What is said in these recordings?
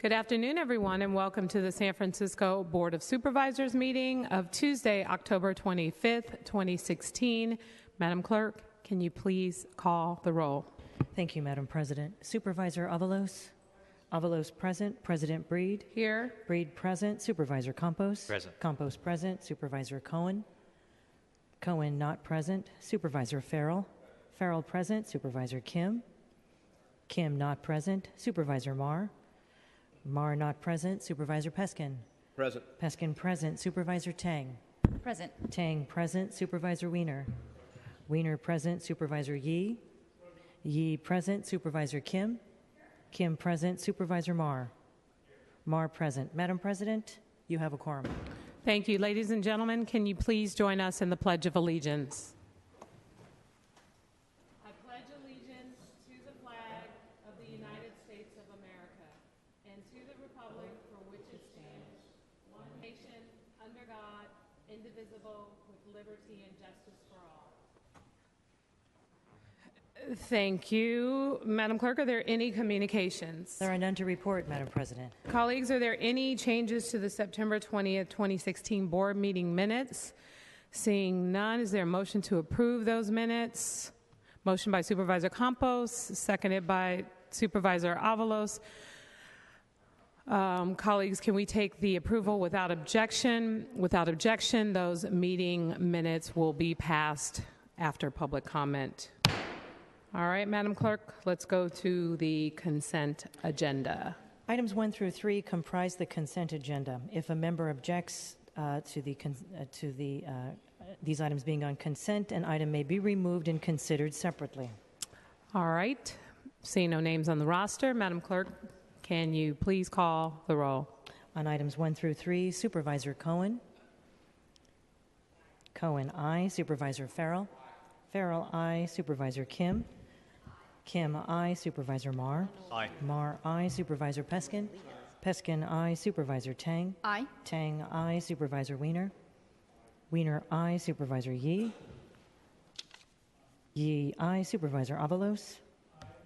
Good afternoon, everyone, and welcome to the San Francisco Board of Supervisors meeting of Tuesday, October 25th, 2016. Madam Clerk, can you please call the roll? Thank you, Madam President. Supervisor Avalos? Avalos present. President Breed? Here. Breed present. Supervisor Campos? Present. Campos present. Supervisor Cohen? Cohen not present. Supervisor Farrell? Farrell present. Supervisor Kim? Kim not present. Supervisor Marr? Marr not present. Supervisor Peskin? Present. Peskin present. Supervisor Tang? Present. Tang present. Supervisor Wiener? Wiener present. Supervisor Yee? Yee present. Supervisor Kim? Kim present. Supervisor Marr? Marr present. Madam President, you have a quorum. Thank you. Ladies and gentlemen, can you please join us in the Pledge of Allegiance? I pledge allegiance to the flag of the United States of America and to the republic for which it stands, one nation, under God, indivisible, with liberty and justice for all. Thank you. Madam Clerk, are there any communications? There are none to report, Madam President. Colleagues, are there any changes to the September 20th, 2016 board meeting minutes? Seeing none, is there a motion to approve those minutes? Motion by Supervisor Campos, seconded by Supervisor Avalos. Colleagues, can we take the approval without objection? Without objection, those meeting minutes will be passed after public comment. All right, Madam Clerk, let's go to the consent agenda. Items 1 through 3 comprise the consent agenda. If a member objects to these items being on consent, an item may be removed and considered separately. All right. Seeing no names on the roster, Madam Clerk, can you please call the roll? On items 1 through 3, Supervisor Cohen? Cohen, aye. Supervisor Farrell? Farrell, aye. Supervisor Kim? Kim, aye. Supervisor Marr? Aye. Marr, aye. Supervisor Peskin? Peskin, aye. Supervisor Tang? Aye. Tang, aye. Supervisor Wiener? Wiener, aye. Supervisor Yee? Yee, aye. Supervisor Avalos?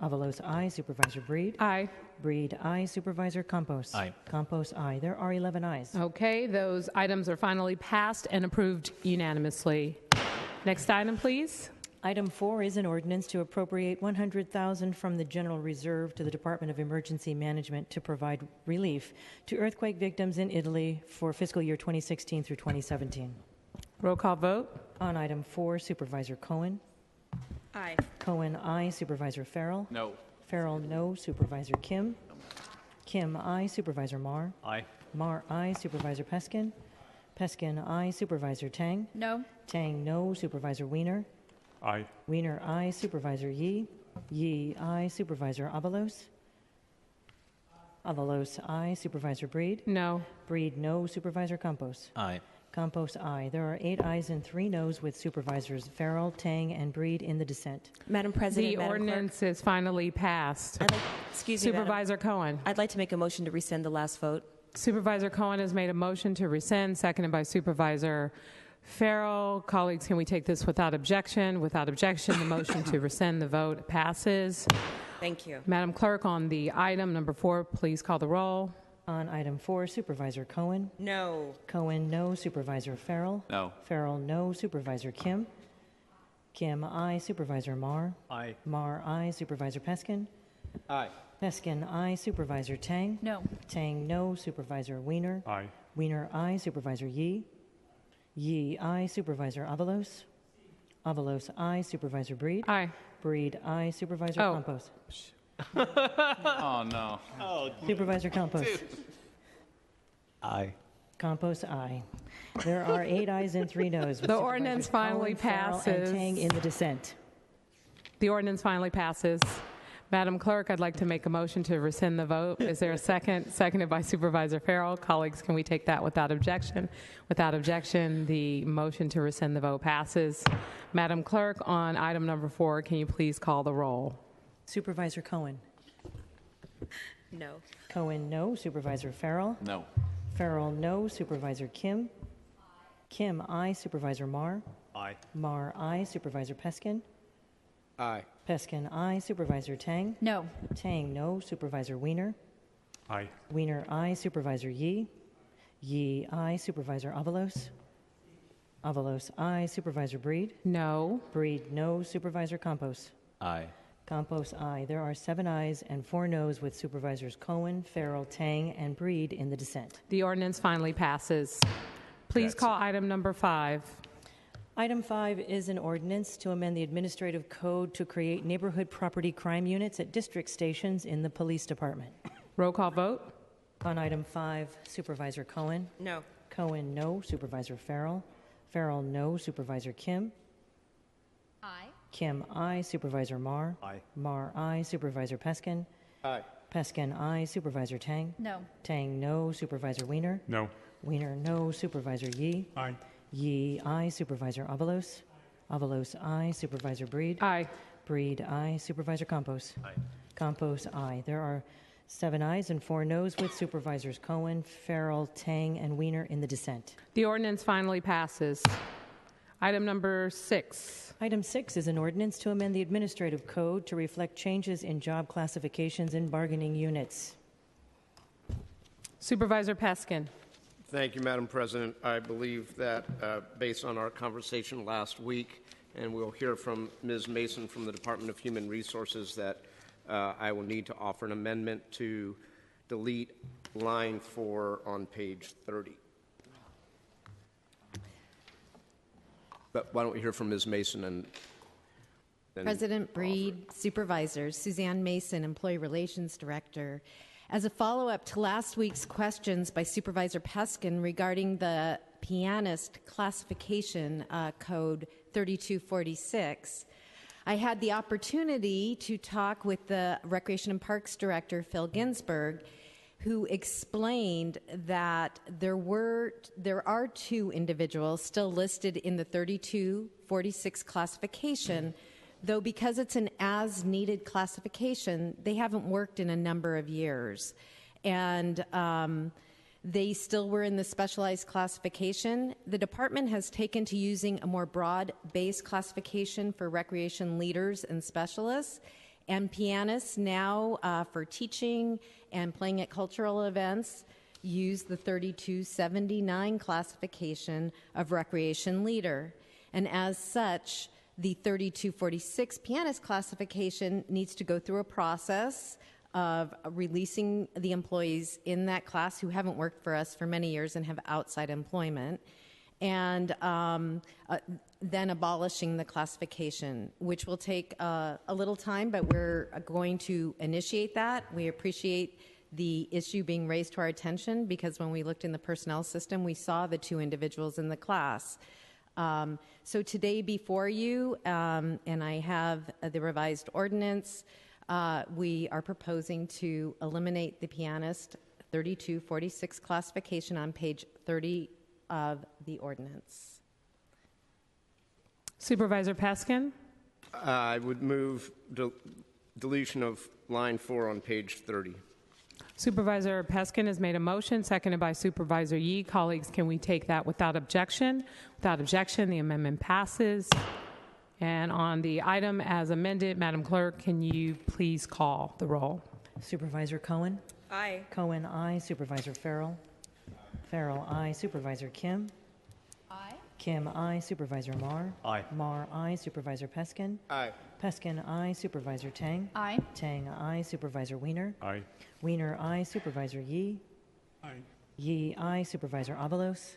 Avalos, aye. Supervisor Breed? Aye. Breed, aye. Supervisor Campos? Aye. Campos, aye. There are 11 ayes. Okay, those items are finally passed and approved unanimously. Next item, please. Item 4 is an ordinance to appropriate $100,000 from the General Reserve to the Department of Emergency Management to provide relief to earthquake victims in Italy for fiscal year 2016 through 2017. Roll call vote. On item 4, Supervisor Cohen? Aye. Cohen, aye. Supervisor Farrell? No. Farrell, no. Supervisor Kim? Kim, aye. Supervisor Marr? Aye. Marr, aye. Supervisor Peskin? Peskin, aye. Supervisor Tang? No. Tang, no. Supervisor Wiener? Aye. Wiener, aye. Supervisor Yee? Yee, aye. Supervisor Avalos? Avalos, aye. Supervisor Breed? No. Breed, no. Supervisor Campos? Aye. Campos, aye. There are 8 ayes and 3 noes with Supervisors Farrell, Tang, and Breed in the dissent. Madam President, The Madam ordinance is finally passed. excuse me, Madam. Supervisor Cohen. I'd like to make a motion to rescind the last vote. Supervisor Cohen has made a motion to rescind, seconded by Supervisor Farrell. Colleagues, can we take this without objection? Without objection, the motion to rescind the vote passes. Thank you. Madam Clerk, on the item number 4, please call the roll. On item 4, Supervisor Cohen? No. Cohen, no. Supervisor Farrell? No. Farrell, no. Supervisor Kim? Kim, aye. Supervisor Marr? Aye. Marr, aye. Supervisor Peskin? Aye. Peskin, aye. Supervisor Tang? No. Tang, no. Supervisor Wiener? Aye. Wiener, aye. Supervisor Yee? Yee, aye. Supervisor Avalos? Avalos, aye. Supervisor Breed? Aye. Breed, aye. Supervisor Oh. Campos? Oh, no. Oh, Supervisor Campos? aye. Campos, aye. There are 8 ayes and 3 noes. with The ordinance Supervisors finally Cohen, Farrell, passes. and Tang in the dissent. The ordinance finally passes. Madam Clerk, I'd like to make a motion to rescind the vote. Is there a second? Seconded by Supervisor Farrell. Colleagues, can we take that without objection? Without objection, the motion to rescind the vote passes. Madam Clerk, on item number 4, can you please call the roll? Supervisor Cohen? No. Cohen, no. Supervisor Farrell? No. Farrell, no. Supervisor Kim? Kim, aye. Supervisor Marr? Aye. Marr, aye. Supervisor Peskin? Aye. Peskin, aye. Supervisor Tang? No. Tang, no. Supervisor Wiener? Aye. Weiner, aye. Supervisor Yee. Yee, aye. Supervisor Avalos. Avalos, aye. Supervisor Breed. No. Breed, no. Supervisor Campos. Aye. Campos, aye. There are 7 ayes and 4 noes with Supervisors Cohen, Farrell, Tang, and Breed in the dissent. The ordinance finally passes. Please That's call item number 5. Item 5 is an ordinance to amend the administrative code to create neighborhood property crime units at district stations in the police department. Roll call vote. On item 5, Supervisor Cohen. No. Cohen, no. Supervisor Farrell. Farrell, no. Supervisor Kim. Aye. Kim, aye. Supervisor Marr. Aye. Marr, aye. Supervisor Peskin. Aye. Peskin, aye. Supervisor Tang. No. Tang, no. Supervisor Weiner. No. Weiner, no. Supervisor Yee. Aye. Yee, aye. Supervisor Avalos. Avalos, aye. Supervisor Breed. Aye. Breed, aye. Supervisor Campos. Aye. Campos, aye. There are 7 ayes and 4 noes with Supervisors Cohen, Farrell, Tang, and Weiner in the dissent. The ordinance finally passes. Item number 6. Item 6 is an ordinance to amend the administrative code to reflect changes in job classifications in bargaining units. Supervisor Peskin. Thank you, Madam President. I believe that based on our conversation last week, and we'll hear from Ms. Mason from the Department of Human Resources, that I will need to offer an amendment to delete line 4 on page 30. But why don't we hear from Ms. Mason and then President Breed, Supervisors, Suzanne Mason, Employee Relations Director. As a follow-up to last week's questions by Supervisor Peskin regarding the pianist classification code 3246, I had the opportunity to talk with the Recreation and Parks Director, Phil Ginsberg, who explained that there are 2 individuals still listed in the 3246 classification, though because it's an as-needed classification, they haven't worked in a number of years. And they still were in the specialized classification. The department has taken to using a more broad-based classification for recreation leaders and specialists, and pianists now for teaching and playing at cultural events use the 3279 classification of recreation leader. And as such, the 3246 pianist classification needs to go through a process of releasing the employees in that class who haven't worked for us for many years and have outside employment, and then abolishing the classification, which will take a little time, but we're going to initiate that. We appreciate the issue being raised to our attention because when we looked in the personnel system, we saw the 2 individuals in the class. So today before you, and I have the revised ordinance, we are proposing to eliminate the pianist 3246 classification on page 30 of the ordinance. Supervisor Peskin. I would move deletion of line 4 on page 30. Supervisor Peskin has made a motion, seconded by Supervisor Yee. Colleagues, can we take that without objection? Without objection, the amendment passes. And on the item as amended, Madam Clerk, can you please call the roll? Supervisor Cohen. Aye. Cohen, aye. Supervisor Farrell. Farrell, aye. Supervisor Kim. Aye. Kim, aye. Supervisor Marr. Aye. Marr, aye. Supervisor Peskin. Aye. Peskin, aye. Supervisor Tang. Aye. Tang, aye. Supervisor Weiner. Aye. Weiner, aye. Supervisor Yee. Aye. Yee, aye. Supervisor Avalos.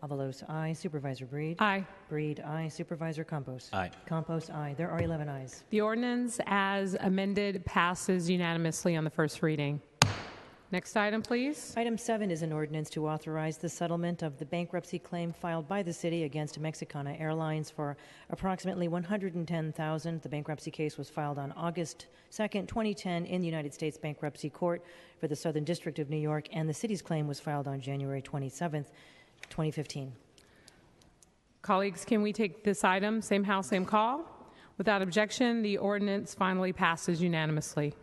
Avalos, aye. Supervisor Breed. Aye. Breed, aye. Supervisor Campos. Aye. Campos, aye. There are 11 ayes. The ordinance as amended passes unanimously on the first reading. Next item, please. Item 7 is an ordinance to authorize the settlement of the bankruptcy claim filed by the city against Mexicana Airlines for approximately $110,000. The bankruptcy case was filed on August 2nd, 2010 in the United States Bankruptcy Court for the Southern District of New York, and the city's claim was filed on January 27th, 2015. Colleagues, can we take this item, same house, same call? Without objection, the ordinance finally passes unanimously.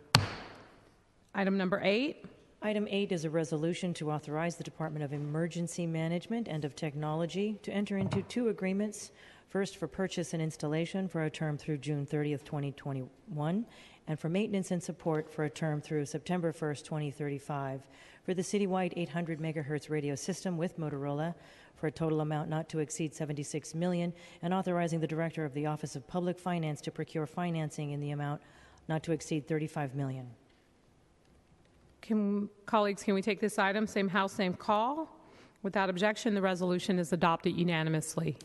Item number 8. Item 8 is a resolution to authorize the Department of Emergency Management and of Technology to enter into 2 agreements First, for purchase and installation for a term through June 30th, 2021, and for maintenance and support for a term through September 1st, 2035, for the citywide 800 megahertz radio system with Motorola for a total amount not to exceed $76 million, and authorizing the Director of the Office of Public Finance to procure financing in the amount not to exceed $35 million. Colleagues, can we take this item, same house, same call? Without objection, the resolution is adopted unanimously.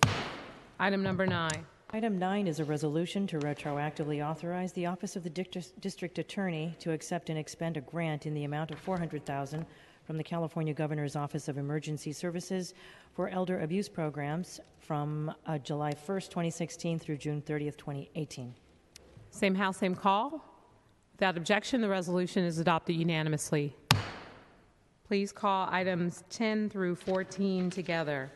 Item number 9. Item 9 is a resolution to retroactively authorize the Office of the District Attorney to accept and expend a grant in the amount of $400,000 from the California Governor's Office of Emergency Services for elder abuse programs from July 1st, 2016 through June 30th, 2018. Same house, same call? Without objection, the resolution is adopted unanimously. Please call items 10 through 14 together.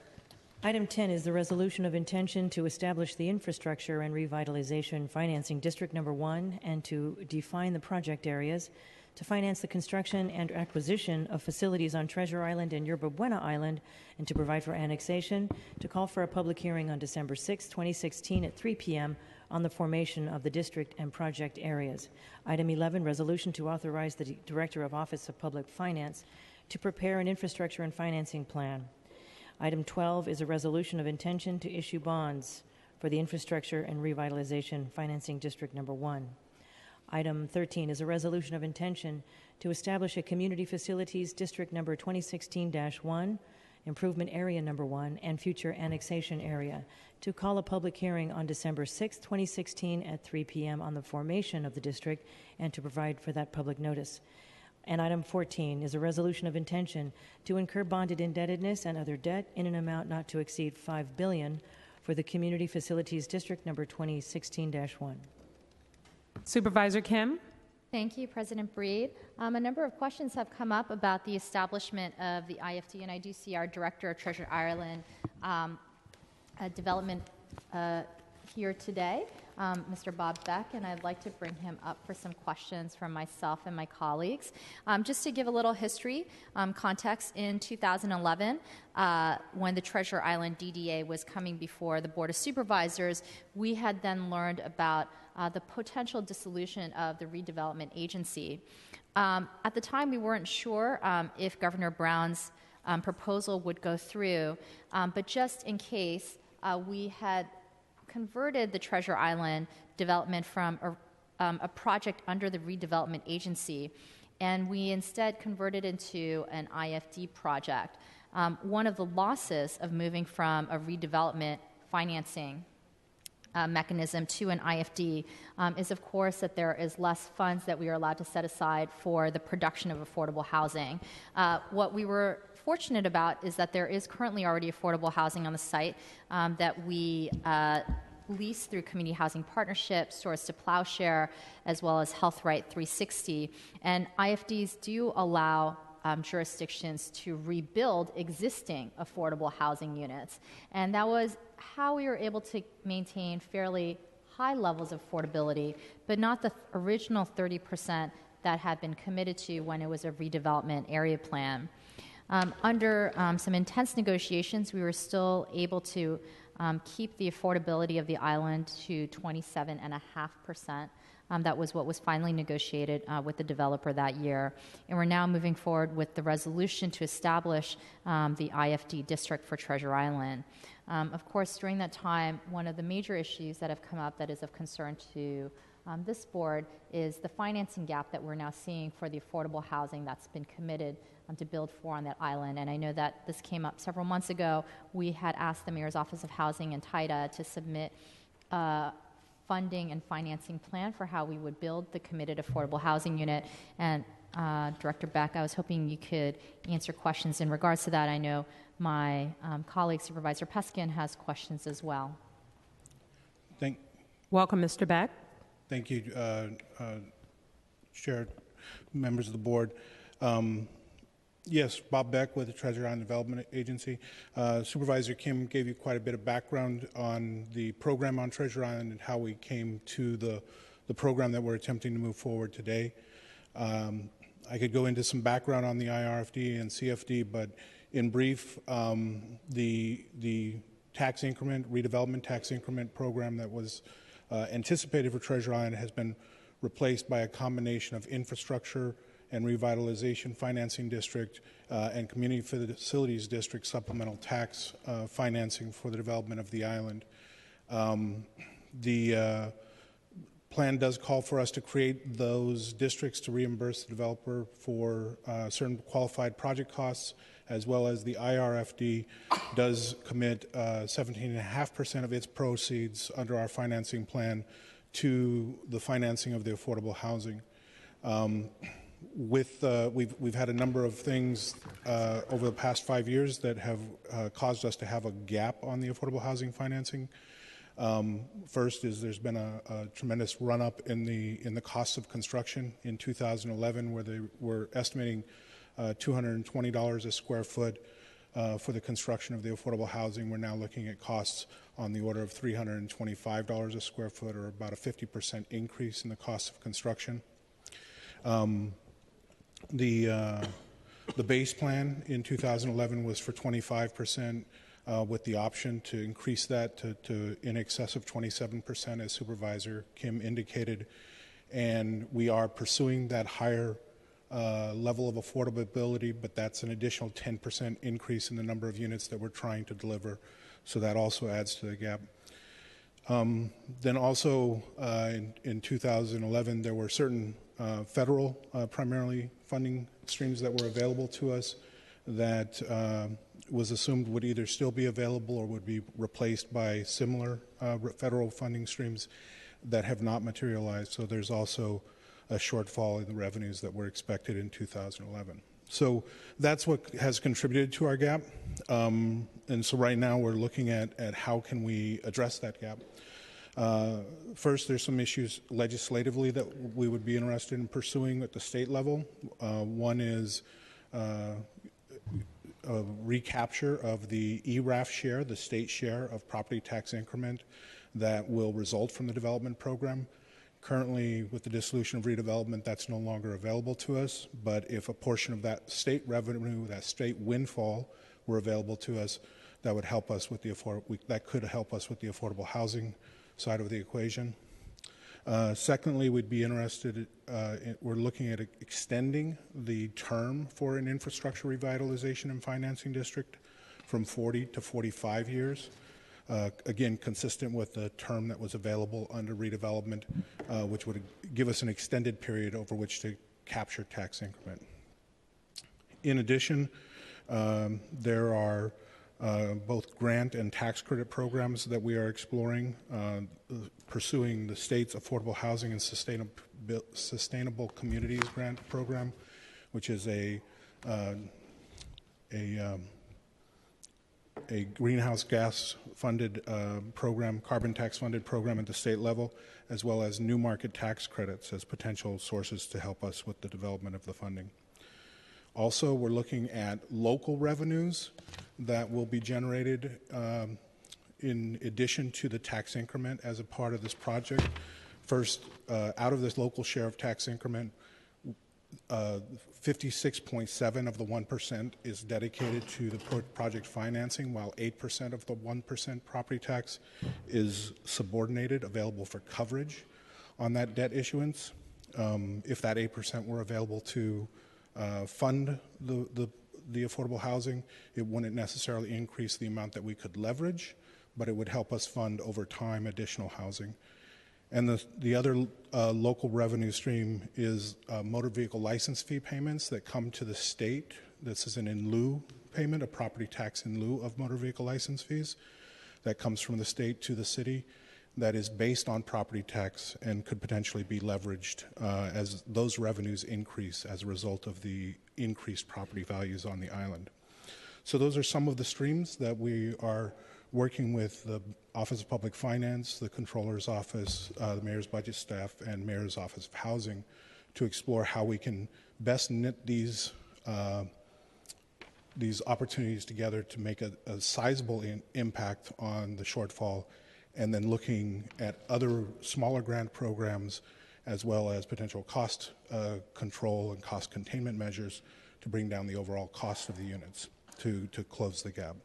Item 10 is the resolution of intention to establish the Infrastructure and Revitalization Financing District Number 1 and to define the project areas, to finance the construction and acquisition of facilities on Treasure Island and Yerba Buena Island, and to provide for annexation, to call for a public hearing on December 6, 2016 at 3 p.m. on the formation of the district and project areas. Item 11, resolution to authorize the Director of Office of Public Finance to prepare an infrastructure and financing plan. Item 12 is a resolution of intention to issue bonds for the Infrastructure and Revitalization Financing District Number 1. Item 13 is a resolution of intention to establish a Community Facilities District Number 2016-1, Improvement Area Number 1, and future annexation area, to call a public hearing on December 6, 2016 at 3 p.m. on the formation of the district and to provide for that public notice. And item 14 is a resolution of intention to incur bonded indebtedness and other debt in an amount not to exceed $5 billion for the Community Facilities District Number 2016-1. Supervisor Kim? Thank you, President Breed. A number of questions have come up about the establishment of the IFD, and I do see our Director of Treasure Ireland Development here today, Mr. Bob Beck, and I'd like to bring him up for some questions from myself and my colleagues. Just to give a little history, context, in 2011, when the Treasure Island DDA was coming before the Board of Supervisors, we had then learned about the potential dissolution of the redevelopment agency. At the time, we weren't sure if Governor Brown's proposal would go through, but just in case, we had converted the Treasure Island development from a project under the redevelopment agency, and we instead converted into an IFD project. One of the losses of moving from a redevelopment financing mechanism to an IFD is, of course, that there is less funds that we are allowed to set aside for the production of affordable housing. What we were fortunate about is that there is currently already affordable housing on the site that we lease through community housing partnerships, Source to Plowshare, as well as Health Right 360. And IFDs do allow jurisdictions to rebuild existing affordable housing units. And that was how we were able to maintain fairly high levels of affordability, but not the original 30% that had been committed to when it was a redevelopment area plan. Under some intense negotiations, we were still able to keep the affordability of the island to 27.5%. That was what was finally negotiated with the developer that year. And we're now moving forward with the resolution to establish the IFD district for Treasure Island. Of course, during that time, one of the major issues that have come up that is of concern to this board is the financing gap that we're now seeing for the affordable housing that's been committed to build for on that island. And I know that this came up several months ago. We had asked the Mayor's Office of Housing and TIDA to submit funding and financing plan for how we would build the committed affordable housing unit. And Director Beck, I was hoping you could answer questions in regards to that. I know my colleague, Supervisor Peskin, has questions as well. Welcome, Mr. Beck. Thank you, Chair, members of the board. Yes, Bob Beck with the Treasure Island Development Agency. Supervisor Kim gave you quite a bit of background on the program on Treasure Island and how we came to the program that we're attempting to move forward today. I could go into some background on the IRFD and CFD, but in brief, the tax increment, redevelopment tax increment program that was anticipated for Treasure Island has been replaced by a combination of infrastructure and revitalization financing district and community facilities district supplemental tax financing for the development of the island. The plan does call for us to create those districts to reimburse the developer for certain qualified project costs, as well as the IRFD does commit 17.5% of its proceeds under our financing plan to the financing of the affordable housing. We've had a number of things over the past 5 years that have caused us to have a gap on the affordable housing financing. First is there's been a tremendous run-up in the cost of construction in 2011, where they were estimating $220 a square foot for the construction of the affordable housing. We're now looking at costs on the order of $325 a square foot, or about a 50% increase in the cost of construction. The base plan in 2011 was for 25%, with the option to increase that to in excess of 27%, as Supervisor Kim indicated. And we are pursuing that higher level of affordability, but that's an additional 10% increase in the number of units that we're trying to deliver. So that also adds to the gap. Then also in 2011, there were certain federal, primarily funding streams that were available to us that was assumed would either still be available or would be replaced by similar federal funding streams that have not materialized. So there's also a shortfall in the revenues that were expected in 2011. So that's what has contributed to our gap. And so right now we're looking at how can we address that gap. First, there's some issues legislatively that we would be interested in pursuing at the state level. One is a recapture of the ERAF share, the state share of property tax increment that will result from the development program. Currently, with the dissolution of redevelopment, that's no longer available to us, but if a portion of that state revenue, that state windfall, were available to us, that would help us with that could help us with the affordable housing side of the equation. Secondly, we'd be interested, we're looking at extending the term for an infrastructure revitalization and financing district from 40 to 45 years. Again, consistent with the term that was available under redevelopment, which would give us an extended period over which to capture tax increment. In addition, there are both grant and tax credit programs that we are exploring, pursuing the state's Affordable Housing and Sustainable Communities Grant Program, which is a greenhouse gas funded program, carbon tax funded program at the state level, as well as new market tax credits as potential sources to help us with the development of the funding. Also, we're looking at local revenues that will be generated in addition to the tax increment as a part of this project. First, out of this local share of tax increment, 56.7 of the 1% is dedicated to the project financing, while 8% of the 1% property tax is subordinated, available for coverage on that debt issuance. If that 8% were available to fund the affordable housing, it wouldn't necessarily increase the amount that we could leverage, but it would help us fund over time additional housing. And the other local revenue stream is motor vehicle license fee payments that come to the state. This is an in lieu payment, a property tax in lieu of motor vehicle license fees that comes from the state to the city, that is based on property tax and could potentially be leveraged as those revenues increase as a result of the increased property values on the island. So those are some of the streams that we are working with the Office of Public Finance, the Controller's Office, the Mayor's Budget Staff, and Mayor's Office of Housing to explore how we can best knit these opportunities together to make a sizable impact on the shortfall, and then looking at other smaller grant programs as well as potential cost control and cost containment measures to bring down the overall cost of the units to close the gap.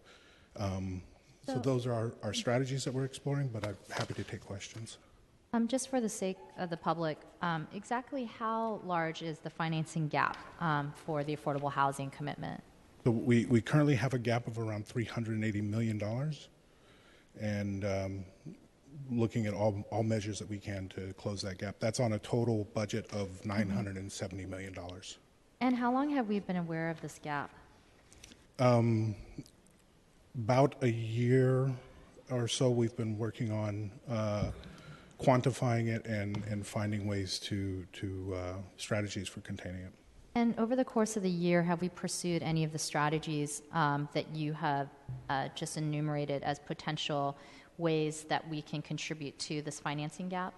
So those are our strategies that we're exploring, but I'm happy to take questions. Just for the sake of the public, exactly how large is the financing gap for the affordable housing commitment? So we currently have a gap of around $380 million, and looking at all measures that we can to close that gap. That's on a total budget of $970 million. And how long have we been aware of this gap? About a year or so, we've been working on quantifying it and finding ways to strategies for containing it. And over the course of the year, have we pursued any of the strategies that you have just enumerated as potential ways that we can contribute to this financing gap?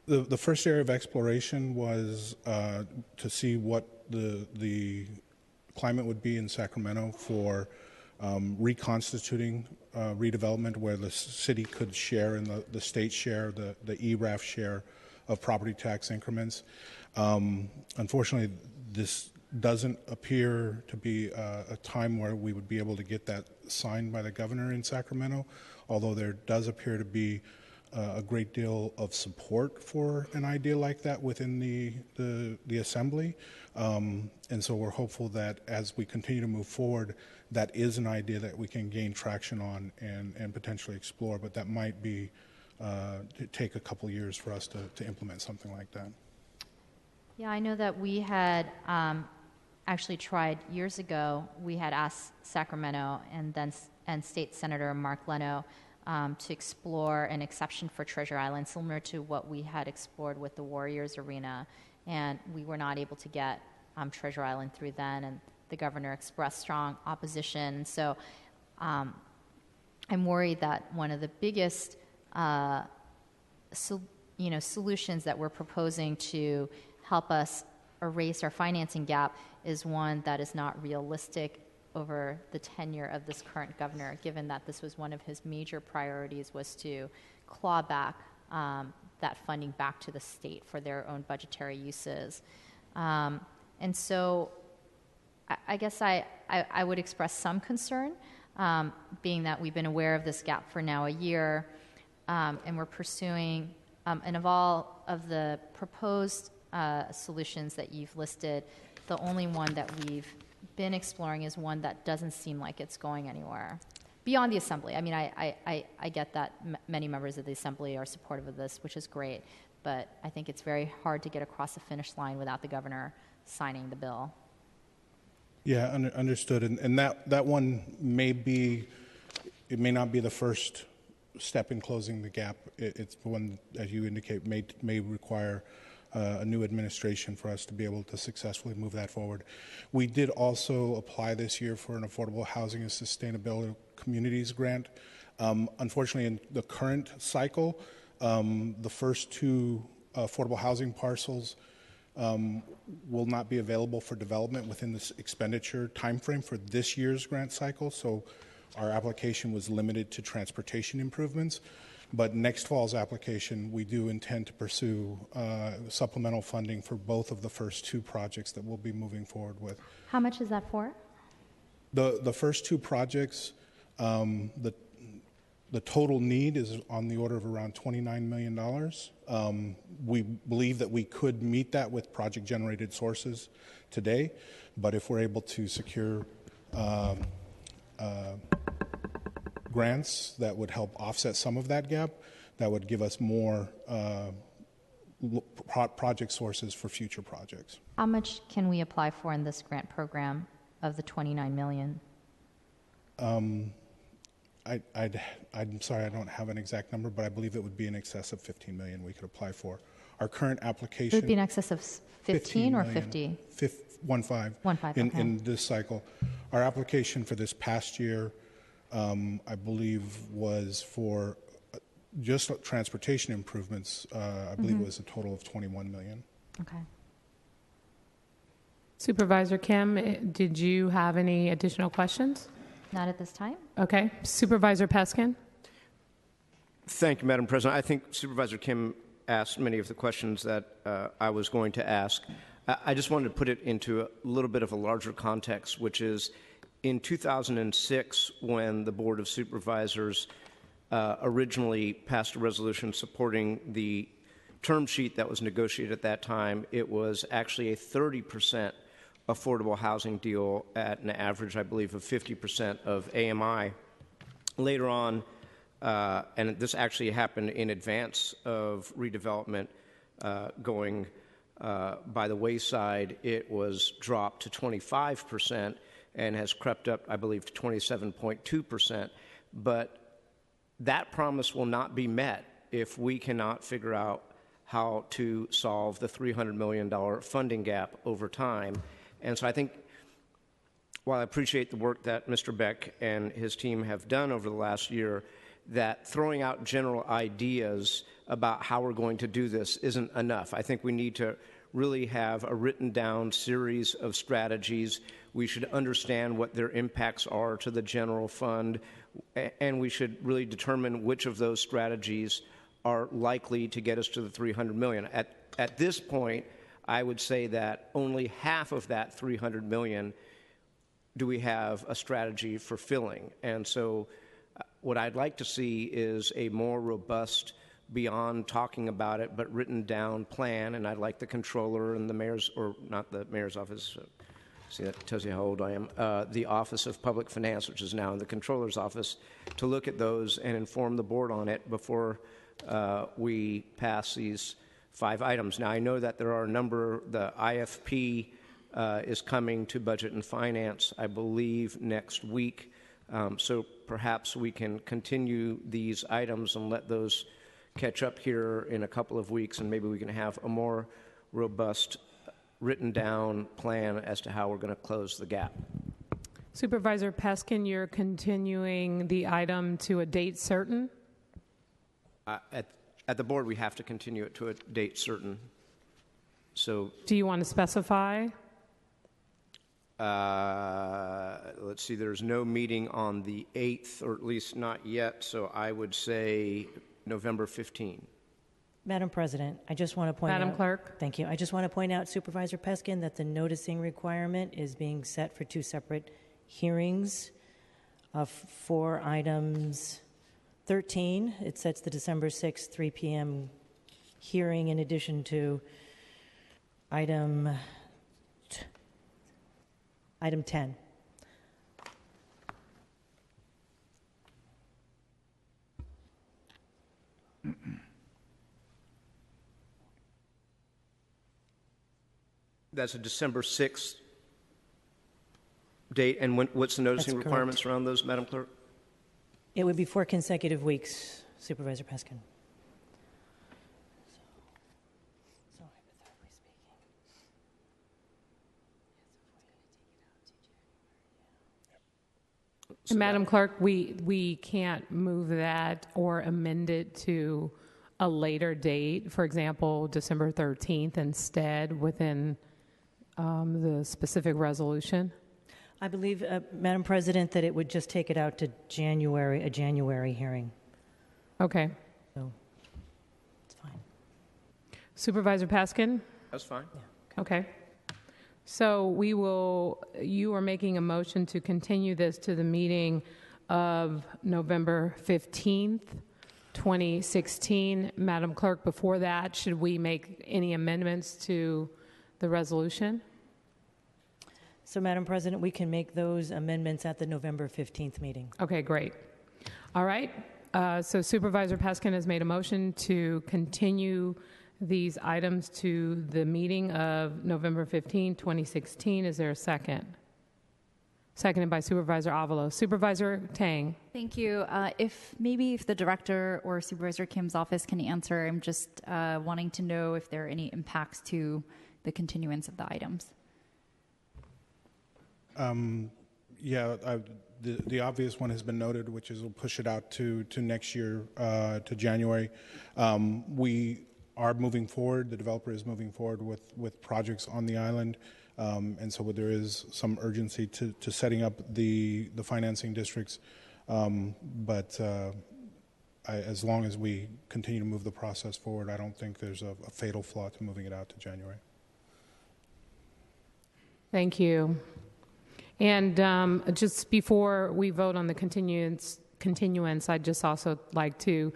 The first area of exploration was to see what the climate would be in Sacramento for reconstituting redevelopment, where the city could share in the state share, the ERAF share of property tax increments. Unfortunately, this doesn't appear to be a time where we would be able to get that signed by the governor in Sacramento, although there does appear to be a great deal of support for an idea like that within the assembly. And so we're hopeful that as we continue to move forward, that is an idea that we can gain traction on and potentially explore, but that might be take a couple years for us to implement something like that. Yeah, I know that we had actually tried years ago. We had asked Sacramento and State Senator Mark Leno to explore an exception for Treasure Island, similar to what we had explored with the Warriors Arena, and we were not able to get Treasure Island through then, and the governor expressed strong opposition. So I'm worried that one of the biggest solutions that we're proposing to help us erase our financing gap is one that is not realistic over the tenure of this current governor, given that this was one of his major priorities, was to claw back that funding back to the state for their own budgetary uses. And so I guess I would express some concern, being that we've been aware of this gap for now a year, and we're pursuing, and of all of the proposed solutions that you've listed, the only one that we've been exploring is one that doesn't seem like it's going anywhere beyond the assembly. I mean, I get that many members of the assembly are supportive of this, which is great, but I think it's very hard to get across the finish line without the governor signing the bill. Yeah, understood. And that one may not be the first step in closing the gap. It's one, as you indicate, may require a new administration for us to be able to successfully move that forward. We did also apply this year for an Affordable Housing and Sustainability Communities grant. Unfortunately, in the current cycle, the first two affordable housing parcels will not be available for development within this expenditure timeframe for this year's grant cycle. So our application was limited to transportation improvements. But next fall's application, we do intend to pursue supplemental funding for both of the first two projects that we'll be moving forward with. How much is that for? The first two projects, the total need is on the order of around $29 million. We believe that we could meet that with project-generated sources today, but if we're able to secure grants that would help offset some of that gap, that would give us more project sources for future projects. How much can we apply for in this grant program of the $29 million? I'm sorry, I don't have an exact number, but I believe it would be in excess of $15 million we could apply for. Our current application... Would it be in excess of 15 or 50? 15, okay. In this cycle. Our application for this past year, I believe, was for just transportation improvements. I believe it was a total of $21 million. Okay. Supervisor Kim, did you have any additional questions? Not at this time. Okay. Supervisor Peskin? Thank you, Madam President. I think Supervisor Kim asked many of the questions that I was going to ask. I just wanted to put it into a little bit of a larger context, which is In 2006, when the Board of Supervisors originally passed a resolution supporting the term sheet that was negotiated at that time, it was actually a 30% affordable housing deal at an average, I believe, of 50% of AMI. Later on, and this actually happened in advance of redevelopment going by the wayside, it was dropped to 25% and has crept up, I believe, to 27.2%. But that promise will not be met if we cannot figure out how to solve the $300 million funding gap over time. And so I think, while I appreciate the work that Mr. Beck and his team have done over the last year, that throwing out general ideas about how we're going to do this isn't enough. I think we need to really have a written down series of strategies. We should understand what their impacts are to the general fund, and we should really determine which of those strategies are likely to get us to the $300 million. At this point, I would say that only half of that $300 million do we have a strategy for filling. And so what I'd like to see is a more robust, beyond talking about it, but written down plan, and I'd like the controller and the mayor's, or not the mayor's office, see, that tells you how old I am, the Office of Public Finance, which is now in the controller's office, to look at those and inform the board on it before we pass these 5 items. Now, I know that there are a number, the IFP is coming to Budget and Finance, I believe, next week. So perhaps we can continue these items and let those catch up here in a couple of weeks, and maybe we can have a more robust, written down plan as to how we're going to close the gap. Supervisor Peskin, you're continuing the item to a date certain? At the board, we have to continue it to a date certain. So, Do you want to specify? let's see, there's no meeting on the 8th, or at least not yet, so I would say November 15. Madam President, I just want to point out... Madam Clerk? Thank you. I just want to point out, Supervisor Peskin, that the noticing requirement is being set for 2 separate hearings for items 13. It sets the December 6th, 3 p.m. hearing in addition to item 10. That's a December 6th date, and what's the noticing That's requirements around those, Madam Clerk? It would be 4 consecutive weeks, Supervisor Peskin. So hypothetically speaking. Madam Clerk, we can't move that or amend it to a later date, for example, December 13th instead within the specific resolution? I believe, Madam President, that it would just take it out to January, a January hearing. Okay. So it's fine. Supervisor Peskin? That's fine. Okay. So you are making a motion to continue this to the meeting of November 15th, 2016. Madam Clerk, before that, should we make any amendments to the resolution? So, Madam President, we can make those amendments at the November 15th meeting. Okay, great. All right. So Supervisor Peskin has made a motion to continue these items to the meeting of November 15, 2016. Is there a second? Seconded by Supervisor Avalos. Supervisor Tang. Thank you. If the director or Supervisor Kim's office can answer, I'm just wanting to know if there are any impacts to the continuance of the items. The obvious one has been noted, which is we'll push it out to next year, to January. We are moving forward. The developer is moving forward with projects on the island, and so there is some urgency to setting up the financing districts. As long as we continue to move the process forward, I don't think there's a fatal flaw to moving it out to January. Thank you. And just before we vote on the continuance, I'd just also like to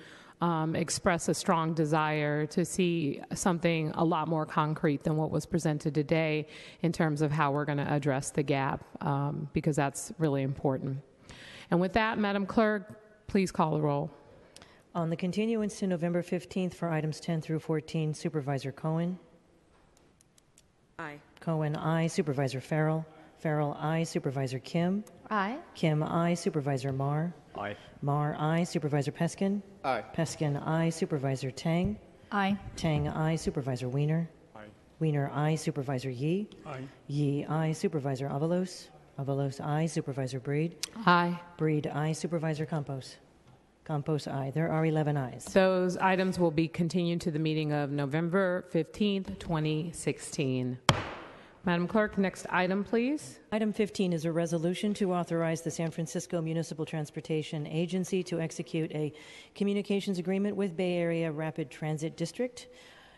express a strong desire to see something a lot more concrete than what was presented today in terms of how we're going to address the gap, because that's really important. And with that, Madam Clerk, please call the roll. On the continuance to November 15th for items 10 through 14, Supervisor Cohen. Aye. Cohen, aye. Supervisor Farrell. Farrell, aye. Supervisor Kim. Aye. Kim, aye. Supervisor Marr. Aye. Marr, aye. Supervisor Peskin. Aye. Peskin, aye. Supervisor Tang. Aye. Tang, aye. Supervisor Wiener. Aye. Wiener, aye. Supervisor Yee. Aye. Yee, aye. Supervisor Avalos. Avalos, aye. Supervisor Breed. Aye. Breed, aye. Supervisor Campos. Campos, aye. There are 11 ayes. Those items will be continued to the meeting of November 15th, 2016. Madam Clerk, next item, please. Item 15 is a resolution to authorize the San Francisco Municipal Transportation Agency to execute a communications agreement with Bay Area Rapid Transit District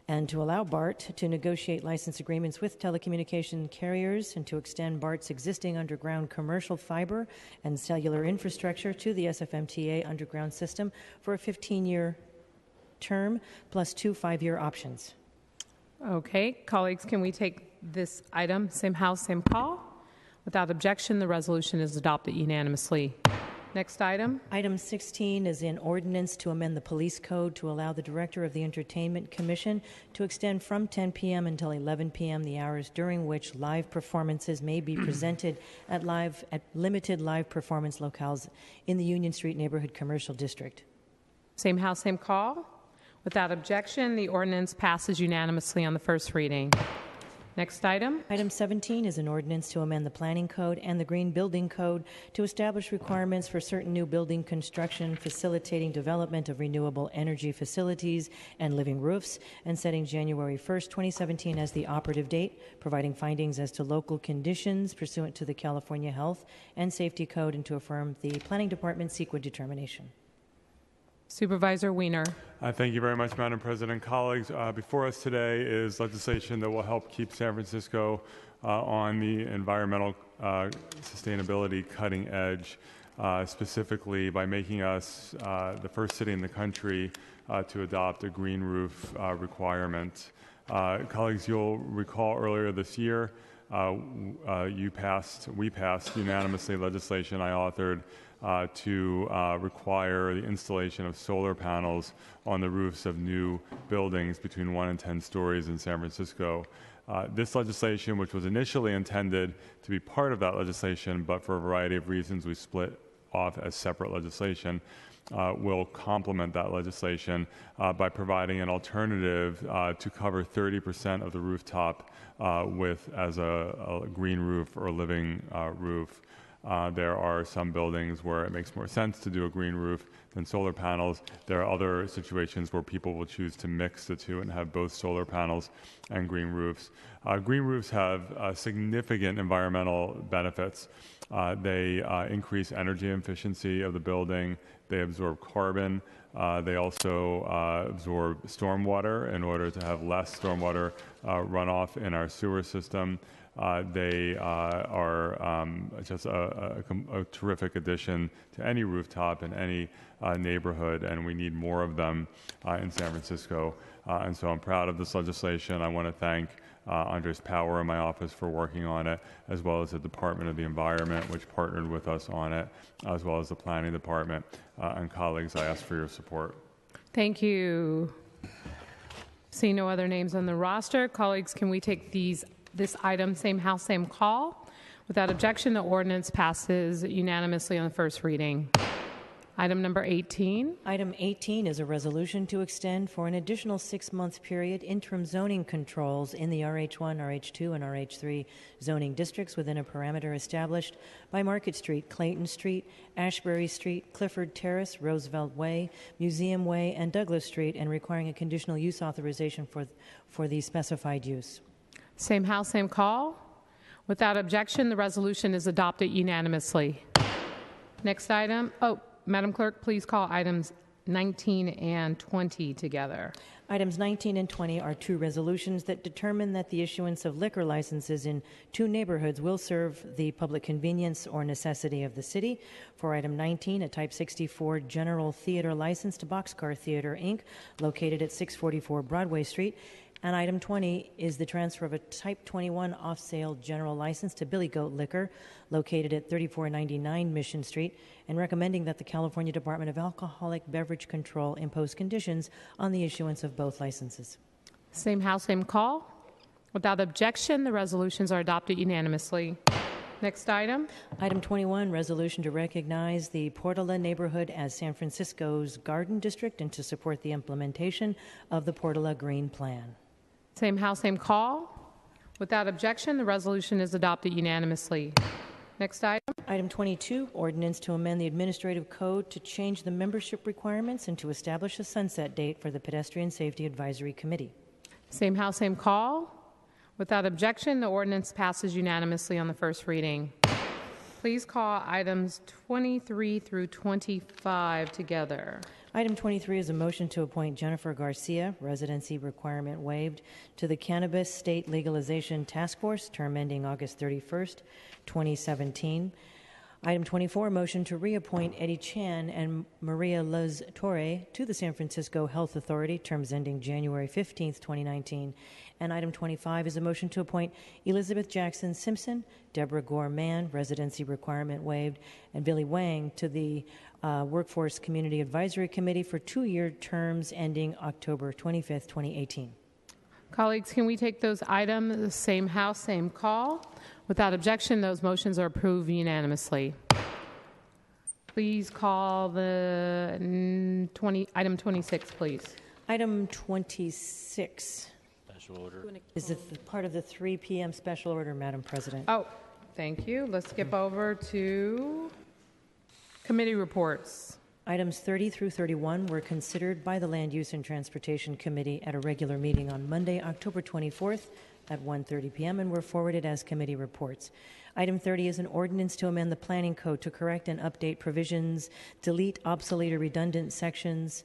and to allow BART to negotiate license agreements with telecommunication carriers and to extend BART's existing underground commercial fiber and cellular infrastructure to the SFMTA underground system for a 15-year term plus 2 5-year options. Okay, colleagues, can we take this item, same house, same call? Without objection, the resolution is adopted unanimously. Next item. Item 16 is an ordinance to amend the police code to allow the director of the Entertainment Commission to extend from 10 p.m. until 11 p.m. the hours during which live performances may be presented at limited live performance locales in the Union Street Neighborhood Commercial District. Same house, same call. Without objection, the ordinance passes unanimously on the first reading. Next item. Item 17 is an ordinance to amend the Planning Code and the Green Building Code to establish requirements for certain new building construction, facilitating development of renewable energy facilities and living roofs, and setting January 1st, 2017 as the operative date, providing findings as to local conditions pursuant to the California Health and Safety Code, and to affirm the Planning Department's CEQA determination. Supervisor Wiener. Thank you very much, Madam President. Colleagues, before us today is legislation that will help keep San Francisco on the environmental sustainability cutting edge, specifically by making us the first city in the country to adopt a green roof requirement. Colleagues, you'll recall earlier this year, we passed unanimously legislation I authored to require the installation of solar panels on the roofs of new buildings between 1 and 10 stories in San Francisco. This legislation, which was initially intended to be part of that legislation, but for a variety of reasons we split off as separate legislation, will complement that legislation by providing an alternative to cover 30% of the rooftop as a green roof or a living roof. There are some buildings where it makes more sense to do a green roof than solar panels. There are other situations where people will choose to mix the two and have both solar panels and green roofs. Green roofs have significant environmental benefits. They increase energy efficiency of the building. They absorb carbon. They also absorb stormwater in order to have less stormwater runoff in our sewer system. They are just a terrific addition to any rooftop in any neighborhood, and we need more of them in San Francisco. And so I'm proud of this legislation. I want to thank Andres Power in my office for working on it, as well as the Department of the Environment, which partnered with us on it, as well as the Planning Department. And colleagues, I ask for your support. Thank you. See no other names on the roster. Colleagues, can we take this item, same house, same call? Without objection, the ordinance passes unanimously on the first reading. Item number 18. Item 18 is a resolution to extend for an additional 6-month period interim zoning controls in the RH1, RH2, and RH3 zoning districts within a parameter established by Market Street, Clayton Street, Ashbury Street, Clifford Terrace, Roosevelt Way, Museum Way, and Douglas Street, and requiring a conditional use authorization for the specified use. Same house, same call. Without objection, the resolution is adopted unanimously. Next item. Madam Clerk, please call items 19 and 20 together. Items 19 and 20 are two resolutions that determine that the issuance of liquor licenses in two neighborhoods will serve the public convenience or necessity of the city. For item 19, a Type 64 General Theater license to Boxcar Theater, Inc., located at 644 Broadway Street. And item 20 is the transfer of a Type 21 off-sale general license to Billy Goat Liquor, located at 3499 Mission Street, and recommending that the California Department of Alcoholic Beverage Control impose conditions on the issuance of both licenses. Same House, same call. Without objection, the resolutions are adopted unanimously. Next item. Item 21, resolution to recognize the Portola neighborhood as San Francisco's Garden District and to support the implementation of the Portola Green Plan. Same House, same call. Without objection, the resolution is adopted unanimously. Next item. Item 22, ordinance to amend the administrative code to change the membership requirements and to establish a sunset date for the Pedestrian Safety Advisory Committee. Same House, same call. Without objection, the ordinance passes unanimously on the first reading. Please call items 23 through 25 together. Item 23 is a motion to appoint Jennifer Garcia, residency requirement waived, to the Cannabis State Legalization Task Force, term ending August 31st, 2017. Item 24, motion to reappoint Eddie Chan and Maria Luz Torre to the San Francisco Health Authority, terms ending January 15th, 2019. And item 25 is a motion to appoint Elizabeth Jackson Simpson, Deborah Gore-Mann, residency requirement waived, and Billy Wang to the Workforce Community Advisory Committee for 2-year terms ending October 25th, 2018. Colleagues, can we take those items, same House, same call? Without objection, those motions are approved unanimously. Please call the item 26, please. Item 26 is part of the 3 p.m. special order, Madam President. Oh, thank you. Let's skip over to committee reports. Items 30 through 31 were considered by the Land Use and Transportation Committee at a regular meeting on Monday, October 24th at 1:30 p.m. and were forwarded as committee reports. Item 30 is an ordinance to amend the Planning Code to correct and update provisions, delete obsolete or redundant sections,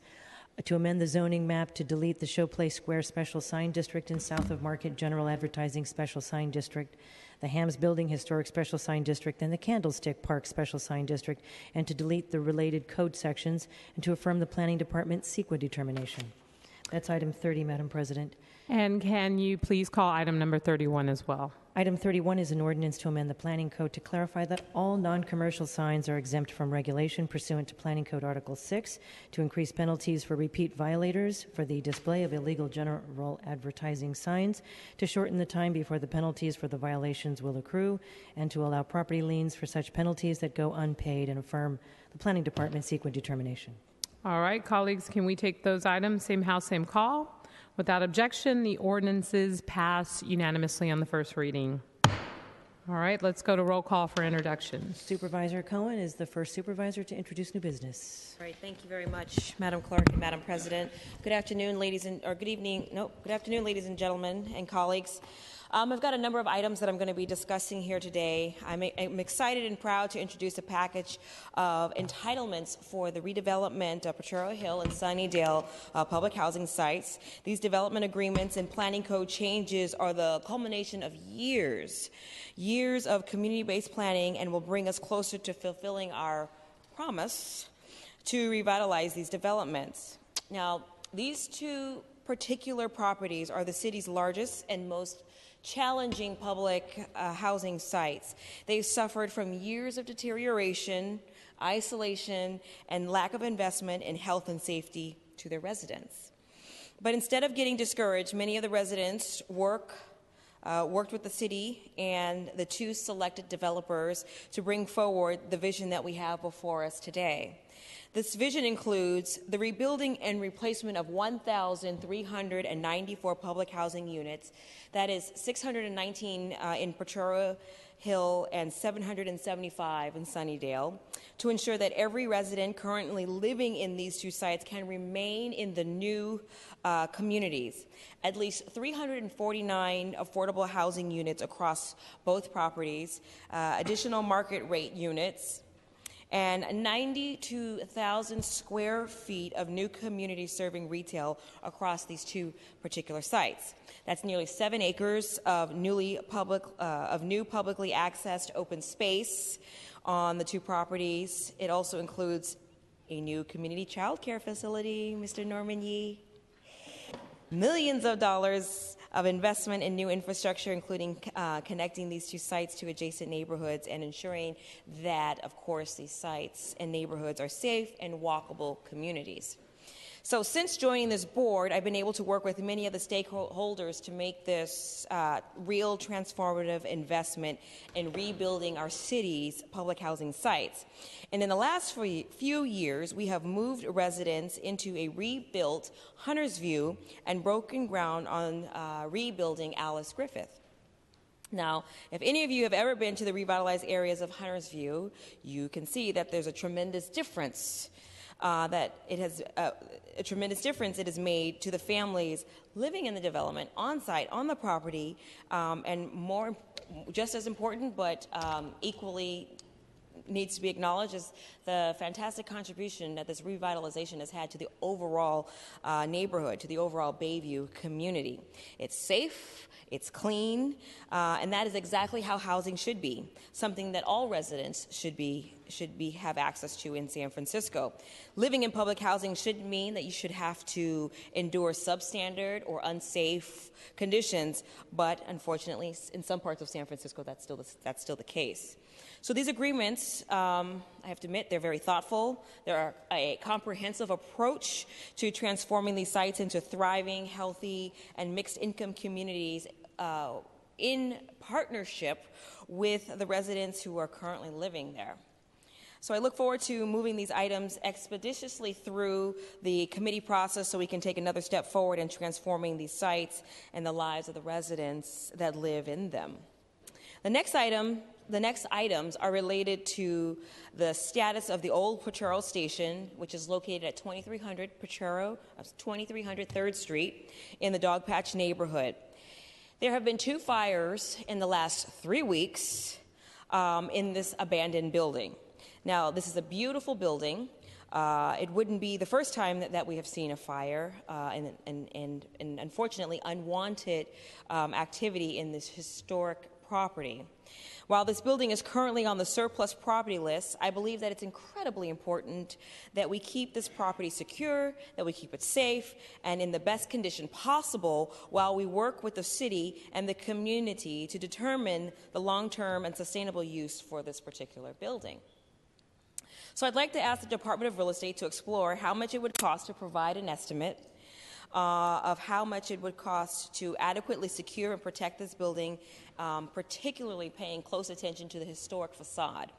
to amend the zoning map to delete the Showplace Square Special Sign District and South of Market General Advertising Special Sign District, the Hams Building Historic Special Sign District, and the Candlestick Park Special Sign District, and to delete the related code sections, and to affirm the Planning Department's CEQA determination. That's item 30, Madam President. And can you please call item number 31 as well? Item 31 is an ordinance to amend the Planning Code to clarify that all non-commercial signs are exempt from regulation pursuant to Planning Code Article 6, to increase penalties for repeat violators for the display of illegal general advertising signs, to shorten the time before the penalties for the violations will accrue, and to allow property liens for such penalties that go unpaid, and affirm the Planning Department's CEQA determination. All right, colleagues, can we take those items, same House, same call? Without objection, the ordinances pass unanimously on the first reading. All right, let's go to roll call for introductions. Supervisor Cohen is the first supervisor to introduce new business. All right, thank you very much, Madam Clerk and Madam President. Good afternoon, ladies and gentlemen and colleagues. I've got a number of items that I'm going to be discussing here today. I'm excited and proud to introduce a package of entitlements for the redevelopment of Potrero Hill and Sunnydale public housing sites. These development agreements and planning code changes are the culmination of years of community-based planning and will bring us closer to fulfilling our promise to revitalize these developments. Now, these two particular properties are the city's largest and most challenging public housing sites. They've suffered from years of deterioration, isolation, and lack of investment in health and safety to their residents. But instead of getting discouraged, many of the residents worked with the city and the two selected developers to bring forward the vision that we have before us today. This vision includes the rebuilding and replacement of 1,394 public housing units, that is 619 in Potrero Hill and 775 in Sunnydale, to ensure that every resident currently living in these two sites can remain in the new communities. At least 349 affordable housing units across both properties, additional market rate units, and 92,000 square feet of new community serving retail across these two particular sites. That's nearly 7 acres of new publicly accessed open space on the two properties. It also includes a new community child care facility, Mr. Norman Yee, millions of dollars of investment in new infrastructure, including connecting these two sites to adjacent neighborhoods and ensuring that, of course, these sites and neighborhoods are safe and walkable communities. So since joining this board, I've been able to work with many of the stakeholders to make this real transformative investment in rebuilding our city's public housing sites. And in the last few years, we have moved residents into a rebuilt Hunter's View and broken ground on rebuilding Alice Griffith. Now, if any of you have ever been to the revitalized areas of Hunter's View, you can see that there's a tremendous difference it has made to the families living in the development on site, on the property, and more, just as important, but equally needs to be acknowledged is the fantastic contribution that this revitalization has had to the overall neighborhood, to the overall Bayview community. It's safe, it's clean, and that is exactly how housing should be, something that all residents should have access to in San Francisco. Living in public housing shouldn't mean that you should have to endure substandard or unsafe conditions, but unfortunately, in some parts of San Francisco, that's still the case. So these agreements, I have to admit, they're very thoughtful. They're a comprehensive approach to transforming these sites into thriving, healthy, and mixed-income communities in partnership with the residents who are currently living there. So I look forward to moving these items expeditiously through the committee process so we can take another step forward in transforming these sites and the lives of the residents that live in them. The next items are related to the status of the old Potrero Station, which is located at 2300 3rd Street in the Dogpatch neighborhood. There have been 2 fires in the last 3 weeks in this abandoned building. Now, this is a beautiful building. It wouldn't be the first time that we have seen a fire and unfortunately unwanted activity in this historic property. While this building is currently on the surplus property list, I believe that it's incredibly important that we keep this property secure, that we keep it safe, and in the best condition possible while we work with the city and the community to determine the long-term and sustainable use for this particular building. So I'd like to ask the Department of Real Estate to explore how much it would cost to provide an estimate of how much it would cost to adequately secure and protect this building, particularly paying close attention to the historic facade.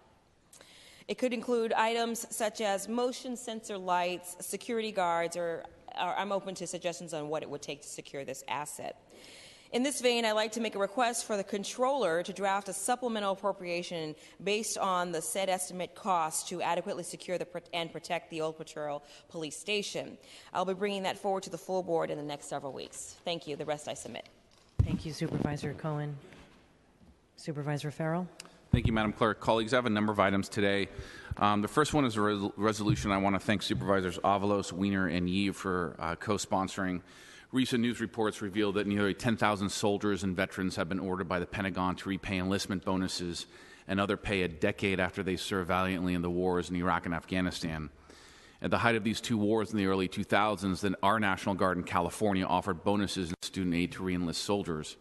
It could include items such as motion sensor lights, security guards, or I'm open to suggestions on what it would take to secure this asset. In this vein, I'd like to make a request for the controller to draft a supplemental appropriation based on the said estimate cost to adequately secure and protect the Old Potrero Police Station. I'll be bringing that forward to the full board in the next several weeks. Thank you. The rest I submit. Thank you, Supervisor Cohen. Supervisor Farrell. Thank you, Madam Clerk. Colleagues, I have a number of items today. The first one is a resolution. I want to thank Supervisors Avalos, Wiener, and Yee for co-sponsoring. Recent news reports reveal that nearly 10,000 soldiers and veterans have been ordered by the Pentagon to repay enlistment bonuses and other pay a decade after they served valiantly in the wars in Iraq and Afghanistan. At the height of these 2 wars in the early 2000s, then our National Guard in California offered bonuses and student aid to reenlist soldiers.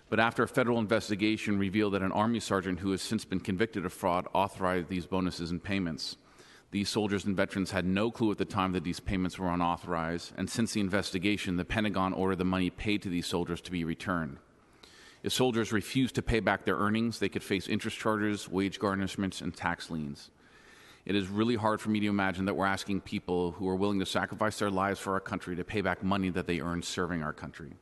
But after a federal investigation revealed that an Army sergeant who has since been convicted of fraud authorized these bonuses and payments. These soldiers and veterans had no clue at the time that these payments were unauthorized, and since the investigation, the Pentagon ordered the money paid to these soldiers to be returned. If soldiers refused to pay back their earnings, they could face interest charges, wage garnishments, and tax liens. It is really hard for me to imagine that we're asking people who are willing to sacrifice their lives for our country to pay back money that they earned serving our country.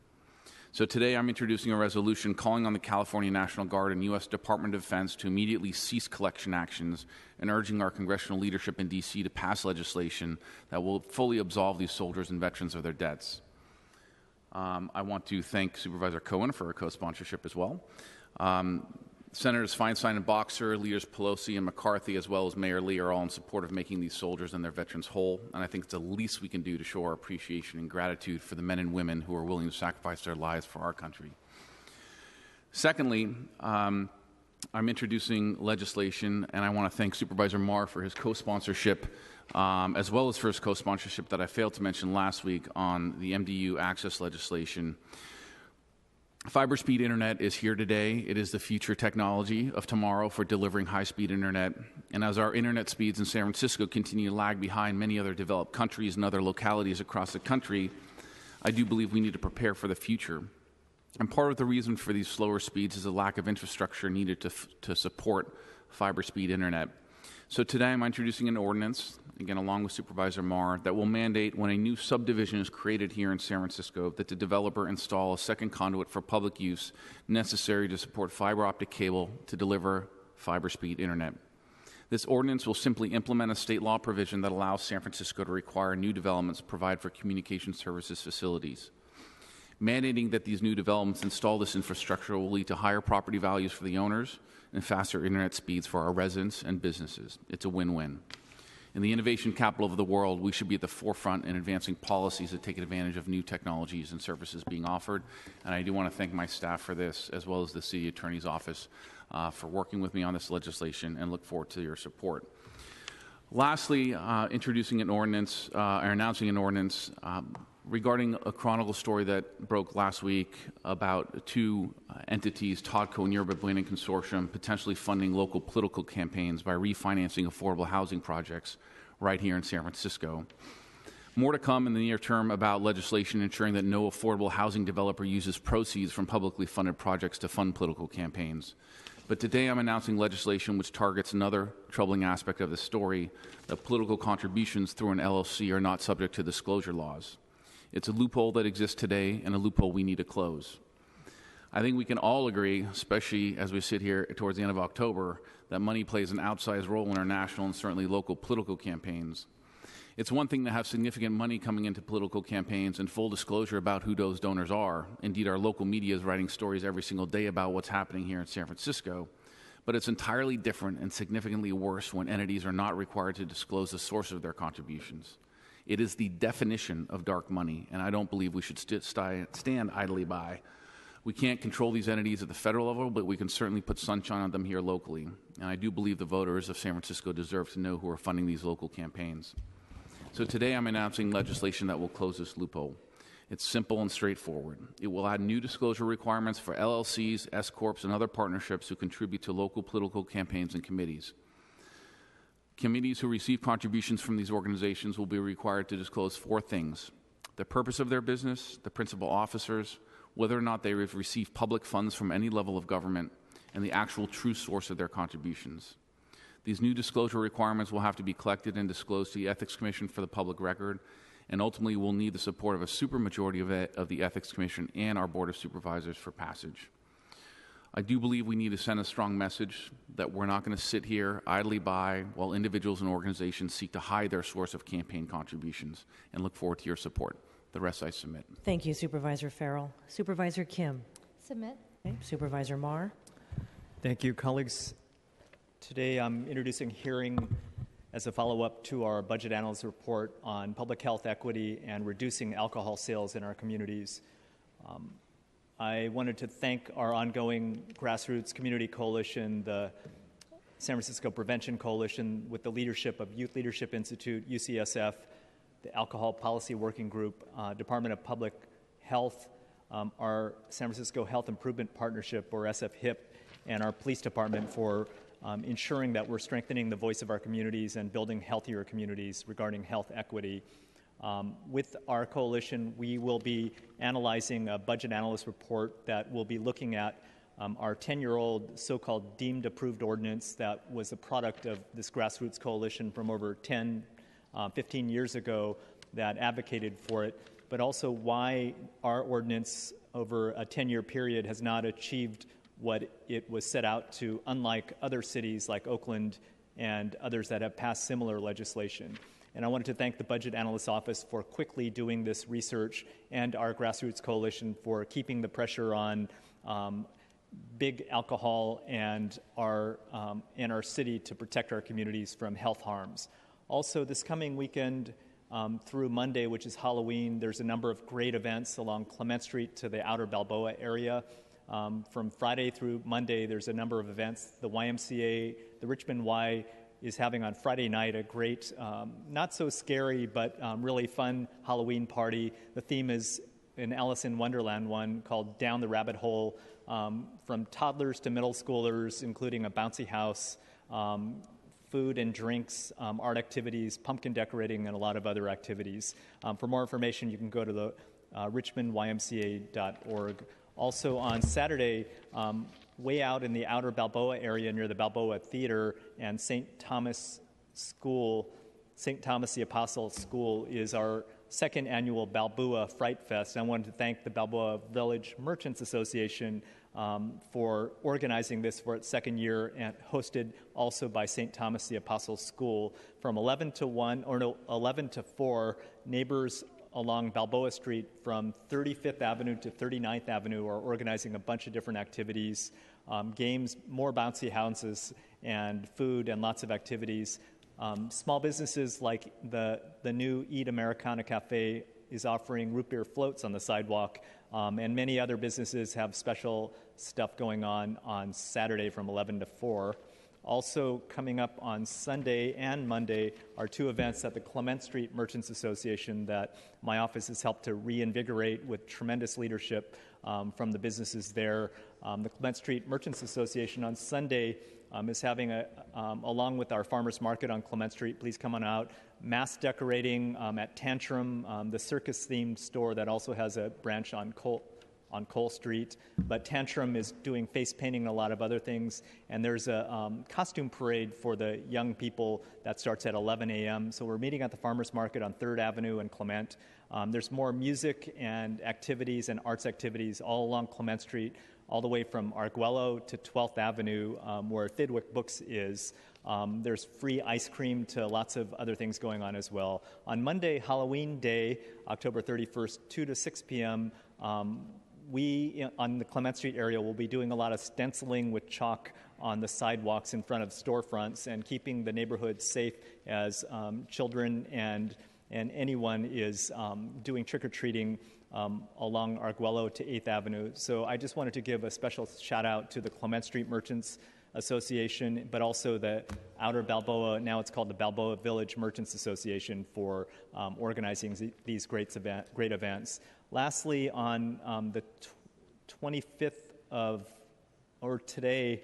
So today I'm introducing a resolution calling on the California National Guard and U.S. Department of Defense to immediately cease collection actions and urging our congressional leadership in D.C. to pass legislation that will fully absolve these soldiers and veterans of their debts. I want to thank Supervisor Cohen for her co-sponsorship as well. Senators Feinstein and Boxer, leaders Pelosi and McCarthy, as well as Mayor Lee, are all in support of making these soldiers and their veterans whole, and I think it's the least we can do to show our appreciation and gratitude for the men and women who are willing to sacrifice their lives for our country. Secondly, I'm introducing legislation, and I want to thank Supervisor Marr for his co-sponsorship, as well as for his co-sponsorship that I failed to mention last week on the MDU access legislation. Fiber speed internet is here today. It is the future technology of tomorrow for delivering high-speed internet. And as our internet speeds in San Francisco continue to lag behind many other developed countries and other localities across the country, I do believe we need to prepare for the future. And part of the reason for these slower speeds is a lack of infrastructure needed to support fiber speed internet. So today I'm introducing an ordinance, again along with Supervisor Marr, that will mandate when a new subdivision is created here in San Francisco that the developer install a second conduit for public use necessary to support fiber optic cable to deliver fiber speed internet. This ordinance will simply implement a state law provision that allows San Francisco to require new developments provide for communication services facilities. Mandating that these new developments install this infrastructure will lead to higher property values for the owners and faster internet speeds for our residents and businesses. It's a win-win. In the innovation capital of the world, we should be at the forefront in advancing policies that take advantage of new technologies and services being offered. And I do want to thank my staff for this, as well as the City Attorney's Office for working with me on this legislation, and look forward to your support. Lastly, announcing an ordinance regarding a Chronicle story that broke last week about two entities, Todco and Yerba Buena Consortium, potentially funding local political campaigns by refinancing affordable housing projects right here in San Francisco. More to come in the near term about legislation ensuring that no affordable housing developer uses proceeds from publicly funded projects to fund political campaigns. But today I'm announcing legislation which targets another troubling aspect of the story, that political contributions through an LLC are not subject to disclosure laws. It's a loophole that exists today and a loophole we need to close. I think we can all agree, especially as we sit here towards the end of October, that money plays an outsized role in our national and certainly local political campaigns. It's one thing to have significant money coming into political campaigns and full disclosure about who those donors are. Indeed, our local media is writing stories every single day about what's happening here in San Francisco. But it's entirely different and significantly worse when entities are not required to disclose the source of their contributions. It is the definition of dark money, and I don't believe we should stand idly by. We can't control these entities at the federal level, but we can certainly put sunshine on them here locally. And I do believe the voters of San Francisco deserve to know who are funding these local campaigns. So today I'm announcing legislation that will close this loophole. It's simple and straightforward. It will add new disclosure requirements for LLCs, S-corps, and other partnerships who contribute to local political campaigns and committees. Committees who receive contributions from these organizations will be required to disclose four things: the purpose of their business, the principal officers, whether or not they have received public funds from any level of government, and the actual true source of their contributions. These new disclosure requirements will have to be collected and disclosed to the Ethics Commission for the public record, and ultimately will need the support of a supermajority of the Ethics Commission and our Board of Supervisors for passage. I do believe we need to send a strong message that we're not going to sit here idly by while individuals and organizations seek to hide their source of campaign contributions, and look forward to your support. The rest I submit. Thank you, Supervisor Farrell. Supervisor Kim. Submit. Okay. Supervisor Marr. Thank you, colleagues. Today I'm introducing hearing as a follow-up to our budget analyst report on public health equity and reducing alcohol sales in our communities. I wanted to thank our ongoing grassroots community coalition, the San Francisco Prevention Coalition, with the leadership of Youth Leadership Institute, UCSF, the Alcohol Policy Working Group, Department of Public Health, our San Francisco Health Improvement Partnership, or SFHIP, and our police department for ensuring that we're strengthening the voice of our communities and building healthier communities regarding health equity. With our coalition, we will be analyzing a budget analyst report that will be looking at our 10-year-old so-called deemed approved ordinance that was a product of this grassroots coalition from over 15 years ago that advocated for it, but also why our ordinance over a 10-year period has not achieved what it was set out to, unlike other cities like Oakland and others that have passed similar legislation. And I wanted to thank the Budget Analyst's Office for quickly doing this research and our grassroots coalition for keeping the pressure on big alcohol and our city to protect our communities from health harms. Also, this coming weekend through Monday, which is Halloween, there's a number of great events along Clement Street to the outer Balboa area. From Friday through Monday, there's a number of events. The YMCA, the Richmond Y, is having on Friday night a great, not so scary, but really fun Halloween party. The theme is an Alice in Wonderland one called Down the Rabbit Hole, from toddlers to middle schoolers, including a bouncy house, food and drinks, art activities, pumpkin decorating, and a lot of other activities. For more information, you can go to the richmondymca.org. Also on Saturday, way out in the outer Balboa area near the Balboa Theater and St. Thomas the Apostle School is our second annual Balboa Fright Fest. I wanted to thank the Balboa Village Merchants Association for organizing this for its second year, and hosted also by St. Thomas the Apostle School. From 11 to 4, neighbors along Balboa Street from 35th Avenue to 39th Avenue are organizing a bunch of different activities, games, more bouncy houses, and food, and lots of activities. Small businesses like the new Eat Americana Cafe is offering root beer floats on the sidewalk, and many other businesses have special stuff going on Saturday from 11 to 4. Also coming up on Sunday and Monday are two events at the Clement Street Merchants Association that my office has helped to reinvigorate with tremendous leadership from the businesses there. The Clement Street Merchants Association on Sunday is having along with our farmers market on Clement Street, please come on out, mass decorating at Tantrum, the circus-themed store that also has a branch on Cole Street. But Tantrum is doing face painting and a lot of other things. And there's a costume parade for the young people that starts at 11 a.m. So we're meeting at the farmers market on 3rd Avenue and Clement. There's more music and activities and arts activities all along Clement Street, all the way from Arguello to 12th Avenue, where Thidwick Books is. There's free ice cream to lots of other things going on as well. On Monday, Halloween Day, October 31st, 2 to 6 p.m., we, on the Clement Street area, will be doing a lot of stenciling with chalk on the sidewalks in front of storefronts and keeping the neighborhood safe as children and anyone is doing trick-or-treating along Arguello to 8th Avenue. So I just wanted to give a special shout-out to the Clement Street Merchants Association, but also the Outer Balboa, now it's called the Balboa Village Merchants Association, for organizing these great events. Lastly, on the 25th today,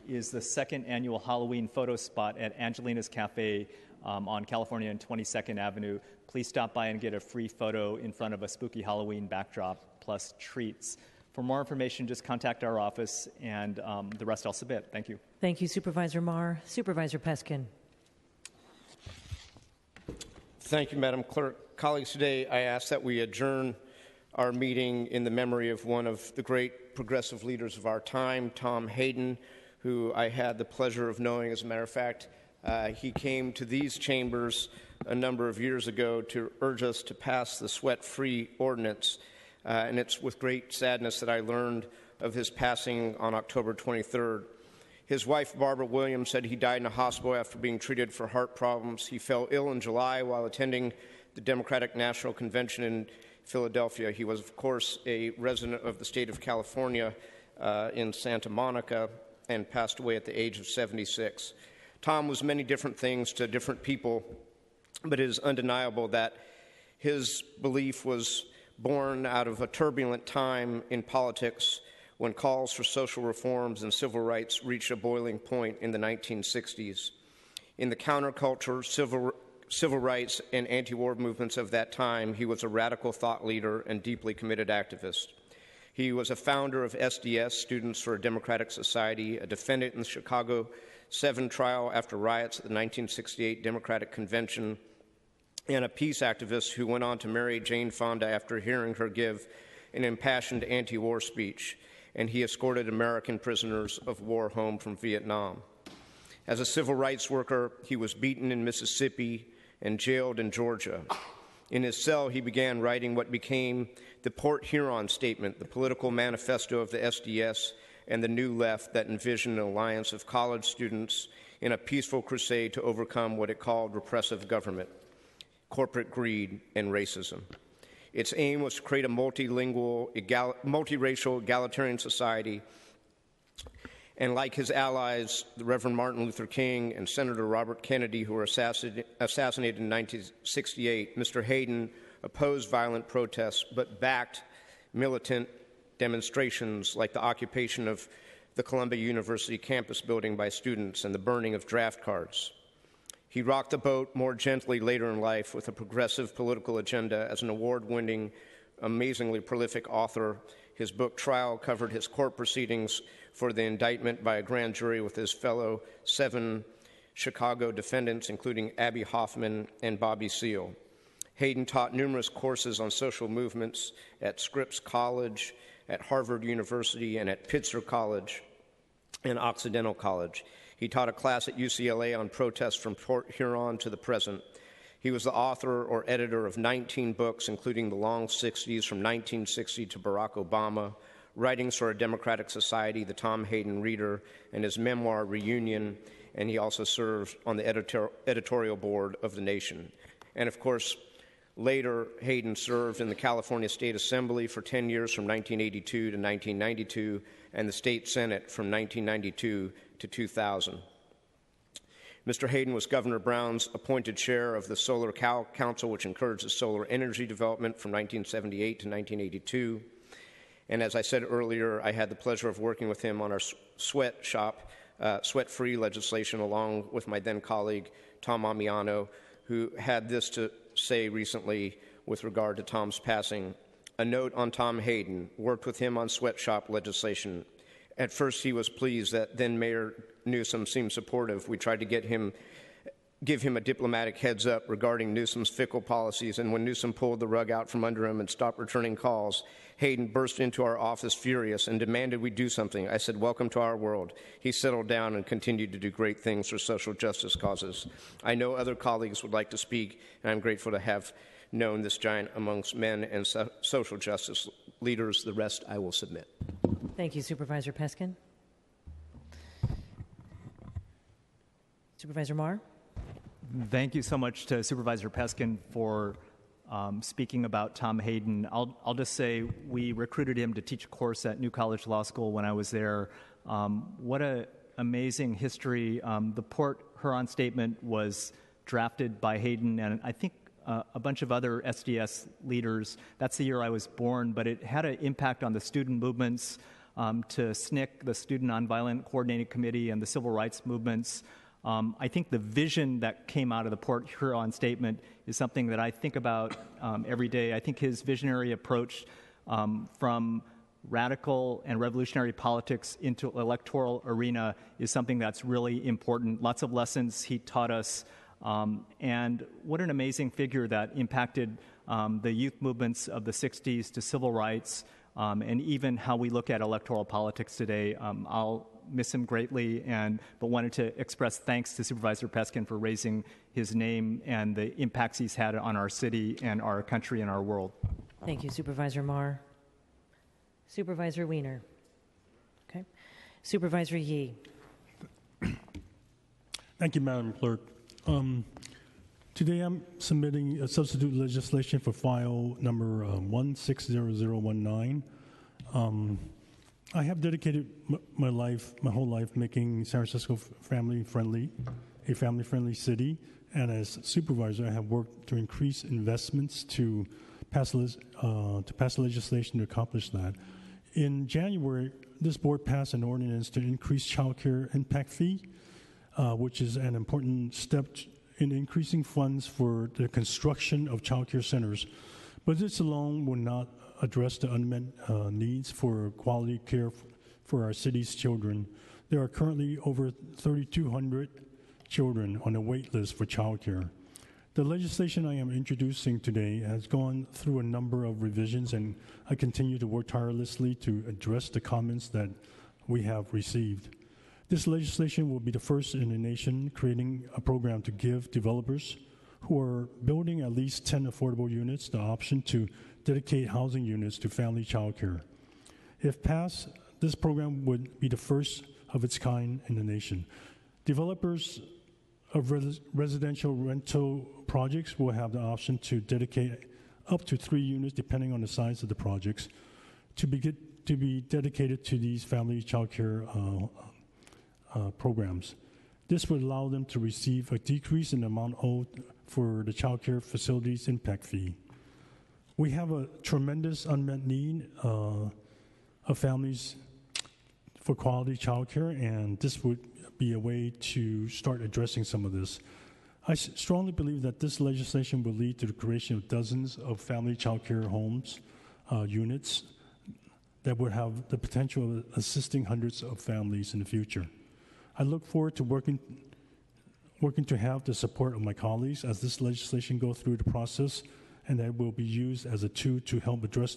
is the second annual Halloween photo spot at Angelina's Cafe on California and 22nd Avenue. Please stop by and get a free photo in front of a spooky Halloween backdrop plus treats. For more information, just contact our office, and the rest I'll submit. Thank you. Thank you, Supervisor Marr. Supervisor Peskin. Thank you, Madam Clerk. Colleagues, today I ask that we adjourn our meeting in the memory of one of the great progressive leaders of our time, Tom Hayden, who I had the pleasure of knowing. As a matter of fact, he came to these chambers a number of years ago to urge us to pass the sweat-free ordinance. And it's with great sadness that I learned of his passing on October 23rd. His wife, Barbara Williams, said he died in a hospital after being treated for heart problems. He fell ill in July while attending the Democratic National Convention in Philadelphia. He was, of course, a resident of the state of California in Santa Monica and passed away at the age of 76. Tom was many different things to different people, but it is undeniable that his belief was born out of a turbulent time in politics when calls for social reforms and civil rights reached a boiling point in the 1960s. In the counterculture, civil rights, and anti-war movements of that time, he was a radical thought leader and deeply committed activist. He was a founder of SDS, Students for a Democratic Society, a defendant in the Chicago 7 trial after riots at the 1968 Democratic Convention, and a peace activist who went on to marry Jane Fonda after hearing her give an impassioned anti-war speech, and he escorted American prisoners of war home from Vietnam. As a civil rights worker, he was beaten in Mississippi and jailed in Georgia. In his cell, he began writing what became the Port Huron Statement, the political manifesto of the SDS and the New Left that envisioned an alliance of college students in a peaceful crusade to overcome what it called repressive government, corporate greed, and racism. Its aim was to create a multilingual, multiracial, egalitarian society. And like his allies, the Reverend Martin Luther King and Senator Robert Kennedy, who were assassinated in 1968, Mr. Hayden opposed violent protests but backed militant demonstrations like the occupation of the Columbia University campus building by students and the burning of draft cards. He rocked the boat more gently later in life with a progressive political agenda as an award-winning, amazingly prolific author. His book Trial covered his court proceedings for the indictment by a grand jury with his fellow 7 Chicago defendants, including Abby Hoffman and Bobby Seale. Hayden taught numerous courses on social movements at Scripps College, at Harvard University, and at Pitzer College and Occidental College. He taught a class at UCLA on protests from Port Huron to the present. He was the author or editor of 19 books, including The Long 60s from 1960 to Barack Obama, Writings for a Democratic Society, The Tom Hayden Reader, and his memoir, Reunion, and he also served on the editorial board of The Nation. And of course, later, Hayden served in the California State Assembly for 10 years from 1982 to 1992, and the State Senate from 1992 to 2000. Mr. Hayden was Governor Brown's appointed chair of the Solar Council, which encourages solar energy development from 1978 to 1982. And as I said earlier, I had the pleasure of working with him on our sweat-free legislation, along with my then colleague, Tom Amiano, who had this to say recently with regard to Tom's passing. A note on Tom Hayden: worked with him on sweatshop legislation. At first, he was pleased that then Mayor Newsom seemed supportive. We tried to give him a diplomatic heads up regarding Newsom's fickle policies, and when Newsom pulled the rug out from under him and stopped returning calls, Hayden burst into our office furious and demanded we do something. I said, "Welcome to our world." He settled down and continued to do great things for social justice causes. I know other colleagues would like to speak, and I'm grateful to have known this giant amongst men and social justice leaders. The rest I will submit. Thank you, Supervisor Peskin. Supervisor Marr? Thank you so much to Supervisor Peskin for speaking about Tom Hayden. I'll just say we recruited him to teach a course at New College Law School when I was there. What an amazing history. The Port Huron Statement was drafted by Hayden, and I think a bunch of other SDS leaders. That's the year I was born, but it had an impact on the student movements, to SNCC, the Student Nonviolent Coordinating Committee, and the civil rights movements. I think the vision that came out of the Port Huron Statement is something that I think about every day. I think his visionary approach from radical and revolutionary politics into electoral arena is something that's really important. Lots of lessons he taught us. And what an amazing figure that impacted the youth movements of the 60s to civil rights, and even how we look at electoral politics today. I'll miss him greatly, but wanted to express thanks to Supervisor Peskin for raising his name and the impacts he's had on our city and our country and our world. Thank you, Supervisor Marr. Supervisor Wiener. Okay. Supervisor Yee. Thank you, Madam Clerk. Today I'm submitting a substitute legislation for file number 160019. I have dedicated my whole life, making San Francisco family-friendly, a family-friendly city, and as supervisor, I have worked to increase investments to pass legislation to accomplish that. In January, this board passed an ordinance to increase child care impact fee, which is an important step in increasing funds for the construction of child care centers. But this alone will not address the unmet needs for quality care for our city's children. There are currently over 3,200 children on a wait list for child care. The legislation I am introducing today has gone through a number of revisions, and I continue to work tirelessly to address the comments that we have received. This legislation will be the first in the nation creating a program to give developers who are building at least 10 affordable units the option to dedicate housing units to family childcare. If passed, this program would be the first of its kind in the nation. Developers of residential rental projects will have the option to dedicate up to 3 units, depending on the size of the projects, to be dedicated to these family childcare programs. This would allow them to receive a decrease in the amount owed for the childcare facilities impact fee. We have a tremendous unmet need of families for quality childcare, and this would be a way to start addressing some of this. I strongly believe that this legislation will lead to the creation of dozens of family childcare homes, units, that would have the potential of assisting hundreds of families in the future. I look forward to working to have the support of my colleagues as this legislation goes through the process, and that will be used as a tool to help address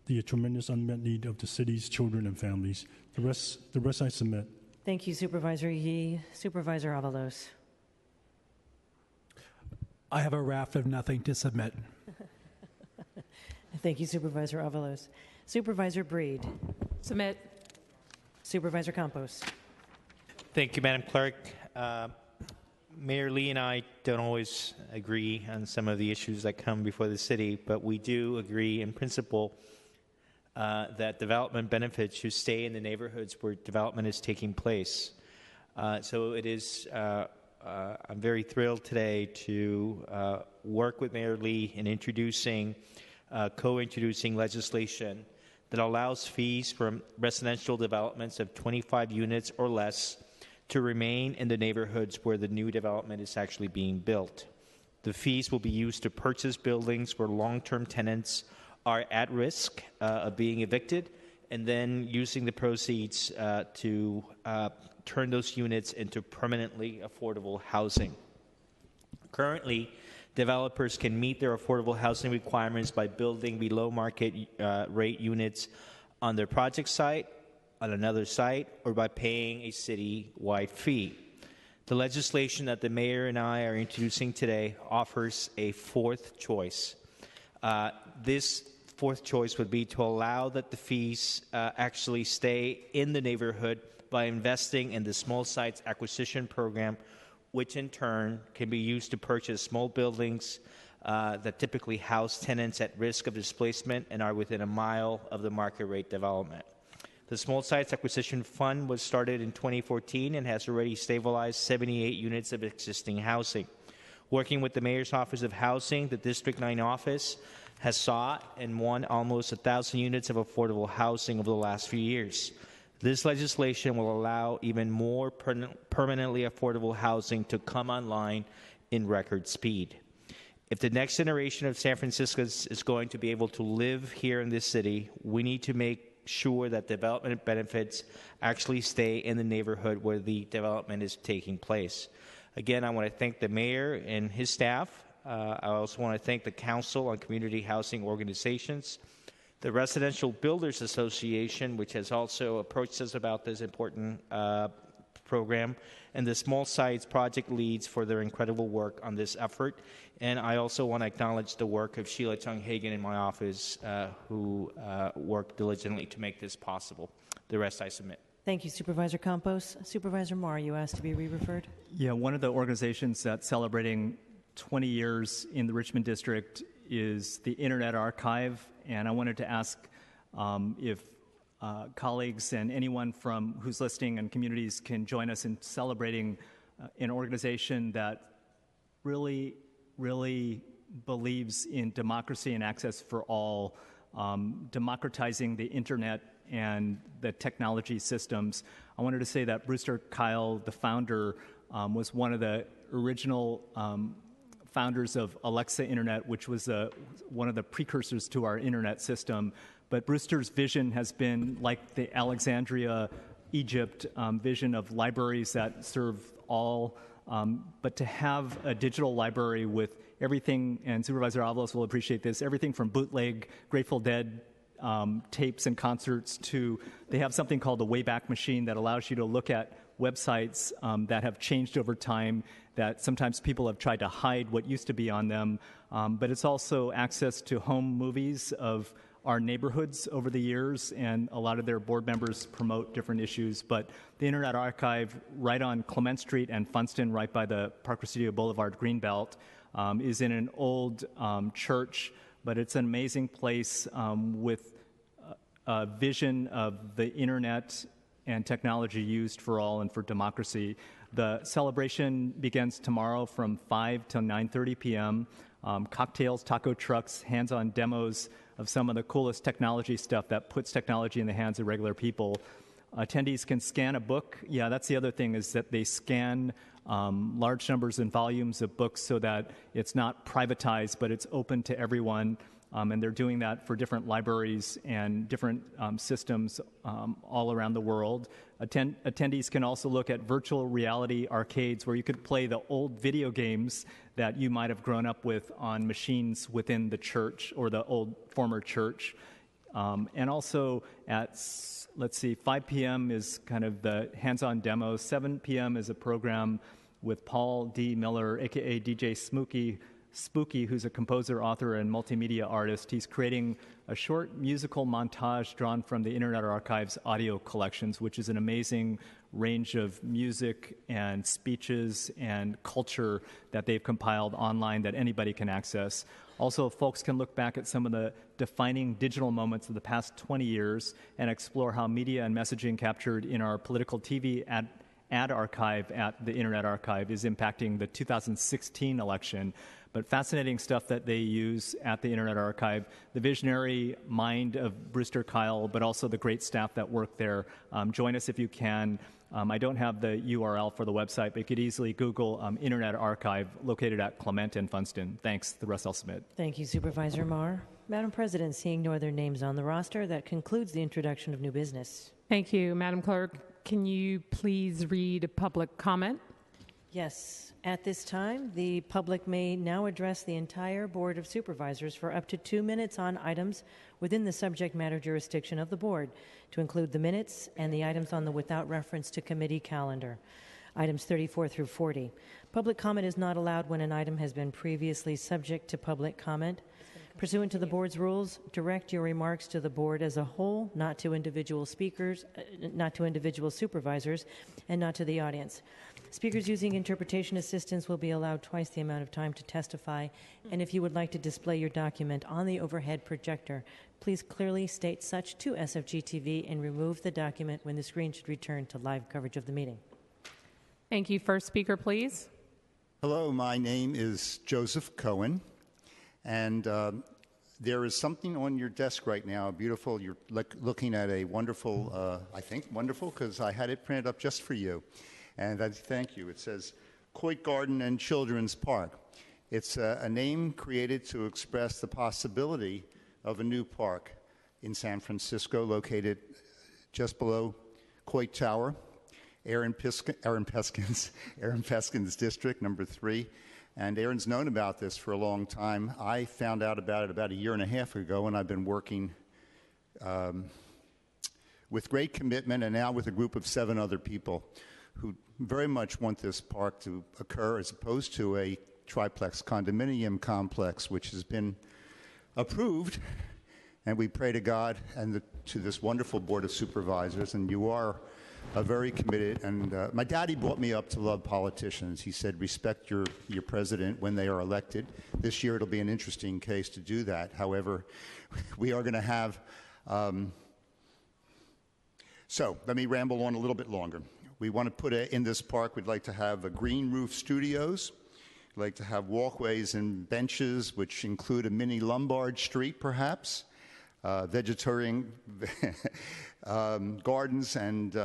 the tremendous unmet need of the city's children and families. The rest I submit. Thank you, Supervisor Yee. Supervisor Avalos. I have a raft of nothing to submit. Thank you, Supervisor Avalos. Supervisor Breed. Submit. Supervisor Campos. Thank you, Madam Clerk. Mayor Lee and I don't always agree on some of the issues that come before the city, but we do agree in principle that development benefits should stay in the neighborhoods where development is taking place. So it is, I'm very thrilled today to work with Mayor Lee in co-introducing legislation that allows fees from residential developments of 25 units or less to remain in the neighborhoods where the new development is actually being built. The fees will be used to purchase buildings where long-term tenants are at risk of being evicted, and then using the proceeds to turn those units into permanently affordable housing. Currently, developers can meet their affordable housing requirements by building below market rate units on their project site, on another site, or by paying a city-wide fee. The legislation that the mayor and I are introducing today offers a fourth choice. This fourth choice would be to allow that the fees actually stay in the neighborhood by investing in the small sites acquisition program, which in turn can be used to purchase small buildings that typically house tenants at risk of displacement and are within a mile of the market rate development. The Small Sites Acquisition Fund was started in 2014 and has already stabilized 78 units of existing housing. Working with the Mayor's Office of Housing, the District 9 office has sought and won almost 1,000 units of affordable housing over the last few years. This legislation will allow even more permanently affordable housing to come online in record speed. If the next generation of San Franciscans is going to be able to live here in this city, we need to make sure that development benefits actually stay in the neighborhood where the development is taking place. Again, I want to thank the mayor and his staff. I also want to thank the Council on Community Housing Organizations, the Residential Builders Association, which has also approached us about this important program, and the Small Sites project leads for their incredible work on this effort. And I also want to acknowledge the work of Sheila Chung-Hagan in my office, who worked diligently to make this possible. The rest I submit. Thank you, Supervisor Campos. Supervisor Moore, you asked to be re-referred. Yeah, one of the organizations that's celebrating 20 years in the Richmond District is the Internet Archive, and I wanted to ask if colleagues and anyone who's listening and communities can join us in celebrating an organization that really believes in democracy and access for all, democratizing the internet and the technology systems. I wanted to say that Brewster Kyle, the founder, was one of the original founders of Alexa Internet, which was one of the precursors to our internet system. But Brewster's vision has been like the Alexandria, Egypt vision of libraries that serve all. But to have a digital library with everything, and Supervisor Avalos will appreciate this, everything from bootleg Grateful Dead tapes and concerts to, they have something called the Wayback Machine that allows you to look at websites that have changed over time, that sometimes people have tried to hide what used to be on them. But it's also access to home movies of our neighborhoods over the years, and a lot of their board members promote different issues. But the Internet Archive, right on Clement Street and Funston, right by the Park Presidio Boulevard Greenbelt, is in an old church, but it's an amazing place with a vision of the Internet and technology used for all and for democracy. The celebration begins tomorrow from 5 till 9:30 p.m. Cocktails, taco trucks, hands-on demos of some of the coolest technology stuff that puts technology in the hands of regular people. Attendees can scan a book. Yeah, that's the other thing, is that they scan large numbers and volumes of books so that it's not privatized, but it's open to everyone. And they're doing that for different libraries and different systems all around the world. Attendees can also look at virtual reality arcades where you could play the old video games that you might have grown up with on machines within the church or the old former church. And also at, 5 p.m. is kind of the hands-on demo. 7 p.m. is a program with Paul D. Miller, a.k.a. DJ Spooky, who's a composer, author, and multimedia artist. He's creating a short musical montage drawn from the Internet Archive's audio collections, which is an amazing range of music and speeches and culture that they've compiled online that anybody can access. Also, folks can look back at some of the defining digital moments of the past 20 years and explore how media and messaging captured in our political TV ad archive at the Internet Archive is impacting the 2016 election. But fascinating stuff that they use at the Internet Archive, the visionary mind of Brewster Kyle, but also the great staff that work there. Join us if you can. I don't have the URL for the website, but you could easily Google Internet Archive, located at Clement and Funston. Thanks. The rest I'll submit. Thank you, Supervisor Marr. Madam President, seeing no other names on the roster, that concludes the introduction of new business. Thank you. Madam Clerk, can you please read public comment? Yes. At this time, the public may now address the entire Board of Supervisors for up to 2 minutes on items within the subject matter jurisdiction of the Board, to include the minutes and the items on the without reference to committee calendar. Items 34 through 40. Public comment is not allowed when an item has been previously subject to public comment. Pursuant to the Board's rules, direct your remarks to the Board as a whole, not to individual speakers, not to individual supervisors, and not to the audience. Speakers using interpretation assistance will be allowed twice the amount of time to testify, and if you would like to display your document on the overhead projector, please clearly state such to SFG TV and remove the document when the screen should return to live coverage of the meeting. Thank you. First speaker, please. Hello, my name is Joseph Cohen, and there is something on your desk right now, beautiful. You're looking at a wonderful, I think wonderful, because I had it printed up just for you. And I thank you. It says Coit Garden and Children's Park. It's a name created to express the possibility of a new park in San Francisco, located just below Coit Tower, Aaron Peskin's district, number 3. And Aaron's known about this for a long time. I found out about it about a year and a half ago, and I've been working with great commitment, and now with a group of 7 other people who very much want this park to occur, as opposed to a triplex condominium complex, which has been approved. And we pray to God and to this wonderful Board of Supervisors, and you are very committed. And my daddy brought me up to love politicians. He said, respect your president when they are elected. This year it'll be an interesting case to do that. However, we are going to have... So let me ramble on a little bit longer. We want to put in this park, we'd like to have a green roof studios. We'd like to have walkways and benches, which include a mini Lombard Street, perhaps. Vegetarian gardens and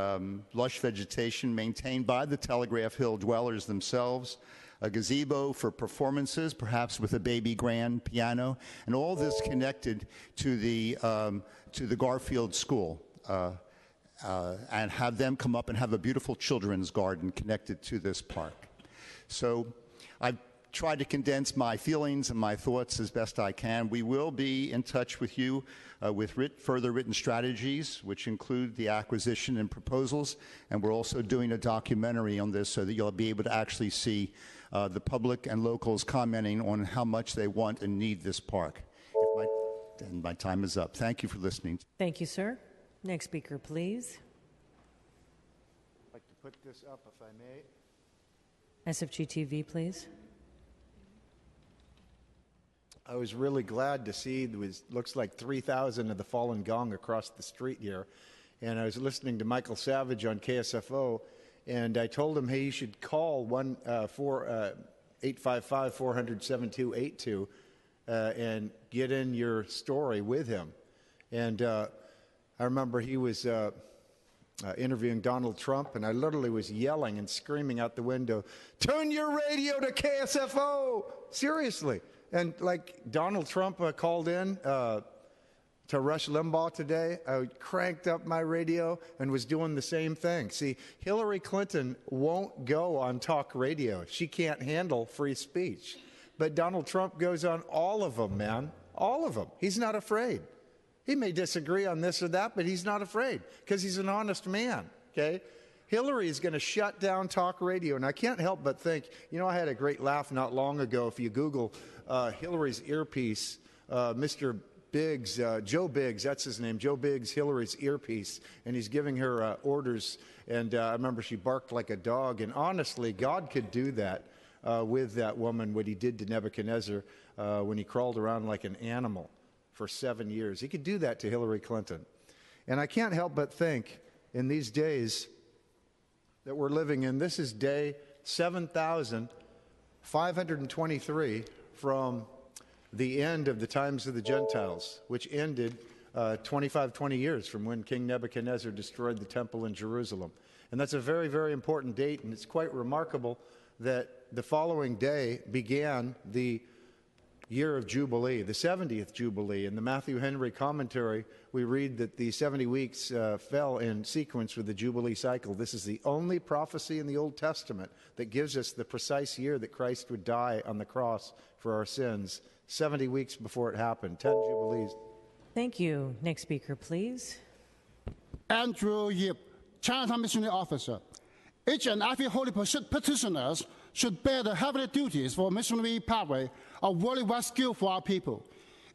lush vegetation maintained by the Telegraph Hill dwellers themselves. A gazebo for performances, perhaps with a baby grand piano. And all this connected to the Garfield School. And have them come up and have a beautiful children's garden connected to this park. So I've try to condense my feelings and my thoughts as best I can. We will be in touch with you with further written strategies, which include the acquisition and proposals, and we're also doing a documentary on this so that you'll be able to actually see the public and locals commenting on how much they want and need this park. And my time is up. Thank you for listening. Thank you, sir. Next speaker, please. I'd like to put this up, if I may. SFG TV, please. I was really glad to see there looks like 3,000 of the Falun Gong across the street here. And I was listening to Michael Savage on KSFO, and I told him, hey, you should call 855-400-7282 and get in your story with him. And I remember he was interviewing Donald Trump, and I literally was yelling and screaming out the window, turn your radio to KSFO! Seriously. And like Donald Trump called in to Rush Limbaugh today, I cranked up my radio and was doing the same thing. See, Hillary Clinton won't go on talk radio. She can't handle free speech. But Donald Trump goes on all of them, man. All of them. He's not afraid. He may disagree on this or that, but he's not afraid because he's an honest man, okay? Hillary is going to shut down talk radio, and I can't help but think, you know, I had a great laugh not long ago. If you Google Hillary's earpiece, Mr. Biggs, Joe Biggs, that's his name, Joe Biggs, Hillary's earpiece, and he's giving her orders, and I remember she barked like a dog, and honestly, God could do that with that woman, what he did to Nebuchadnezzar when he crawled around like an animal for 7 years. He could do that to Hillary Clinton. And I can't help but think, in these days that we're living in, this is day 7,523 from the end of the times of the Gentiles, which ended 20 years from when King Nebuchadnezzar destroyed the temple in Jerusalem. And that's a very, very important date, and it's quite remarkable that the following day began the year of Jubilee, the 70th Jubilee. In the Matthew Henry commentary, we read that the 70 weeks fell in sequence with the Jubilee cycle. This is the only prophecy in the Old Testament that gives us the precise year that Christ would die on the cross for our sins, 70 weeks before it happened, 10 Jubilees. Thank you. Next speaker, please. Andrew Yip, Chinatown Missionary Officer. Each and every holy petitioners should bear the heavenly duties for missionary pathway of worldly rescue for our people.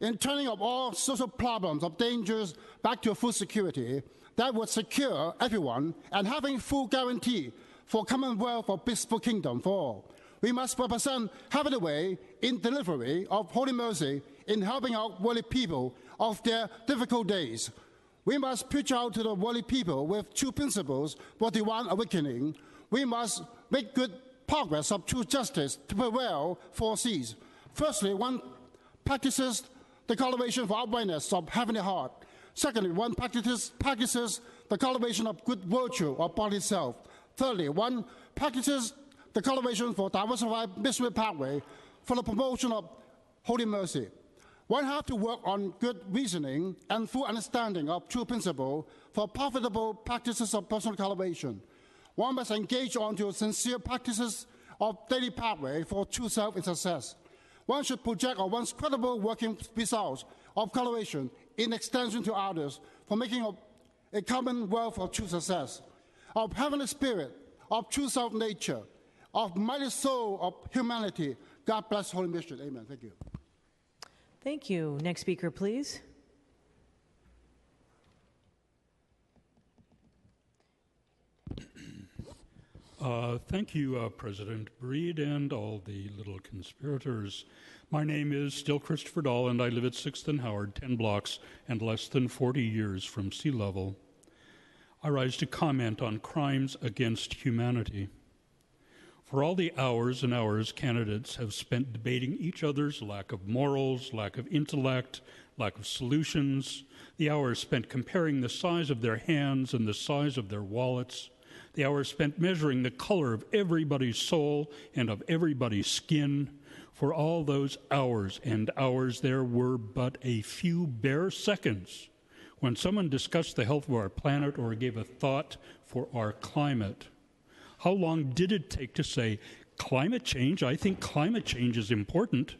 In turning of all social problems of dangers back to food security, that would secure everyone and having full guarantee for commonwealth of peaceful kingdom for all. We must represent heavenly way in delivery of holy mercy in helping out worldly people of their difficult days. We must preach out to the worldly people with true principles for divine awakening. We must make good progress of true justice to prevail for seas. Firstly, one practices the cultivation for uprightness of heavenly heart. Secondly, one practices the cultivation of good virtue of body self. Thirdly, one practices the cultivation for diversified missionary pathway for the promotion of holy mercy. One has to work on good reasoning and full understanding of true principle for profitable practices of personal cultivation. One must engage on to sincere practices of daily pathway for true self and success. One should project on one's credible working results of cultivation in extension to others for making a commonwealth of true success, of heavenly spirit, of true self-nature, of mighty soul of humanity. God bless Holy Mission. Amen. Thank you. Thank you. Next speaker, please. Thank you, President Breed and all the little conspirators. My name is still Christopher Dahl, and I live at 6th and Howard, 10 blocks and less than 40 years from sea level. I rise to comment on crimes against humanity. For all the hours and hours candidates have spent debating each other's lack of morals, lack of intellect, lack of solutions, the hours spent comparing the size of their hands and the size of their wallets, the hours spent measuring the color of everybody's soul and of everybody's skin, for all those hours and hours there were but a few bare seconds when someone discussed the health of our planet or gave a thought for our climate. How long did it take to say, climate change. I think climate change is important.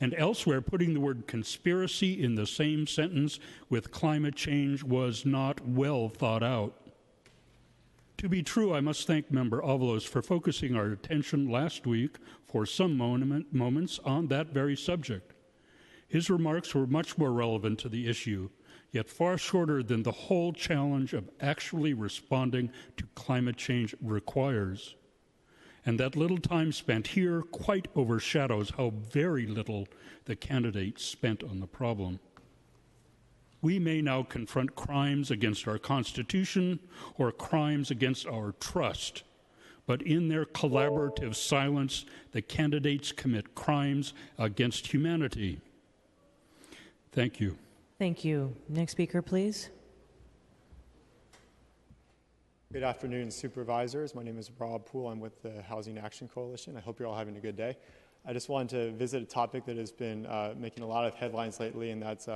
And elsewhere, putting the word conspiracy in the same sentence with climate change was not well thought out. To be true, I must thank Member Avalos for focusing our attention last week for some moments on that very subject. His remarks were much more relevant to the issue, yet far shorter than the whole challenge of actually responding to climate change requires. And that little time spent here quite overshadows how very little the candidate spent on the problem. We may now confront crimes against our Constitution or crimes against our trust, but in their collaborative silence, the candidates commit crimes against humanity. Thank you. Thank you. Next speaker, please. Good afternoon, Supervisors. My name is Rob Poole. I'm with the Housing Action Coalition. I hope you're all having a good day. I just wanted to visit a topic that has been making a lot of headlines lately, and that's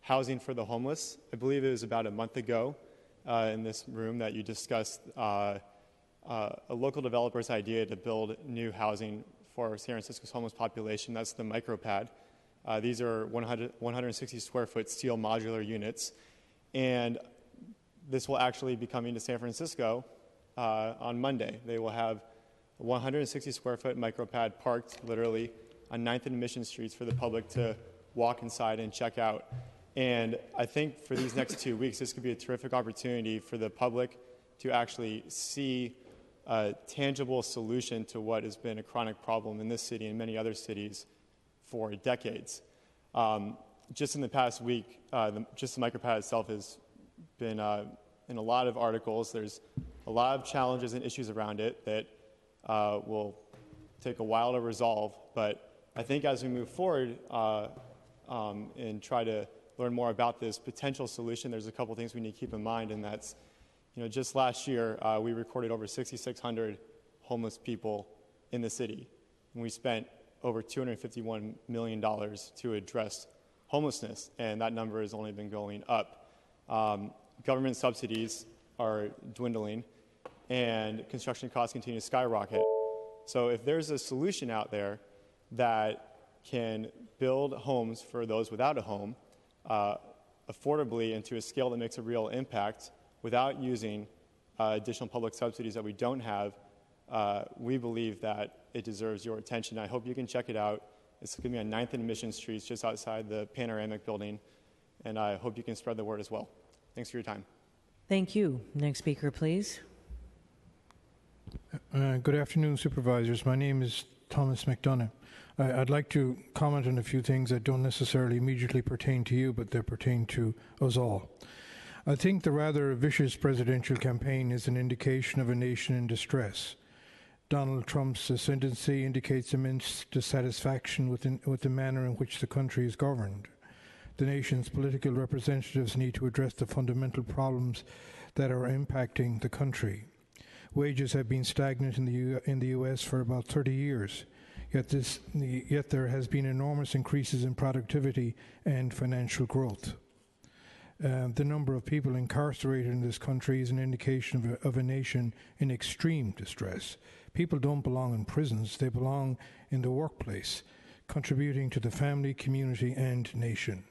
housing for the homeless. I believe it was about a month ago in this room that you discussed a local developer's idea to build new housing for San Francisco's homeless population. That's the micropad. These are 160 square foot steel modular units, and this will actually be coming to San Francisco on Monday. They will have a 160 square foot micropad parked literally on 9th and Mission Streets for the public to walk inside and check out. And I think for these next 2 weeks, this could be a terrific opportunity for the public to actually see a tangible solution to what has been a chronic problem in this city and many other cities for decades. Just in the past week, just the micropad itself has been in a lot of articles. There's a lot of challenges and issues around it that will take a while to resolve. But I think as we move forward and try to learn more about this potential solution, there's a couple things we need to keep in mind, and that's, just last year we recorded over 6,600 homeless people in the city, and we spent over $251 million to address homelessness, and that number has only been going up. Government subsidies are dwindling, and construction costs continue to skyrocket. So if there's a solution out there that can build homes for those without a home affordably and to a scale that makes a real impact without using additional public subsidies that we don't have, we believe that it deserves your attention. I hope you can check it out. It's going to be on 9th and Mission Streets, just outside the Panoramic Building, and I hope you can spread the word as well. Thanks for your time. Thank you. Next speaker, please. Good afternoon, Supervisors. My name is Thomas McDonough. I'd like to comment on a few things that don't necessarily immediately pertain to you, but they pertain to us all. I think the rather vicious presidential campaign is an indication of a nation in distress. Donald Trump's ascendancy indicates immense dissatisfaction with the manner in which the country is governed. The nation's political representatives need to address the fundamental problems that are impacting the country. Wages have been stagnant in the U.S. for about 30 years, yet there has been enormous increases in productivity and financial growth. The number of people incarcerated in this country is an indication of a nation in extreme distress. People don't belong in prisons, they belong in the workplace, contributing to the family, community, and nation.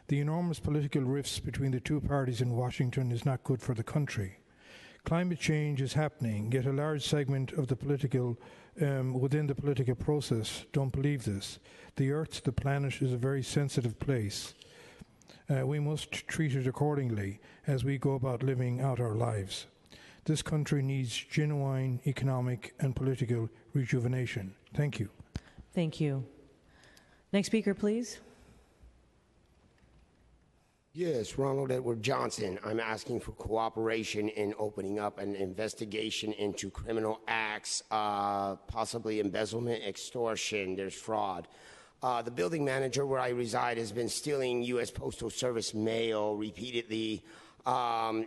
The enormous political rifts between the two parties in Washington is not good for the country. Climate change is happening, yet a large segment of the political, within the political process don't believe this. The Earth, the planet, is a very sensitive place. We must treat it accordingly as we go about living out our lives. This country needs genuine economic and political rejuvenation. Thank you. Thank you. Next speaker, please. Yes, Ronald Edward Johnson. I'm asking for cooperation in opening up an investigation into criminal acts, possibly embezzlement, extortion, there's fraud. The building manager where I reside has been stealing U.S. Postal Service mail repeatedly,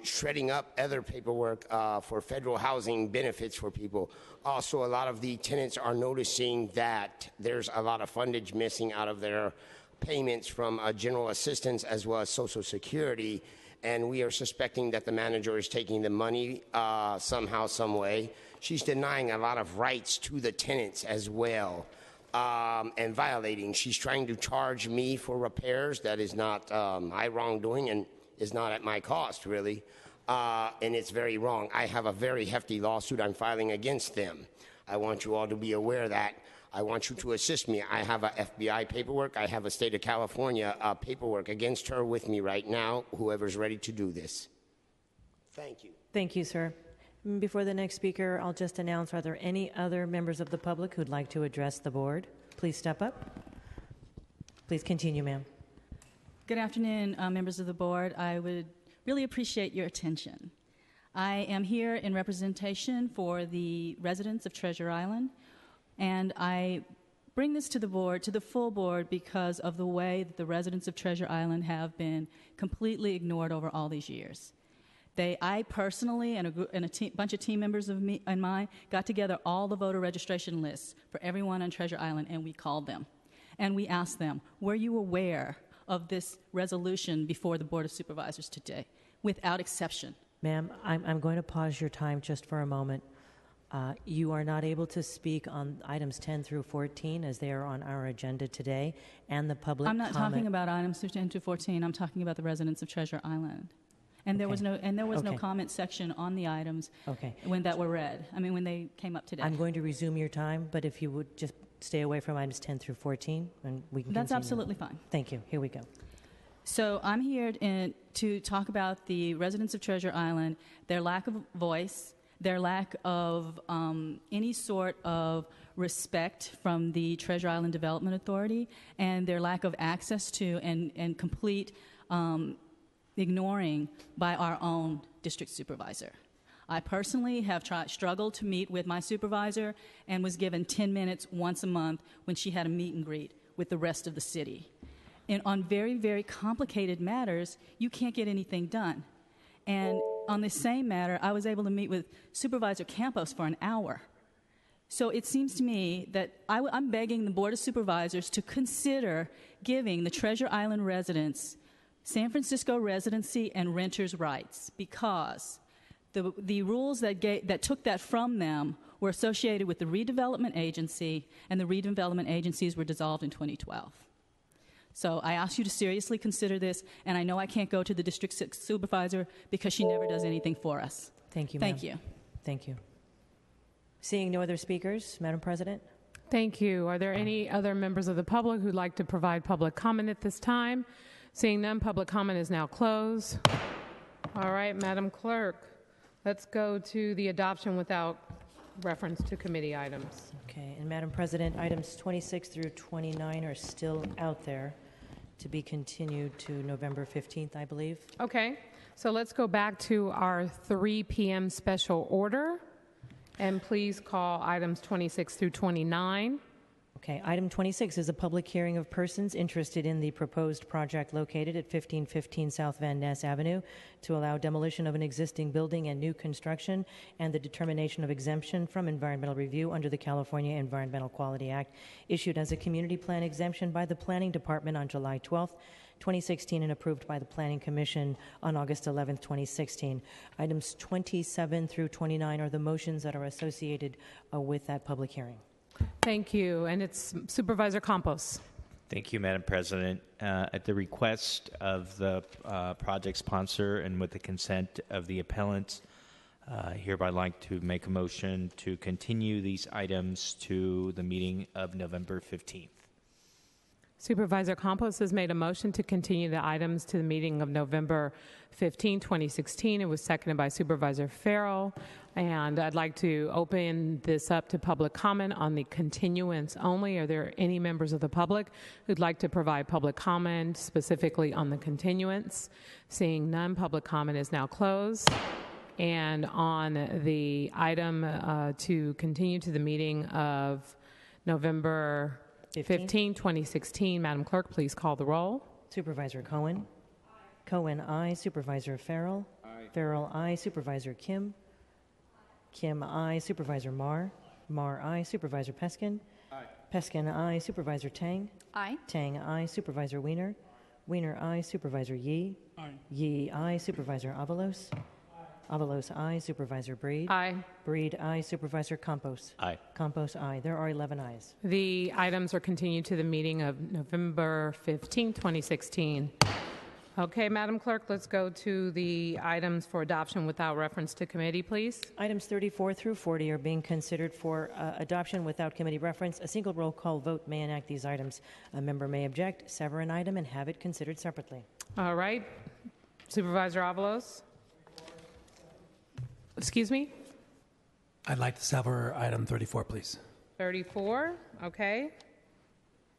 shredding up other paperwork for federal housing benefits for people. Also, a lot of the tenants are noticing that there's a lot of fundage missing out of their payments from general assistance as well as Social Security, and we are suspecting that the manager is taking the money somehow, some way, She's denying a lot of rights to the tenants as well, and violating. She's trying to charge me for repairs that is not my wrongdoing and is not at my cost, really. And it's very wrong. I have a very hefty lawsuit I'm filing against them. I want you all to be aware of that. I want you to assist me. I have a FBI paperwork. I have a state of California paperwork against her with me right now, whoever's ready to do this. Thank you. Thank you, sir. Before the next speaker, I'll just announce, are there any other members of the public who'd like to address the board? Please step up. Please continue, ma'am. Good afternoon, members of the board. I would really appreciate your attention. I am here in representation for the residents of Treasure Island, and I bring this to the board, to the full board, because of the way that the residents of Treasure Island have been completely ignored over all these years. I personally and a bunch of team members of me and mine got together all the voter registration lists for everyone on Treasure Island, and we called them. And we asked them, were you aware of this resolution before the Board of Supervisors today? Without exception. Ma'am, I'm going to pause your time just for a moment. You are not able to speak on items 10 through 14 as they are on our agenda today, and the public I'm not talking about items 10 to 14. I'm talking about the residents of Treasure Island. And there was no comment section on the items when that were read. I mean, when they came up today. I'm going to resume your time, but if you would just stay away from items 10 through 14, and we can That's continue. absolutely fine. Thank you. Here we go. So I'm here to talk about the residents of Treasure Island, their lack of voice, their lack of any sort of respect from the Treasure Island Development Authority, and their lack of access to and complete ignoring by our own district supervisor. I personally have struggled to meet with my supervisor and was given 10 minutes once a month when she had a meet and greet with the rest of the city. And on very, very complicated matters, you can't get anything done. And on the same matter, I was able to meet with Supervisor Campos for an hour. So it seems to me that I'm begging the Board of Supervisors to consider giving the Treasure Island residents San Francisco residency and renters' rights, because the rules that took that from them were associated with the redevelopment agency, and the redevelopment agencies were dissolved in 2012. So I ask you to seriously consider this, and I know I can't go to the district supervisor because she never does anything for us. Thank you, ma'am. Thank you. Thank you. Seeing no other speakers, Madam President? Thank you. Are there any other members of the public who'd like to provide public comment at this time? Seeing none, public comment is now closed. All right, Madam Clerk, let's go to the adoption without reference to committee items. Okay, and Madam President, items 26 through 29 are still out there to be continued to November 15th, I believe. Okay, so let's go back to our 3 p.m. special order, and please call items 26 through 29. Okay, item 26 is a public hearing of persons interested in the proposed project located at 1515 South Van Ness Avenue to allow demolition of an existing building and new construction, and the determination of exemption from environmental review under the California Environmental Quality Act, issued as a community plan exemption by the Planning Department on July 12th, 2016, and approved by the Planning Commission on August 11th, 2016. Items 27 through 29 are the motions that are associated with that public hearing. Thank you. And it's Supervisor Campos. Thank you, Madam President. At the request of the project sponsor and with the consent of the appellant, hereby like to make a motion to continue these items to the meeting of November 15th. Supervisor Campos has made a motion to continue the items to the meeting of November 15, 2016. It was seconded by Supervisor Farrell. And I'd like to open this up to public comment on the continuance only. Are there any members of the public who'd like to provide public comment specifically on the continuance? Seeing none, public comment is now closed. And on the item to continue to the meeting of November 15, 2016, Madam Clerk, please call the roll. Supervisor Cohen? Aye. Cohen, aye. Supervisor Farrell? Aye. Farrell, aye. Supervisor Kim? Kim, aye. Supervisor Marr? Marr, aye. Supervisor Peskin? Aye. Peskin, aye. Supervisor Tang? Aye. Tang, aye. Supervisor Wiener? Wiener, aye. Supervisor Yee? Aye. Yee, aye. Supervisor Avalos? Aye. Avalos, aye. Supervisor Breed? Aye. Breed, aye. Supervisor Campos? Aye. Campos, aye. There are 11 ayes. The items are continued to the meeting of November 15, 2016. Okay, Madam Clerk, let's go to the items for adoption without reference to committee, please. Items 34 through 40 are being considered for adoption without committee reference. A single roll call vote may enact these items. A member may object, sever an item, and have it considered separately. All right. Supervisor Avalos? Excuse me? I'd like to sever item 34, please. 34, okay.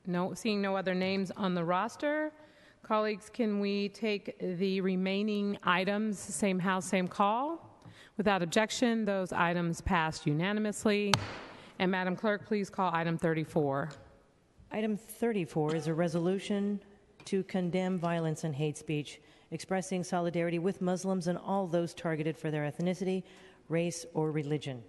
No, seeing no other names on the roster. Colleagues, can we take the remaining items, same house, same call? Without objection, those items passed unanimously. And Madam Clerk, please call item 34. Item 34 is a resolution to condemn violence and hate speech, expressing solidarity with Muslims and all those targeted for their ethnicity, race, or religion.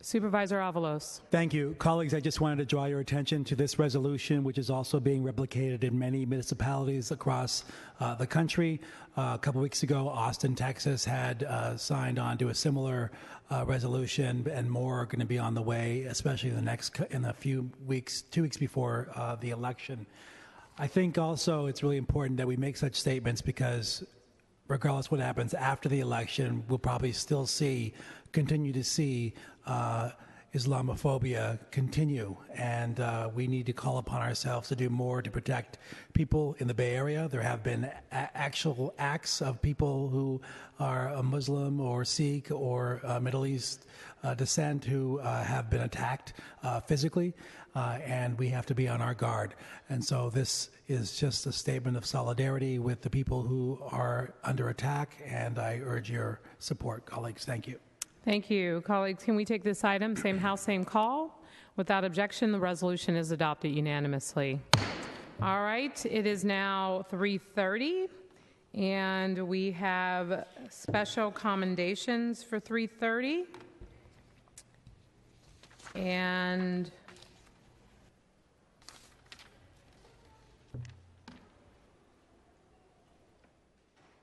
Supervisor Avalos. Thank you. Colleagues, I just wanted to draw your attention to this resolution, which is also being replicated in many municipalities across the country. A couple weeks ago, Austin, Texas had signed on to a similar resolution, and more are going to be on the way, especially in a few weeks, 2 weeks before the election. I think also it's really important that we make such statements because regardless what happens after the election, we'll probably still continue to see Islamophobia continue, and we need to call upon ourselves to do more to protect people in the Bay Area. There have been actual acts of people who are a Muslim or Sikh or Middle East descent who have been attacked physically, and we have to be on our guard. And so this is just a statement of solidarity with the people who are under attack, and I urge your support, colleagues. Thank you. Thank you. Colleagues, can we take this item, same house, same call? Without objection, the resolution is adopted unanimously. All right, it is now 3:30, and we have special commendations for 3:30. And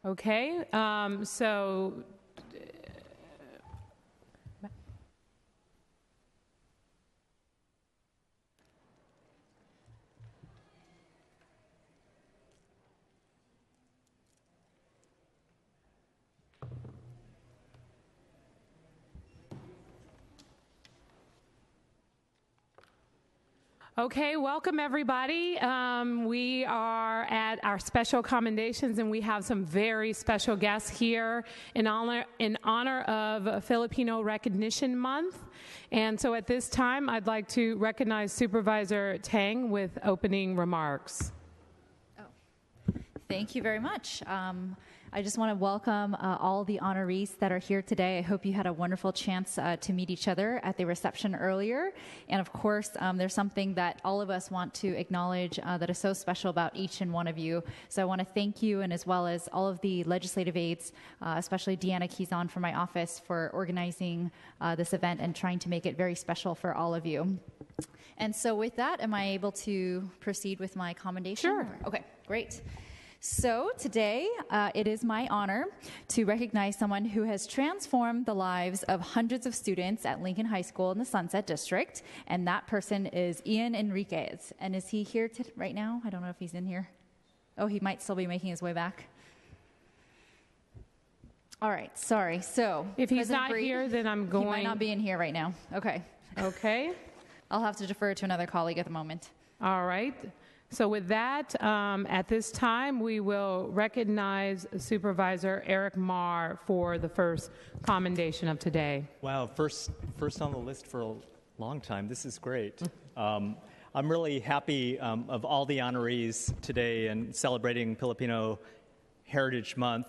okay, so okay, welcome everybody. We are at our special commendations, and we have some very special guests here in honor of Filipino Recognition Month. And so at this time, I'd like to recognize Supervisor Tang with opening remarks. Thank you very much. I just want to welcome all the honorees that are here today. I hope you had a wonderful chance to meet each other at the reception earlier. And of course, there's something that all of us want to acknowledge that is so special about each and one of you. So I want to thank you, and as well as all of the legislative aides, especially Deanna Kizon from my office, for organizing this event and trying to make it very special for all of you. And so with that, am I able to proceed with my commendation? Sure. Okay, great. So today, it is my honor to recognize someone who has transformed the lives of hundreds of students at Lincoln High School in the Sunset District, and that person is Ian Enriquez. And is he here right now? I don't know if he's in here. Oh, he might still be making his way back. All right, sorry. So if he's not here, then I'm going. He might not be in here right now. Okay. Okay. I'll have to defer to another colleague at the moment. All right. So with that, at this time, we will recognize Supervisor Eric Marr for the first commendation of today. Wow, first on the list for a long time. This is great. I'm really happy of all the honorees today and celebrating Filipino Heritage Month.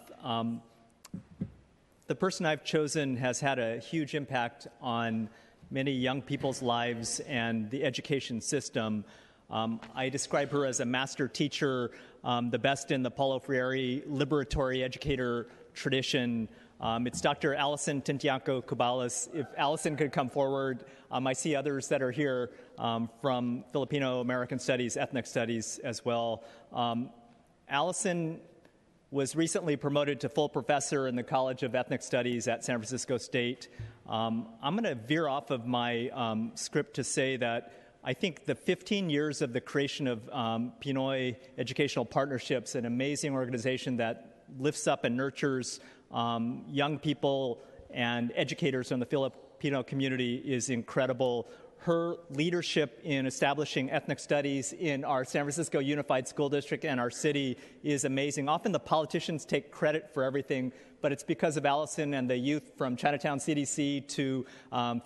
The person I've chosen has had a huge impact on many young people's lives and the education system. I describe her as a master teacher, the best in the Paulo Freire liberatory educator tradition. It's Dr. Allison Tintianco Cabales. If Allison could come forward. I see others that are here from Filipino American Studies, ethnic studies as well. Allison was recently promoted to full professor in the College of Ethnic Studies at San Francisco State. I'm going to veer off of my script to say that I think the 15 years of the creation of Pinoy Educational Partnerships, an amazing organization that lifts up and nurtures young people and educators in the Filipino community, is incredible. Her leadership in establishing ethnic studies in our San Francisco Unified School District and our city is amazing. Often the politicians take credit for everything, but it's because of Allison and the youth from Chinatown CDC to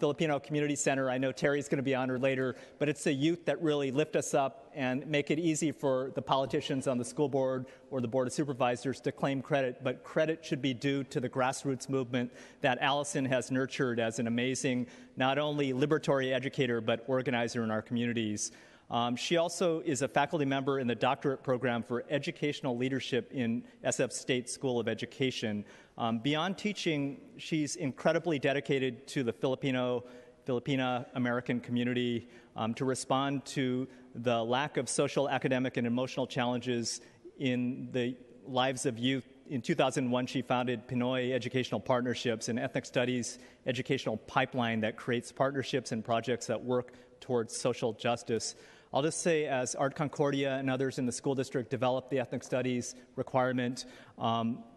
Filipino Community Center. I know Terry's going to be honored later, but it's the youth that really lift us up and make it easy for the politicians on the school board or the Board of Supervisors to claim credit. But credit should be due to the grassroots movement that Allison has nurtured as an amazing, not only liberatory educator, but organizer in our communities. She also is a faculty member in the doctorate program for educational leadership in SF State School of Education. Beyond teaching, she's incredibly dedicated to the Filipina American community to respond to the lack of social, academic, and emotional challenges in the lives of youth. In 2001, she founded Pinoy Educational Partnerships, an ethnic studies educational pipeline that creates partnerships and projects that work towards social justice. I'll just say, as Art Concordia and others in the school district develop the ethnic studies requirement,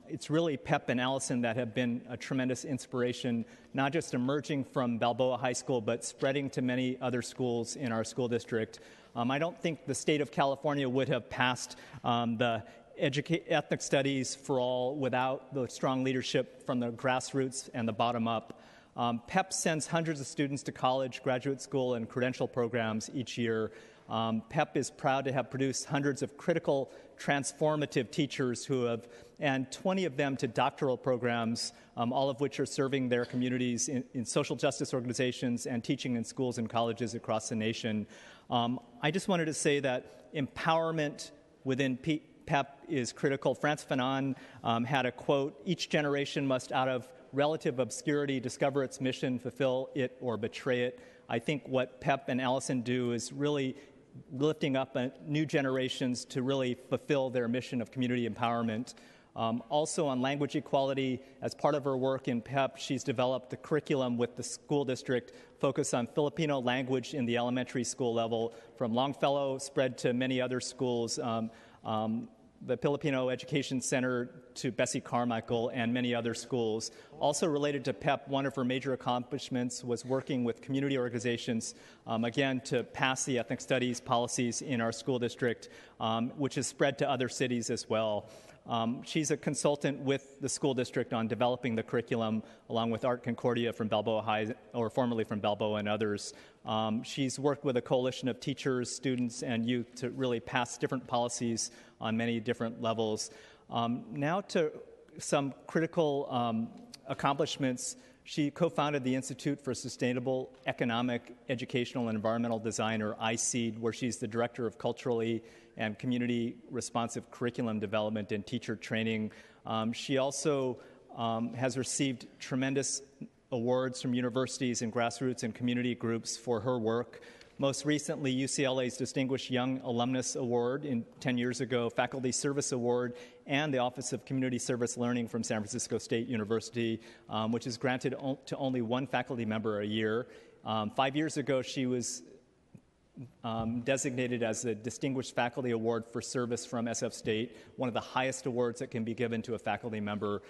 it's really Pep and Allison that have been a tremendous inspiration, not just emerging from Balboa High School, but spreading to many other schools in our school district. I don't think the state of California would have passed the ethnic studies for all without the strong leadership from the grassroots and the bottom up. PEP sends hundreds of students to college, graduate school, and credential programs each year. PEP is proud to have produced hundreds of critical, transformative teachers and 20 of them to doctoral programs, all of which are serving their communities in social justice organizations and teaching in schools and colleges across the nation. I just wanted to say that empowerment within PEP is critical. Frantz Fanon had a quote, "Each generation must, out of relative obscurity, discover its mission, fulfill it, or betray it." I think what PEP and Allison do is really lifting up new generations to really fulfill their mission of community empowerment. Also on language equality, as part of her work in PEP, she's developed the curriculum with the school district focused on Filipino language in the elementary school level, from Longfellow spread to many other schools, the Filipino Education Center to Bessie Carmichael and many other schools. Also related to PEP, one of her major accomplishments was working with community organizations, again, to pass the ethnic studies policies in our school district, which is spread to other cities as well. She's a consultant with the school district on developing the curriculum, along with Art Concordia from Balboa High, or formerly from Balboa, and others. She's worked with a coalition of teachers, students, and youth to really pass different policies on many different levels. Now to some critical accomplishments. She co-founded the Institute for Sustainable Economic, Educational, and Environmental Design, or ISEED, where she's the director of culturally and community responsive curriculum development and teacher training. She also has received tremendous awards from universities and grassroots and community groups for her work. Most recently, UCLA's Distinguished Young Alumnus Award 10 years ago, Faculty Service Award, and the Office of Community Service Learning from San Francisco State University, which is granted to only one faculty member a year. 5 years ago, she was designated as a Distinguished Faculty Award for Service from SF State, one of the highest awards that can be given to a faculty member.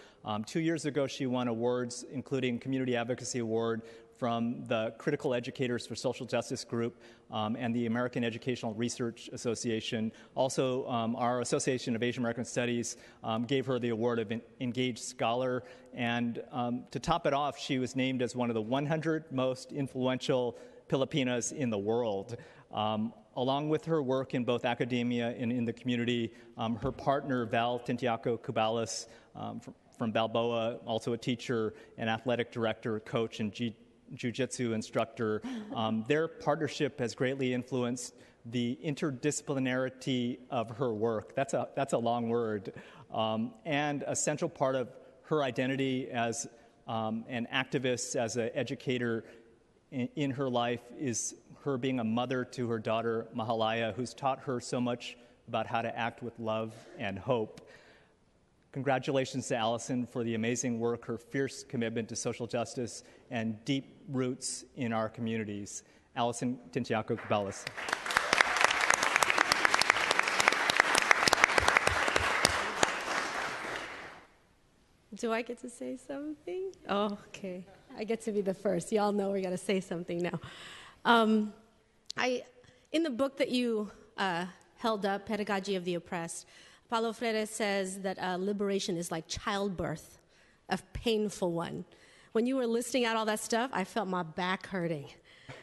2 years ago, she won awards, including Community Advocacy Award from the Critical Educators for Social Justice Group and the American Educational Research Association. Also, our Association of Asian American Studies gave her the award of Engaged Scholar. And to top it off, she was named as one of the 100 most influential Filipinas in the world. Along with her work in both academia and in the community, her partner, Val Tintiaco Cubalas, from Balboa, also a teacher, an athletic director, coach, and jiu-jitsu instructor. Their partnership has greatly influenced the interdisciplinarity of her work. That's a long word. And a central part of her identity as an activist, as an educator in her life is her being a mother to her daughter, Mahalaya, who's taught her so much about how to act with love and hope. Congratulations to Allison for the amazing work, her fierce commitment to social justice, and deep roots in our communities. Allison Tintiaco-Cabellas. Do I get to say something? Oh, okay. I get to be the first. Y'all know we got to say something now. In the book that you held up, Pedagogy of the Oppressed, Paulo Freire says that liberation is like childbirth, a painful one. When you were listing out all that stuff, I felt my back hurting.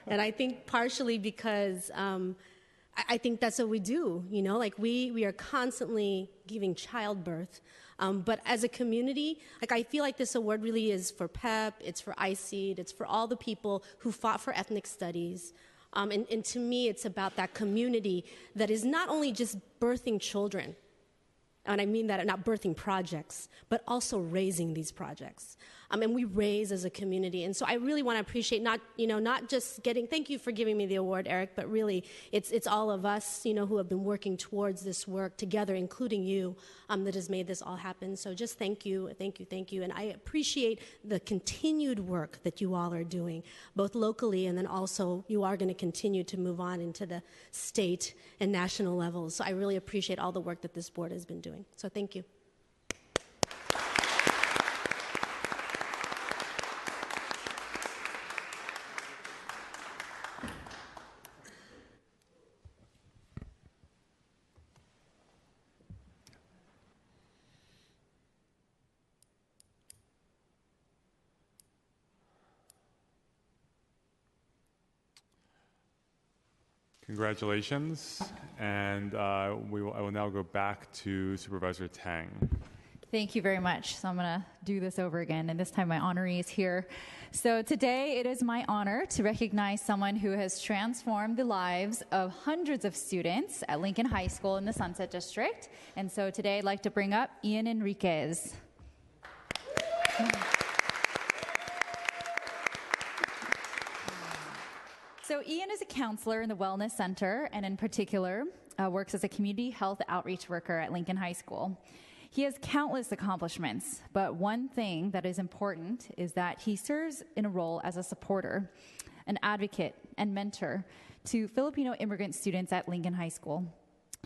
And I think partially because I think that's what we do, you know, like we are constantly giving childbirth. But as a community, like I feel like this award really is for PEP, it's for ISEED, it's for all the people who fought for ethnic studies. And to me, it's about that community that is not only just birthing children, and I mean that not birthing projects, but also raising these projects. And we raise as a community. And so I really want to appreciate not just thank you for giving me the award, Eric, but really it's all of us, who have been working towards this work together, including you, that has made this all happen. So just thank you. And I appreciate the continued work that you all are doing, both locally and then also you are going to continue to move on into the state and national levels. So I really appreciate all the work that this board has been doing. So thank you. Congratulations, and I will now go back to Supervisor Tang. Thank you very much. So I'm going to do this over again, and this time my honoree is here. So today it is my honor to recognize someone who has transformed the lives of hundreds of students at Lincoln High School in the Sunset District. And so today I'd like to bring up Ian Enriquez. So Ian is a counselor in the Wellness Center, and in particular, works as a community health outreach worker at Lincoln High School. He has countless accomplishments, but one thing that is important is that he serves in a role as a supporter, an advocate, and mentor to Filipino immigrant students at Lincoln High School.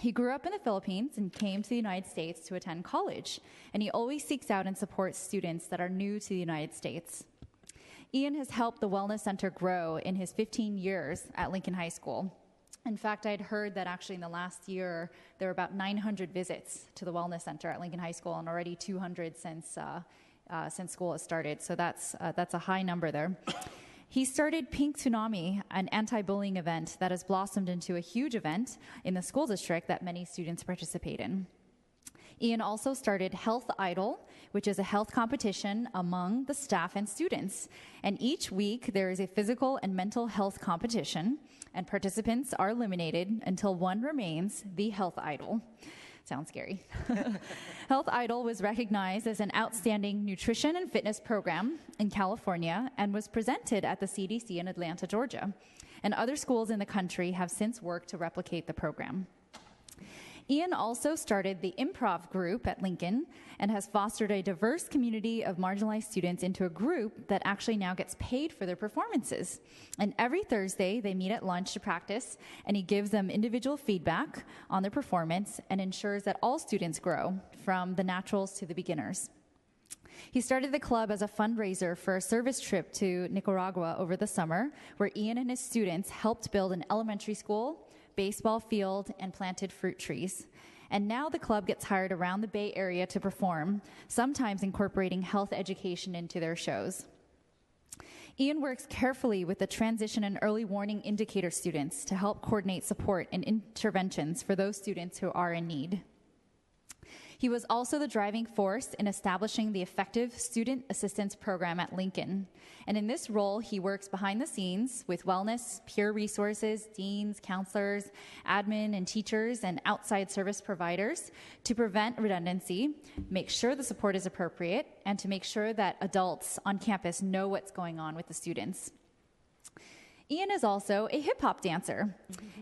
He grew up in the Philippines and came to the United States to attend college, and he always seeks out and supports students that are new to the United States. Ian has helped the Wellness Center grow in his 15 years at Lincoln High School. In fact, I'd heard that actually in the last year, there were about 900 visits to the Wellness Center at Lincoln High School, and already 200 since school has started. So that's a high number there. He started Pink Tsunami, an anti-bullying event that has blossomed into a huge event in the school district that many students participate in. Ian also started Health Idol, which is a health competition among the staff and students. And each week, there is a physical and mental health competition, and participants are eliminated until one remains, the Health Idol. Sounds scary. Health Idol was recognized as an outstanding nutrition and fitness program in California and was presented at the CDC in Atlanta, Georgia. And other schools in the country have since worked to replicate the program. Ian also started the improv group at Lincoln and has fostered a diverse community of marginalized students into a group that actually now gets paid for their performances. And every Thursday, they meet at lunch to practice, and he gives them individual feedback on their performance and ensures that all students grow, from the naturals to the beginners. He started the club as a fundraiser for a service trip to Nicaragua over the summer, where Ian and his students helped build an elementary school, baseball field, and planted fruit trees. And now the club gets hired around the Bay Area to perform, sometimes incorporating health education into their shows. Ian works carefully with the transition and early warning indicator students to help coordinate support and interventions for those students who are in need. He was also the driving force in establishing the effective student assistance program at Lincoln. And in this role, he works behind the scenes with wellness, peer resources, deans, counselors, admin and teachers, and outside service providers to prevent redundancy, make sure the support is appropriate, and to make sure that adults on campus know what's going on with the students. Ian is also a hip hop dancer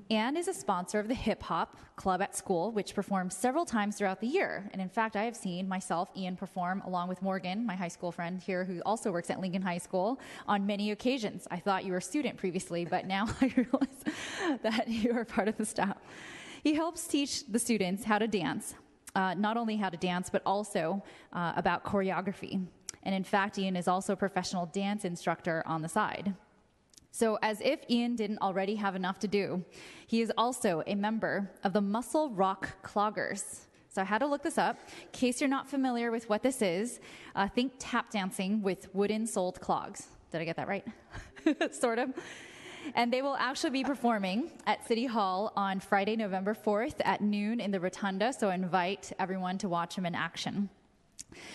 and is a sponsor of the Hip Hop Club at school, which performs several times throughout the year. And in fact, I have seen myself, Ian, perform along with Morgan, my high school friend here who also works at Lincoln High School, on many occasions. I thought you were a student previously, but now I realize that you are part of the staff. He helps teach the students how to dance, not only how to dance, but also about choreography. And in fact, Ian is also a professional dance instructor on the side. So as if Ian didn't already have enough to do, he is also a member of the Muscle Rock Cloggers. So I had to look this up. In case you're not familiar with what this is, think tap dancing with wooden-soled clogs. Did I get that right? Sort of. And they will actually be performing at City Hall on Friday, November 4th at noon in the Rotunda, so I invite everyone to watch them in action.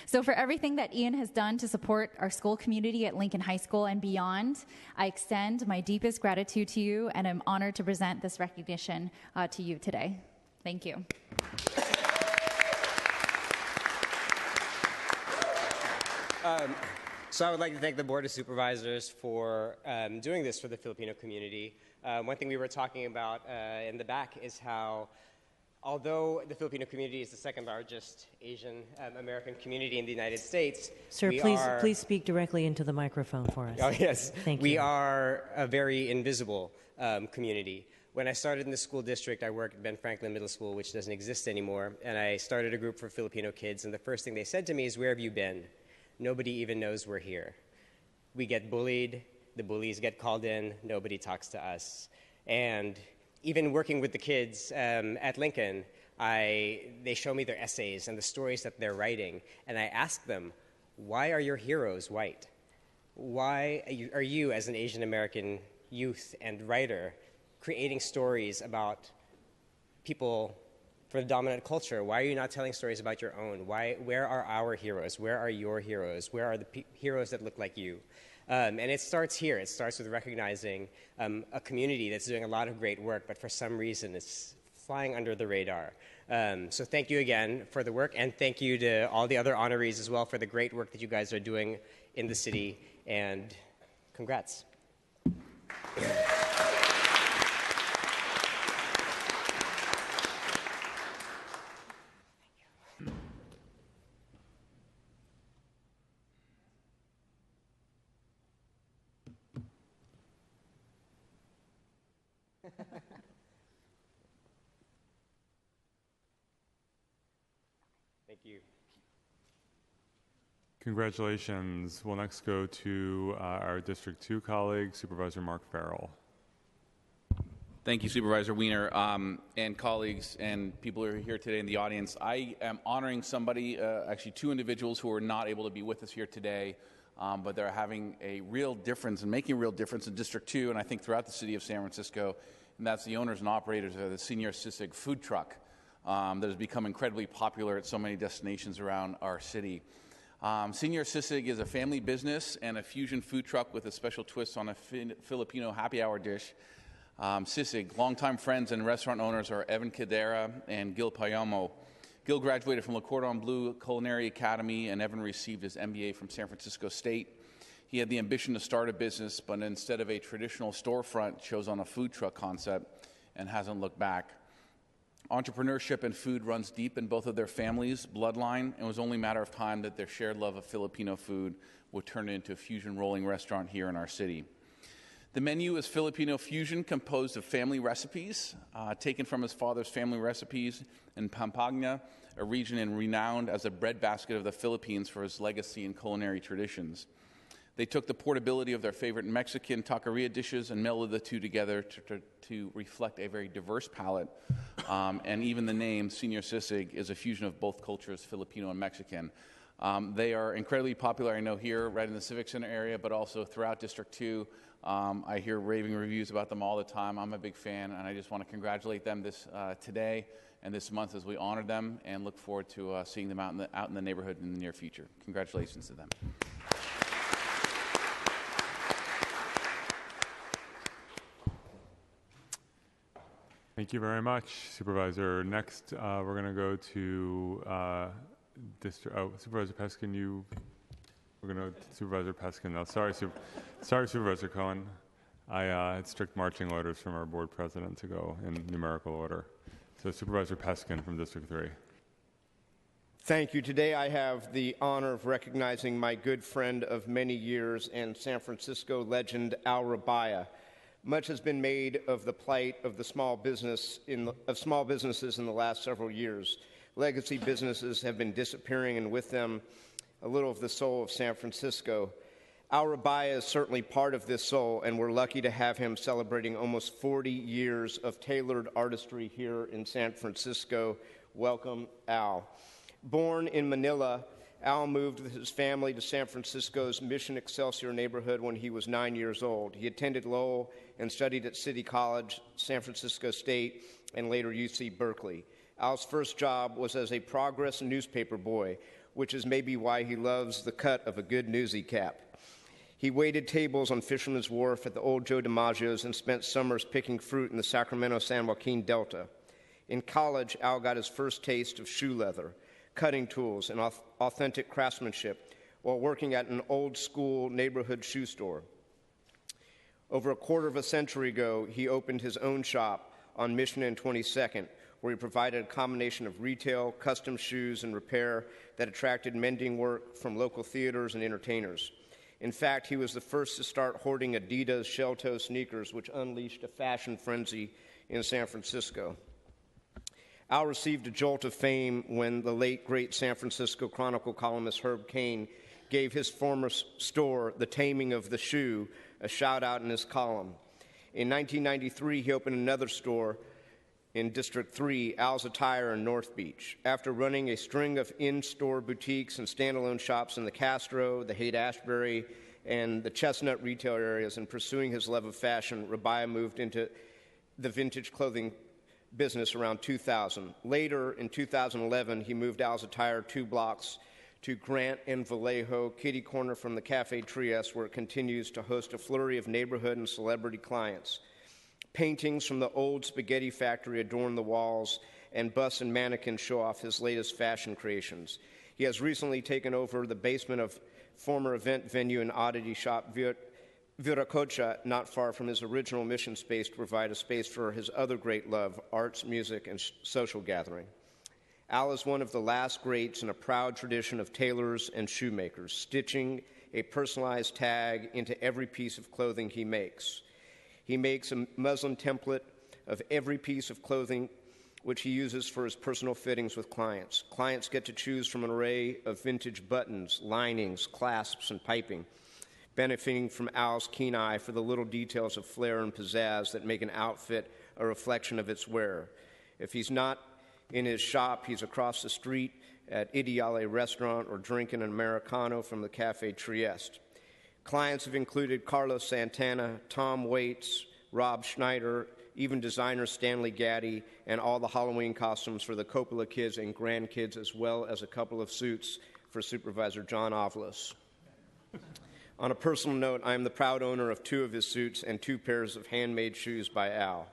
So for everything that Ian has done to support our school community at Lincoln High School and beyond, I extend my deepest gratitude to you, and I'm honored to present this recognition to you today. Thank you. So I would like to thank the Board of Supervisors for doing this for the Filipino community. One thing we were talking about in the back is how, although the Filipino community is the second largest Asian American community in the United States, Sir, please speak directly into the microphone for us. Oh, yes. Thank you. We are a very invisible community. When I started in the school district, I worked at Ben Franklin Middle School, which doesn't exist anymore, and I started a group for Filipino kids, and the first thing they said to me is, "Where have you been? Nobody even knows we're here. We get bullied, the bullies get called in, nobody talks to us." And even working with the kids at Lincoln, they show me their essays and the stories that they're writing, and I ask them, why are your heroes white? Why are you, as an Asian American youth and writer, creating stories about people from the dominant culture? Why are you not telling stories about your own? Where are our heroes? Where are your heroes? Where are the heroes that look like you? And it starts here. It starts with recognizing a community that's doing a lot of great work, but for some reason it's flying under the radar. So thank you again for the work, and thank you to all the other honorees as well for the great work that you guys are doing in the city, and congrats. Thank you. Congratulations. We'll next go to our District 2 colleague, Supervisor Mark Farrell. Thank you, Supervisor Wiener, and colleagues and people who are here today in the audience. I am honoring somebody, actually two individuals who are not able to be with us here today, but they're having a real difference and making a real difference in District 2, and I think throughout the city of San Francisco, and that's the owners and operators of the Senior Sisig food truck that has become incredibly popular at so many destinations around our city. Senior Sisig is a family business and a fusion food truck with a special twist on a Filipino happy hour dish. Sisig, longtime friends and restaurant owners are Evan Cadera and Gil Payamo. Gil graduated from Le Cordon Bleu Culinary Academy, and Evan received his MBA from San Francisco State. He had the ambition to start a business, but instead of a traditional storefront, chose on a food truck concept and hasn't looked back. Entrepreneurship and food runs deep in both of their families' bloodline, and it was only a matter of time that their shared love of Filipino food would turn into a fusion rolling restaurant here in our city. The menu is Filipino fusion composed of family recipes, taken from his father's family recipes in Pampanga, a region renowned as a breadbasket of the Philippines for its legacy and culinary traditions. They took the portability of their favorite Mexican taqueria dishes and melded the two together to reflect a very diverse palate. And even the name, Senior Sisig, is a fusion of both cultures, Filipino and Mexican. They are incredibly popular, I know, here right in the Civic Center area, but also throughout District 2. I hear raving reviews about them all the time. I'm a big fan, and I just want to congratulate them today and this month as we honor them, and look forward to seeing them out in the neighborhood in the near future. Congratulations to them. Thank you very much, Supervisor. Next, we're going to go to Supervisor Peskin. We're going to Supervisor Peskin now. Sorry, Supervisor Cohen. I had strict marching orders from our board president to go in numerical order. So Supervisor Peskin from District 3. Thank you. Today I have the honor of recognizing my good friend of many years and San Francisco legend, Al Rabaya. Much has been made of the plight of small businesses in the last several years. Legacy businesses have been disappearing, and with them, a little of the soul of San Francisco. Al Rabaya is certainly part of this soul, and we're lucky to have him celebrating almost 40 years of tailored artistry here in San Francisco. Welcome, Al. Born in Manila, Al moved with his family to San Francisco's Mission Excelsior neighborhood when he was 9 years old. He attended Lowell and studied at City College, San Francisco State, and later UC Berkeley. Al's first job was as a Progress newspaper boy, which is maybe why he loves the cut of a good newsy cap. He waited tables on Fisherman's Wharf at the old Joe DiMaggio's and spent summers picking fruit in the Sacramento-San Joaquin Delta. In college, Al got his first taste of shoe leather, cutting tools, and authentic craftsmanship while working at an old-school neighborhood shoe store. Over a quarter of a century ago, he opened his own shop on Mission and 22nd, where he provided a combination of retail, custom shoes, and repair that attracted mending work from local theaters and entertainers. In fact, he was the first to start hoarding Adidas shell-toe sneakers, which unleashed a fashion frenzy in San Francisco. Al received a jolt of fame when the late, great San Francisco Chronicle columnist Herb Caen gave his former store, The Taming of the Shoe, a shout-out in his column. In 1993, he opened another store in District 3, Al's Attire in North Beach. After running a string of in-store boutiques and standalone shops in the Castro, the Haight-Ashbury, and the Chestnut retail areas and pursuing his love of fashion, Rabaya moved into the vintage clothing business around 2000. Later, in 2011, he moved Al's Attire 2 blocks to Grant and Vallejo, kitty corner from the Cafe Trieste, where it continues to host a flurry of neighborhood and celebrity clients. Paintings from the old spaghetti factory adorn the walls, and busts and mannequins show off his latest fashion creations. He has recently taken over the basement of former event venue and oddity shop Viracocha, not far from his original mission space, to provide a space for his other great love, arts, music, and social gathering. Al is one of the last greats in a proud tradition of tailors and shoemakers, stitching a personalized tag into every piece of clothing he makes. He makes a muslin template of every piece of clothing, which he uses for his personal fittings with clients. Clients get to choose from an array of vintage buttons, linings, clasps, and piping, benefiting from Al's keen eye for the little details of flair and pizzazz that make an outfit a reflection of its wearer. If he's not in his shop, he's across the street at Ideale Restaurant or drinking an Americano from the Cafe Trieste. Clients have included Carlos Santana, Tom Waits, Rob Schneider, even designer Stanley Gaddy, and all the Halloween costumes for the Coppola kids and grandkids, as well as a couple of suits for Supervisor John Avalos. On a personal note, I am the proud owner of 2 of his suits and 2 pairs of handmade shoes by Al.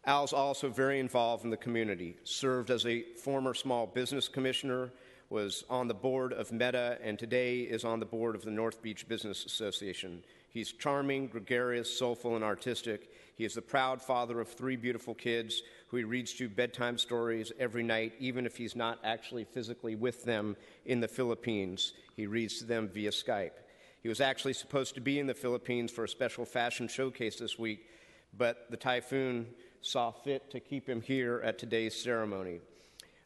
Al's also very involved in the community, served as a former small business commissioner, was on the board of Meta, and today is on the board of the North Beach Business Association. He's charming, gregarious, soulful, and artistic. He is the proud father of 3 beautiful kids who he reads to bedtime stories every night, even if he's not actually physically with them in the Philippines. He reads to them via Skype. He was actually supposed to be in the Philippines for a special fashion showcase this week, but the typhoon saw fit to keep him here at today's ceremony.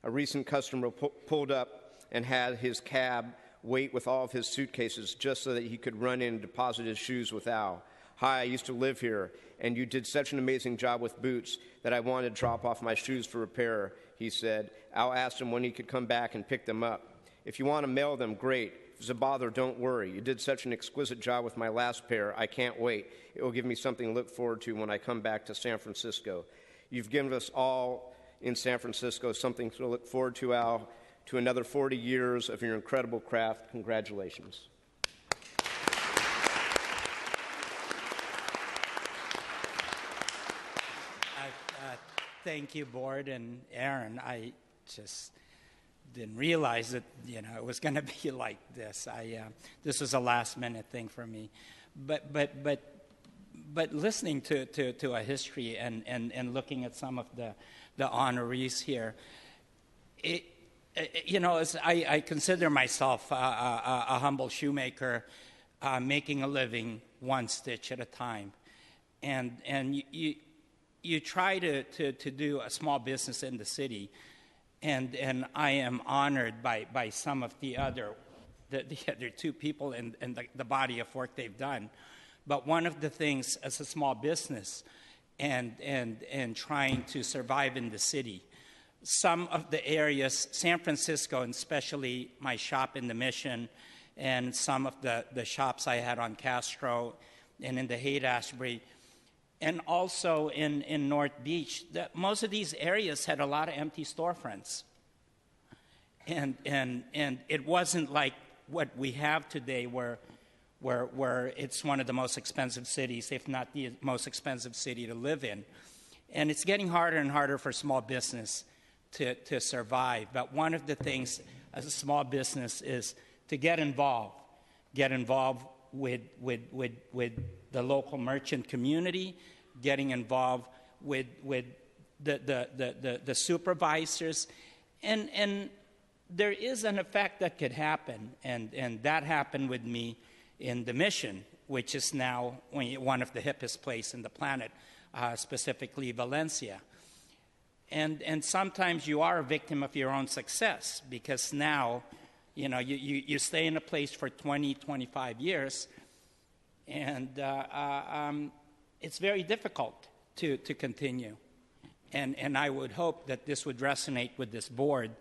A recent customer pulled up and had his cab wait with all of his suitcases just so that he could run in and deposit his shoes with Al. "Hi, I used to live here, and you did such an amazing job with boots that I wanted to drop off my shoes for repair," he said. Al asked him when he could come back and pick them up. "If you want to mail them, great. If it's a bother, don't worry. You did such an exquisite job with my last pair. I can't wait. It will give me something to look forward to when I come back to San Francisco." You've given us all in San Francisco something to look forward to, Al, to another 40 years of your incredible craft. Congratulations. Thank you, Board and Aaron. I just didn't realize that it was going to be like this. This was a last-minute thing for me, but but listening to a history and looking at some of the honorees here, as I consider myself a humble shoemaker, making a living one stitch at a time, and you try to do a small business in the city, and I am honored by some of the other two people and the body of work they've done. But one of the things as a small business and trying to survive in the city, some of the areas, San Francisco, and especially my shop in the Mission, and some of the shops I had on Castro and in the Haight-Ashbury, and also in North Beach, most of these areas had a lot of empty storefronts. And it wasn't like what we have today where it's one of the most expensive cities, if not the most expensive city to live in. And it's getting harder and harder for small business to survive. But one of the things as a small business is to get involved with the local merchant community, getting involved with the supervisors, and there is an effect that could happen, and that happened with me in the Mission, which is now one of the hippest places in the planet, specifically Valencia. And sometimes you are a victim of your own success, because now, you stay in a place for 20, 25 years, and it's very difficult to continue. And I would hope that this would resonate with this board,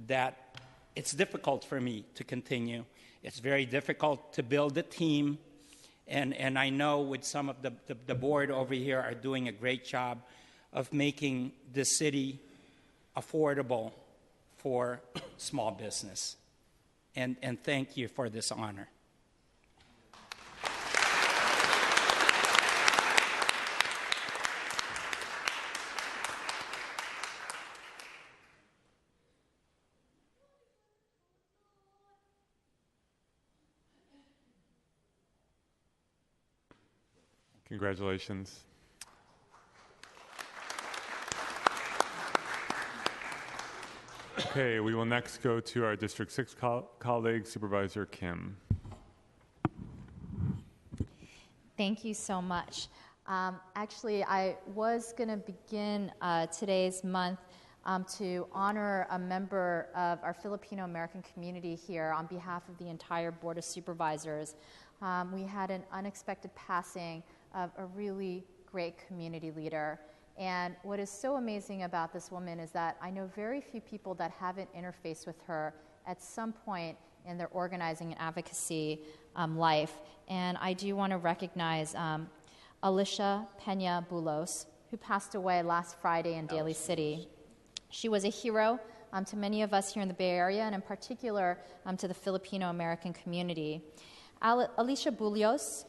that it's difficult for me to continue. It's very difficult to build a team, and I know with some of the board over here are doing a great job of making the city affordable for small business. And thank you for this honor. Congratulations. Okay, we will next go to our District 6 colleague, Supervisor Kim. Thank you so much. Actually, I was going to begin today's month to honor a member of our Filipino-American community here on behalf of the entire Board of Supervisors. We had an unexpected passing of a really great community leader. And what is so amazing about this woman is that I know very few people that haven't interfaced with her at some point in their organizing and advocacy life. And I do want to recognize Alicia Peña-Bulos, who passed away last Friday in Daly City. She was a hero to many of us here in the Bay Area, and in particular to the Filipino-American community. Alicia Bulos,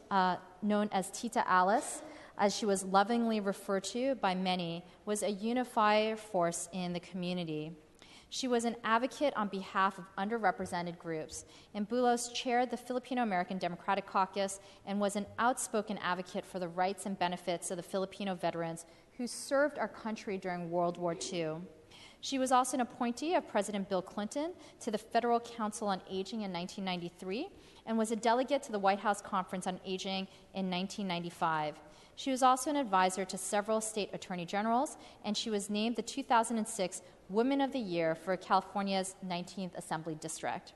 known as Tita Alice, as she was lovingly referred to by many, was a unifier force in the community. She was an advocate on behalf of underrepresented groups, and Bulos chaired the Filipino-American Democratic Caucus and was an outspoken advocate for the rights and benefits of the Filipino veterans who served our country during World War II. She was also an appointee of President Bill Clinton to the Federal Council on Aging in 1993 and was a delegate to the White House Conference on Aging in 1995. She was also an advisor to several state attorney generals, and she was named the 2006 Woman of the Year for California's 19th Assembly District.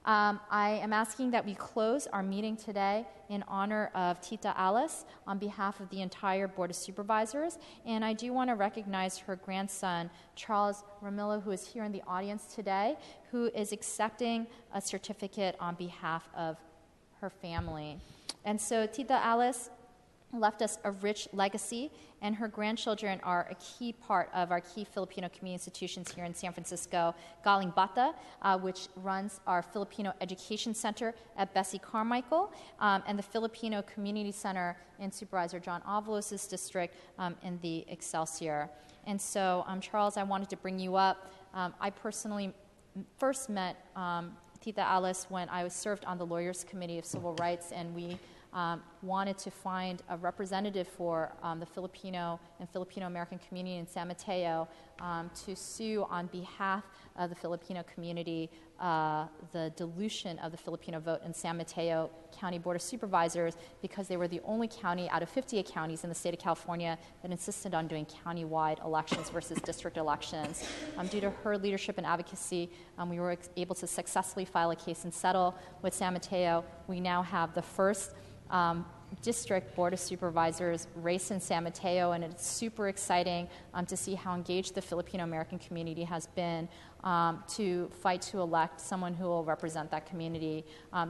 I am asking that we close our meeting today in honor of Tita Alice on behalf of the entire Board of Supervisors, and I do want to recognize her grandson, Charles Ramillo, who is here in the audience today, who is accepting a certificate on behalf of her family. And so Tita Alice left us a rich legacy, and her grandchildren are a key part of our key Filipino community institutions here in San Francisco, Galing Bata, which runs our Filipino Education Center at Bessie Carmichael, and the Filipino Community Center in Supervisor John Avalos' district in the Excelsior. And so, Charles, I wanted to bring you up. I personally first met Tita Alice when I was served on the Lawyers Committee of Civil Rights, and we wanted to find a representative for the Filipino and Filipino-American community in San Mateo to sue on behalf of the Filipino community the dilution of the Filipino vote in San Mateo County Board of Supervisors, because they were the only county out of 58 counties in the state of California that insisted on doing county-wide elections versus district elections. Due to her leadership and advocacy, we were able to successfully file a case and settle with San Mateo. We now have the first District Board of Supervisors race in San Mateo, and it's super exciting to see how engaged the Filipino-American community has been to fight to elect someone who will represent that community.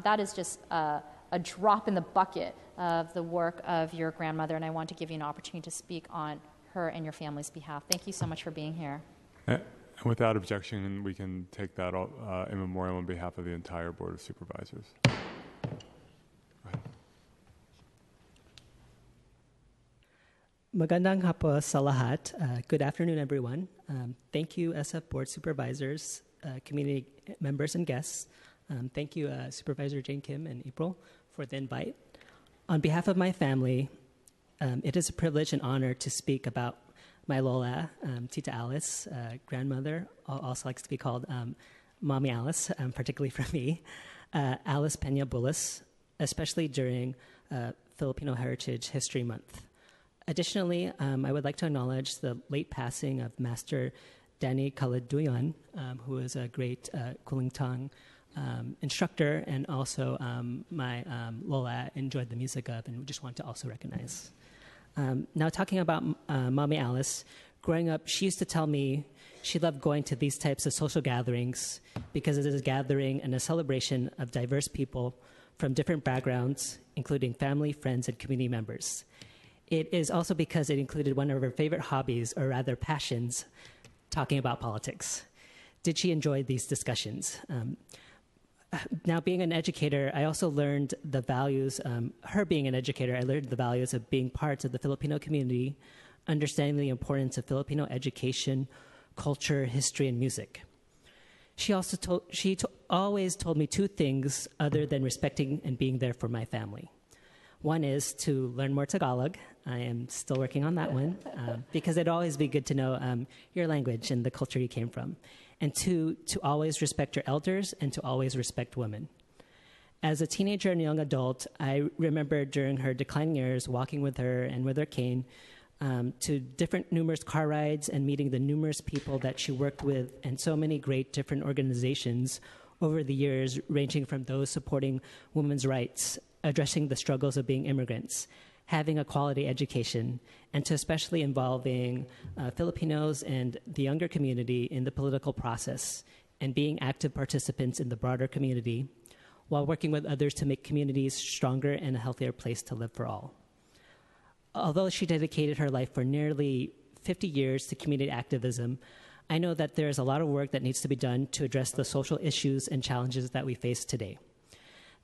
That is just a drop in the bucket of the work of your grandmother, and I want to give you an opportunity to speak on her and your family's behalf. Thank you so much for being here. And without objection, we can take that in memorial on behalf of the entire Board of Supervisors. Magandang hapon sa lahat. Good afternoon, everyone. Thank you, SF Board Supervisors, community members, and guests. Thank you, Supervisor Jane Kim and April, for the invite. On behalf of my family, it is a privilege and honor to speak about my Lola, Tita Alice, grandmother, also likes to be called Mommy Alice, particularly for me, Alice Peña Bullis, especially during Filipino Heritage History Month. Additionally, I would like to acknowledge the late passing of Master Danny Kaladuyan, who is a great Kulintang instructor, and also my Lola enjoyed the music of, and we just want to also recognize. Now, talking about Mommy Alice, growing up, she used to tell me she loved going to these types of social gatherings because it is a gathering and a celebration of diverse people from different backgrounds, including family, friends, and community members. It is also because it included one of her favorite hobbies, or rather passions, talking about politics. Did she enjoy these discussions? Now, being an educator, I also learned the values, her being an educator, I learned the values of being part of the Filipino community, understanding the importance of Filipino education, culture, history, and music. She also always told me two things other than respecting and being there for my family. One is to learn more Tagalog. I am still working on that one because it'd always be good to know your language and the culture you came from. And two, to always respect your elders and to always respect women. As a teenager and young adult, I remember during her declining years walking with her and with her cane to different numerous car rides and meeting the numerous people that she worked with and so many great different organizations over the years, ranging from those supporting women's rights, addressing the struggles of being immigrants, having a quality education, and to especially involving Filipinos and the younger community in the political process and being active participants in the broader community while working with others to make communities stronger and a healthier place to live for all. Although she dedicated her life for nearly 50 years to community activism, I know that there is a lot of work that needs to be done to address the social issues and challenges that we face today.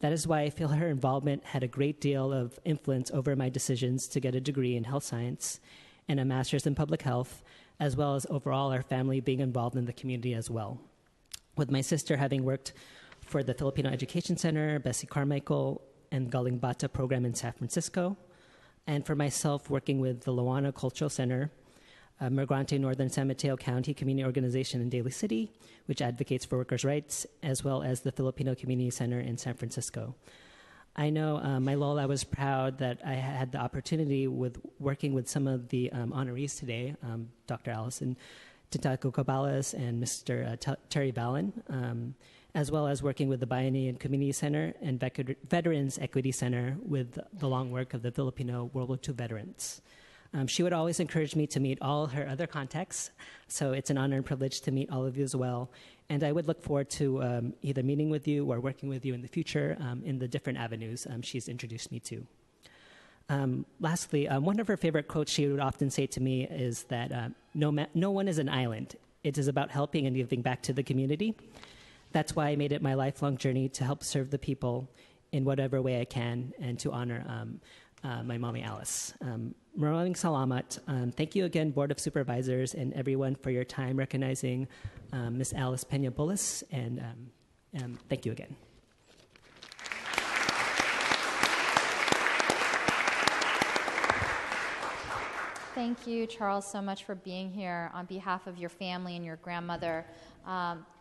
That is why I feel her involvement had a great deal of influence over my decisions to get a degree in health science and a master's in public health, as well as overall our family being involved in the community as well. With my sister having worked for the Filipino Education Center, Bessie Carmichael, and Galing Bata program in San Francisco, and for myself working with the Loana Cultural Center, Migrante Northern San Mateo County Community Organization in Daly City, which advocates for workers' rights, as well as the Filipino Community Center in San Francisco. I know my Lola was proud that I had the opportunity with working with some of the honorees today, Dr. Allison Titaco Cabales and Mr. Terry Ballin, as well as working with the Bayanihan Community Center and Veterans Equity Center with the long work of the Filipino World War II veterans. She would always encourage me to meet all her other contacts, so it's an honor and privilege to meet all of you as well. And I would look forward to either meeting with you or working with you in the future in the different avenues she's introduced me to. Lastly, one of her favorite quotes she would often say to me is that no one is an island. It is about helping and giving back to the community. That's why I made it my lifelong journey to help serve the people in whatever way I can and to honor my mommy Alice. Maraming salamat. Thank you again, Board of Supervisors and everyone for your time recognizing Ms. Alice Peña Bullis, and thank you again. Thank you, Charles, so much for being here on behalf of your family and your grandmother.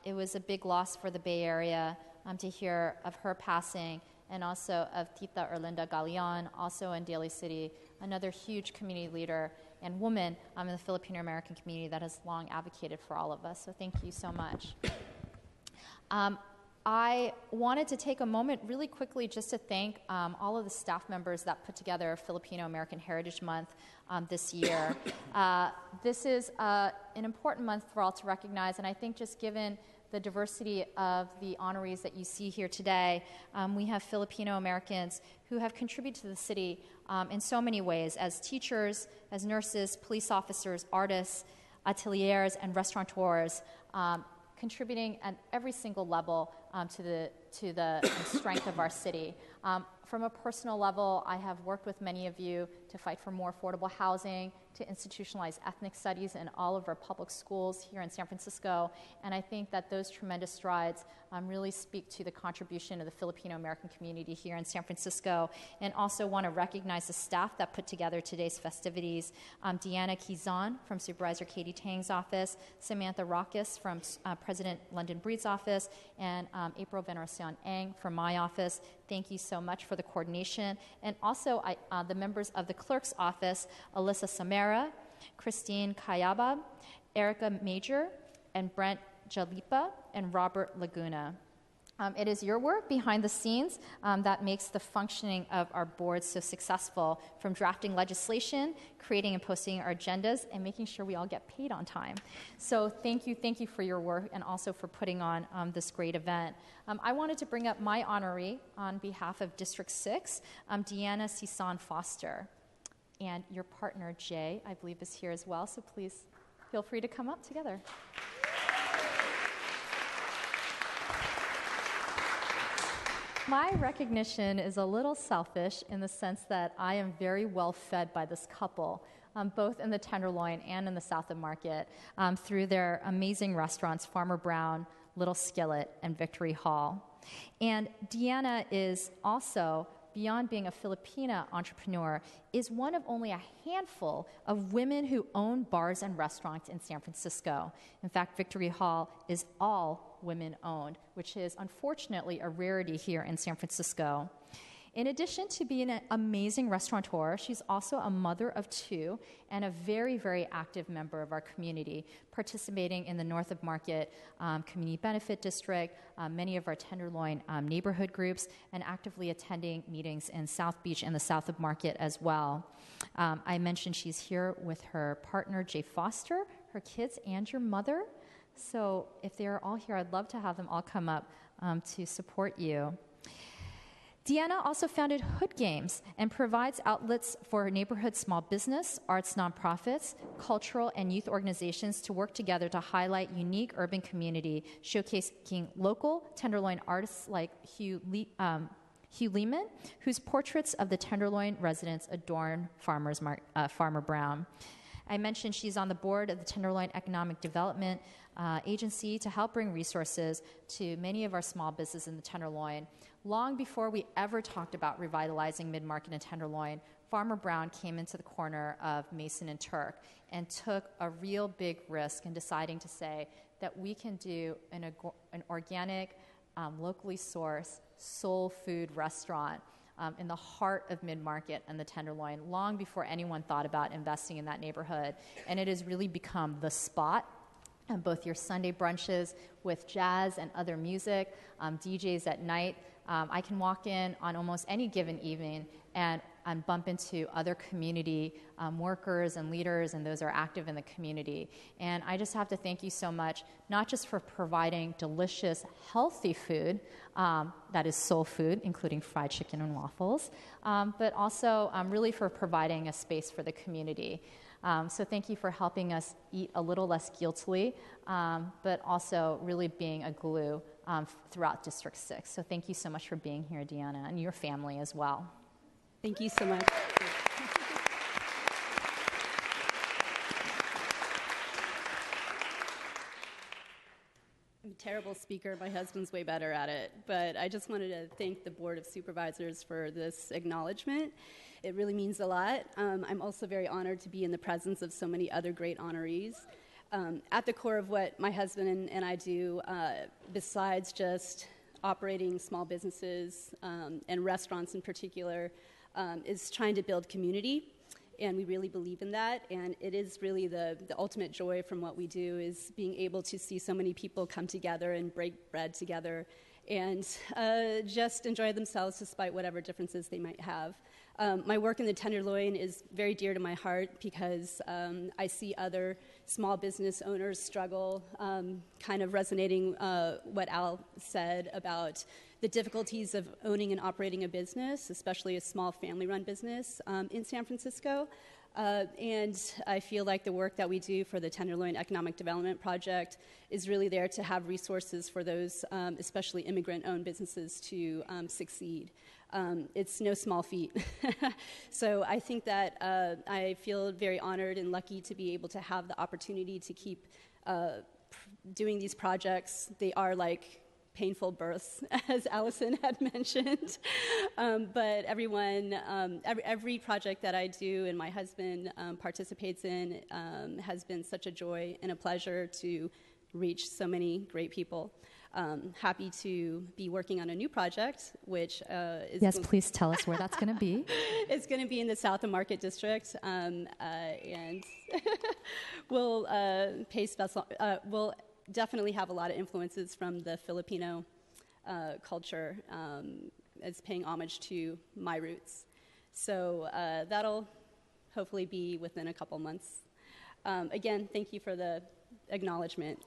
It was a big loss for the Bay Area to hear of her passing, and also of Tita Erlinda Galeon, also in Daly City, another huge community leader and woman in the Filipino American community that has long advocated for all of us. So thank you so much. I wanted to take a moment really quickly just to thank all of the staff members that put together Filipino American Heritage Month this year. This is an important month for all to recognize, and I think just given the diversity of the honorees that you see here today, we have Filipino Americans who have contributed to the city in so many ways, as teachers, as nurses, police officers, artists, ateliers, and restaurateurs, contributing at every single level to the strength of our city. From a personal level, I have worked with many of you to fight for more affordable housing, to institutionalize ethnic studies in all of our public schools here in San Francisco, and I think that those tremendous strides really speak to the contribution of the Filipino American community here in San Francisco, and also want to recognize the staff that put together today's festivities. Deanna Kizan from Supervisor Katie Tang's office, Samantha Rockus from President London Breed's office, and April Veneracion Ang from my office. Thank you so much for the coordination. And also the members of the clerk's office, Alyssa Samara, Christine Kayaba, Erica Major, and Brent Jalipa, and Robert Laguna. It is your work behind the scenes that makes the functioning of our board so successful, from drafting legislation, creating and posting our agendas, and making sure we all get paid on time. So thank you for your work, and also for putting on this great event. I wanted to bring up my honoree on behalf of District 6, Deanna Cisan Foster. And your partner, Jay, I believe is here as well, so please feel free to come up together. My recognition is a little selfish in the sense that I am very well fed by this couple, both in the Tenderloin and in the South of Market, through their amazing restaurants, Farmer Brown, Little Skillet, and Victory Hall. And Deanna is also, beyond being a Filipina entrepreneur, is one of only a handful of women who own bars and restaurants in San Francisco. In fact, Victory Hall is all women-owned, which is unfortunately a rarity here in San Francisco. In addition to being an amazing restaurateur, she's also a mother of two and a very, very active member of our community, participating in the North of Market Community Benefit District, many of our Tenderloin neighborhood groups, and actively attending meetings in South Beach and the South of Market as well. I mentioned she's here with her partner, Jay Foster, her kids, and your mother. So if they're all here, I'd love to have them all come up to support you. Deanna also founded Hood Games and provides outlets for neighborhood small business, arts nonprofits, cultural and youth organizations to work together to highlight unique urban community, showcasing local Tenderloin artists like Hugh Lehman, whose portraits of the Tenderloin residents adorn Farmer Brown. I mentioned she's on the board of the Tenderloin Economic Development Agency to help bring resources to many of our small businesses in the Tenderloin. Long before we ever talked about revitalizing Mid-Market and Tenderloin, Farmer Brown came into the corner of Mason and Turk and took a real big risk in deciding to say that we can do an organic, locally sourced soul food restaurant in the heart of Mid-Market and the Tenderloin, long before anyone thought about investing in that neighborhood. And it has really become the spot. Both your Sunday brunches with jazz and other music, DJs at night. I can walk in on almost any given evening and bump into other community workers and leaders, and those are active in the community. And I just have to thank you so much, not just for providing delicious, healthy food that is soul food, including fried chicken and waffles, but also really for providing a space for the community. So thank you for helping us eat a little less guiltily, but also really being a glue throughout District 6. So thank you so much for being here, Deanna, and your family as well. Thank you so much. terrible speaker. My husband's way better at it. But I just wanted to thank the Board of Supervisors for this acknowledgement. It really means a lot. I'm also very honored to be in the presence of so many other great honorees. At the core of what my husband and I do, besides just operating small businesses and restaurants in particular, is trying to build community. And we really believe in that, and it is really the ultimate joy from what we do is being able to see so many people come together and break bread together and just enjoy themselves despite whatever differences they might have. My work in the Tenderloin is very dear to my heart because I see other small business owners struggle, kind of resonating what Al said about the difficulties of owning and operating a business, especially a small family-run business in San Francisco. And I feel like the work that we do for the Tenderloin Economic Development Project is really there to have resources for those, especially immigrant-owned businesses, to succeed. It's no small feat. So I think that I feel very honored and lucky to be able to have the opportunity to keep doing these projects. They are like painful births, as Allison had mentioned. But everyone, every project that I do and my husband participates in has been such a joy and a pleasure to reach so many great people. Happy to be working on a new project, which is... Yes, please tell us where that's going to be. It's going to be in the South of Market District, and we'll we'll definitely have a lot of influences from the Filipino culture. It's paying homage to my roots. So that'll hopefully be within a couple months. Again, thank you for the acknowledgement.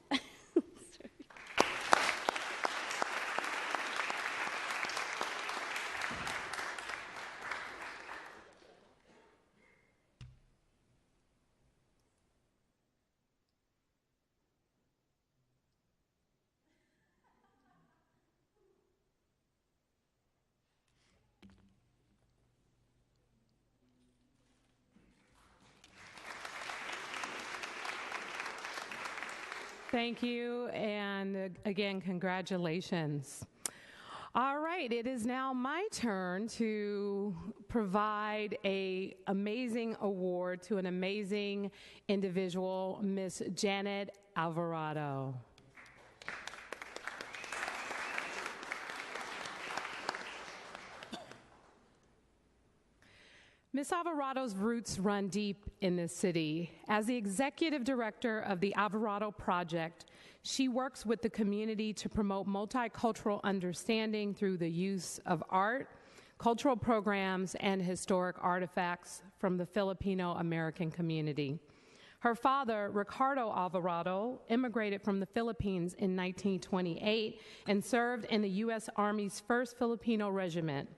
Thank you, and again, congratulations. All right, it is now my turn to provide an amazing award to an amazing individual, Miss Janet Alvarado. Ms. Alvarado's roots run deep in this city. As the executive director of the Alvarado Project, she works with the community to promote multicultural understanding through the use of art, cultural programs, and historic artifacts from the Filipino American community. Her father, Ricardo Alvarado, immigrated from the Philippines in 1928 and served in the U.S. Army's 1st Filipino Regiment.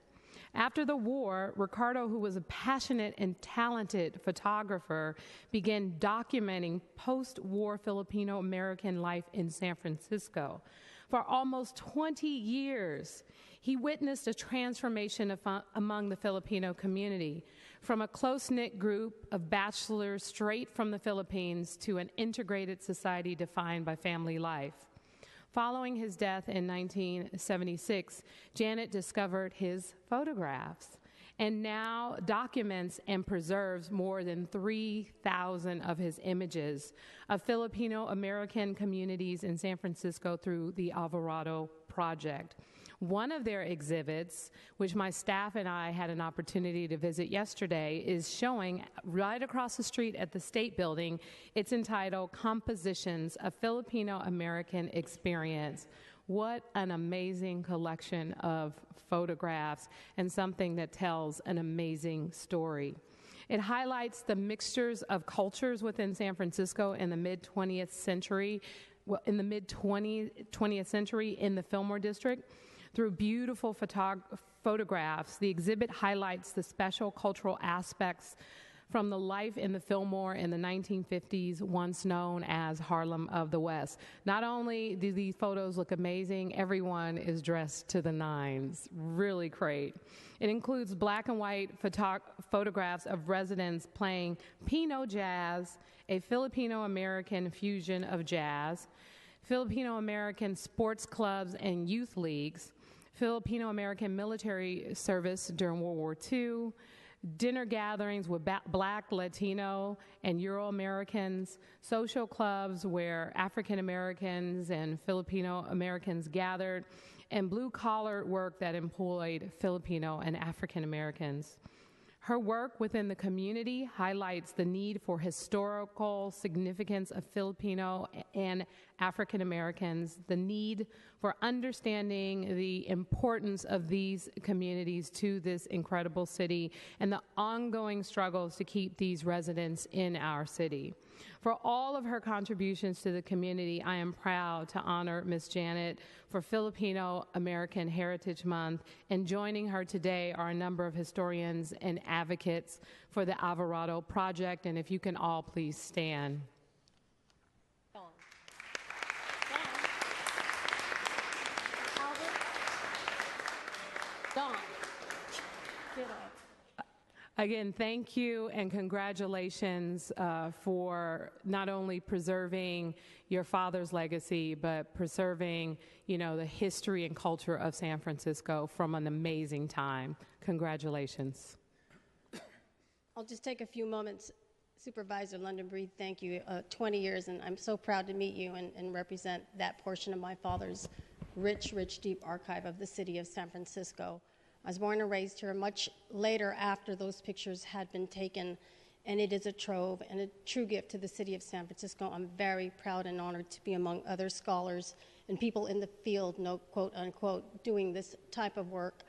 After the war, Ricardo, who was a passionate and talented photographer, began documenting post-war Filipino-American life in San Francisco. For almost 20 years, he witnessed a transformation among the Filipino community, from a close-knit group of bachelors straight from the Philippines to an integrated society defined by family life. Following his death in 1976, Janet discovered his photographs and now documents and preserves more than 3,000 of his images of Filipino American communities in San Francisco through the Alvarado Project. One of their exhibits, which my staff and I had an opportunity to visit yesterday, is showing right across the street at the State Building. It's entitled Compositions, a Filipino American Experience. What an amazing collection of photographs and something that tells an amazing story. It highlights the mixtures of cultures within San Francisco in the mid-20th century, in the Fillmore District. Through beautiful photographs, the exhibit highlights the special cultural aspects from the life in the Fillmore in the 1950s, once known as Harlem of the West. Not only do these photos look amazing, everyone is dressed to the nines. Really great. It includes black and white photographs of residents playing Pino jazz, a Filipino-American fusion of jazz, Filipino American sports clubs and youth leagues, Filipino American military service during World War II, dinner gatherings with Black, Latino, and Euro Americans, social clubs where African Americans and Filipino Americans gathered, and blue-collar work that employed Filipino and African Americans. Her work within the community highlights the need for historical significance of Filipino and African Americans, the need for understanding the importance of these communities to this incredible city, and the ongoing struggles to keep these residents in our city. For all of her contributions to the community, I am proud to honor Ms. Janet for Filipino American Heritage Month, and joining her today are a number of historians and advocates for the Alvarado Project, and if you can all please stand. Dawn, get up. Again, thank you and congratulations for not only preserving your father's legacy, but preserving, the history and culture of San Francisco from an amazing time. Congratulations. I'll just take a few moments. Supervisor London Breed, thank you. 20 years, and I'm so proud to meet you and represent that portion of my father's rich, deep archive of the city of San Francisco. I was born and raised here much later after those pictures had been taken, and it is a trove and a true gift to the city of San Francisco. I'm very proud and honored to be among other scholars and people in the field, no quote unquote, doing this type of work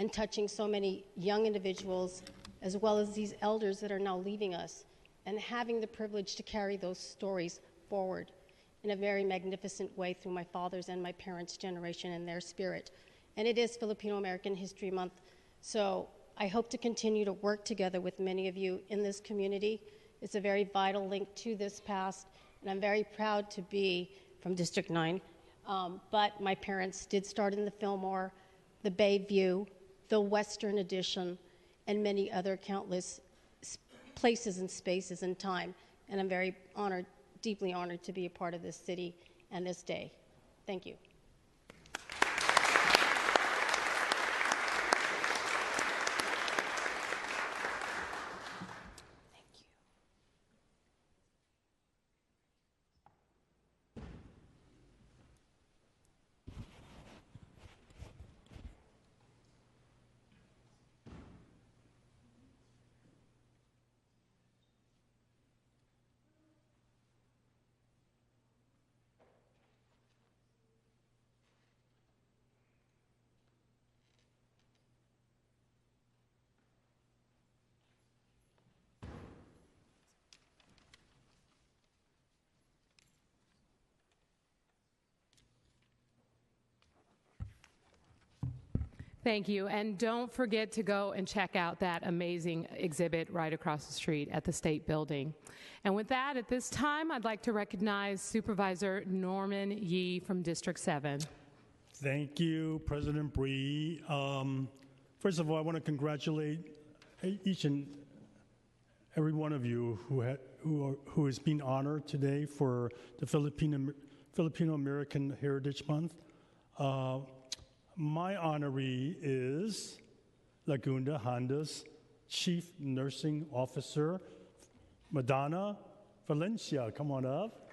and touching so many young individuals as well as these elders that are now leaving us, and having the privilege to carry those stories forward in a very magnificent way through my father's and my parents' generation and their spirit. And it is Filipino American History Month, so I hope to continue to work together with many of you in this community. It's a very vital link to this past, and I'm very proud to be from District 9. But my parents did start in the Fillmore, the Bayview, the Western Addition, and many other countless places and spaces and time. And I'm very honored, deeply honored to be a part of this city and this day. Thank you. Thank you. And don't forget to go and check out that amazing exhibit right across the street at the State Building. And with that, at this time, I'd like to recognize Supervisor Norman Yee from District 7. Thank you, President Bree. First of all, I want to congratulate each and every one of you who has been honored today for the Filipino American Heritage Month. My honoree is Laguna Honda's Chief Nursing Officer, Madonna Valencia. Come on up.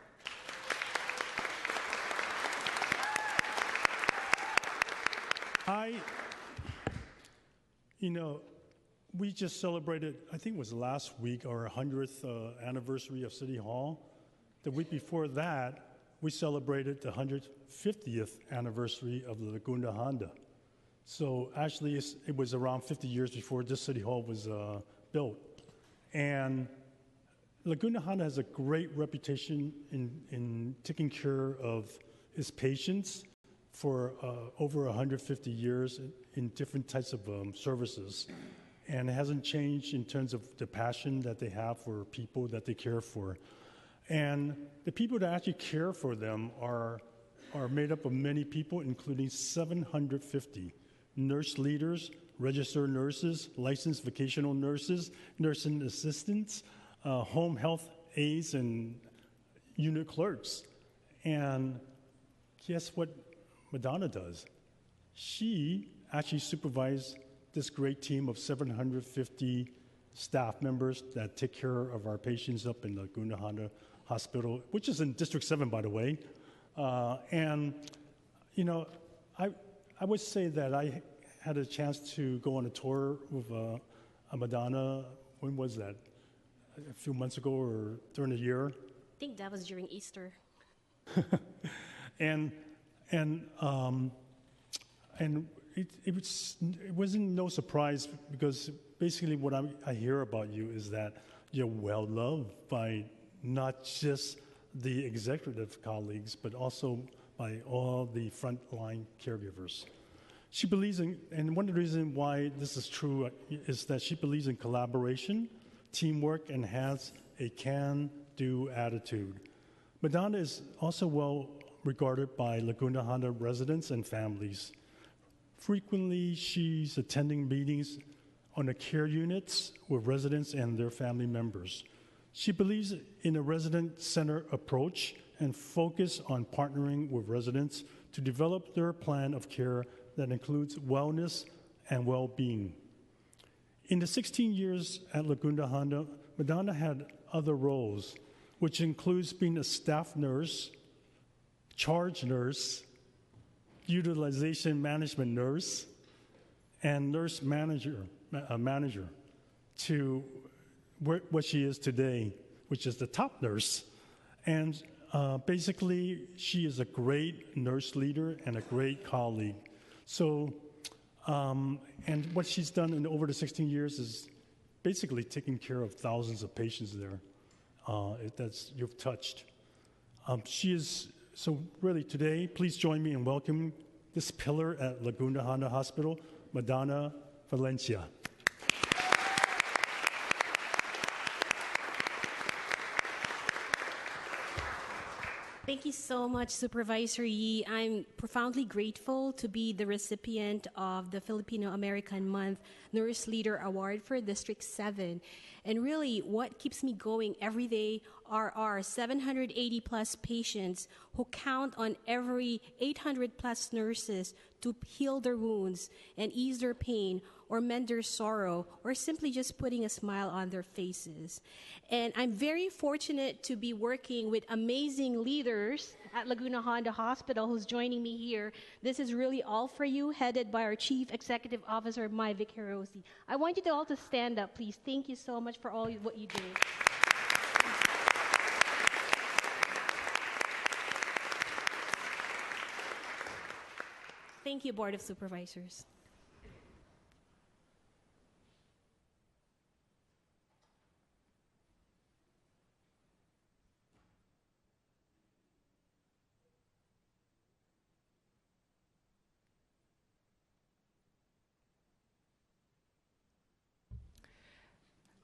We just celebrated, I think it was last week, our 100th anniversary of City Hall. The week before that, we celebrated the 150th anniversary of the Laguna Honda. So actually, it was around 50 years before this City Hall was built. And Laguna Honda has a great reputation in taking care of its patients for over 150 years in different types of services. And it hasn't changed in terms of the passion that they have for people that they care for. And the people that actually care for them are made up of many people, including 750 nurse leaders, registered nurses, licensed vocational nurses, nursing assistants, home health aides, and unit clerks. And guess what Madonna does? She actually supervised this great team of 750 staff members that take care of our patients up in Laguna Honda Hospital, which is in District 7, by the way. And, you know, I would say that I had a chance to go on a tour with Madonna. When was that? A few months ago or during the year? I think that was during Easter. and it wasn't no surprise, because basically what I hear about you is that you're well loved by not just the executive colleagues, but also by all the frontline caregivers. She believes in, and one of the reasons why this is true is that she believes in collaboration, teamwork, and has a can-do attitude. Madonna is also well regarded by Laguna Honda residents and families. Frequently, she's attending meetings on the care units with residents and their family members. She believes in a resident-centered approach and focus on partnering with residents to develop their plan of care that includes wellness and well-being. In the 16 years at Laguna Honda, Madonna had other roles, which includes being a staff nurse, charge nurse, utilization management nurse, and nurse manager to what she is today, which is the top nurse. And basically, she is a great nurse leader and a great colleague. So, and what she's done over the 16 years is basically taking care of thousands of patients there that you've touched. So really today, please join me in welcoming this pillar at Laguna Honda Hospital, Madonna Valencia. Thank you so much, Supervisor Yee. I'm profoundly grateful to be the recipient of the Filipino American Month Nurse Leader Award for District 7. And really, what keeps me going every day are our 780 plus patients who count on every 800 plus nurses to heal their wounds and ease their pain or mend their sorrow, or simply just putting a smile on their faces. And I'm very fortunate to be working with amazing leaders at Laguna Honda Hospital who's joining me here. This is really all for you, headed by our Chief Executive Officer, Mai Vicarosi. I want you to all to stand up, please. Thank you so much for all what you do. Thank you, Board of Supervisors.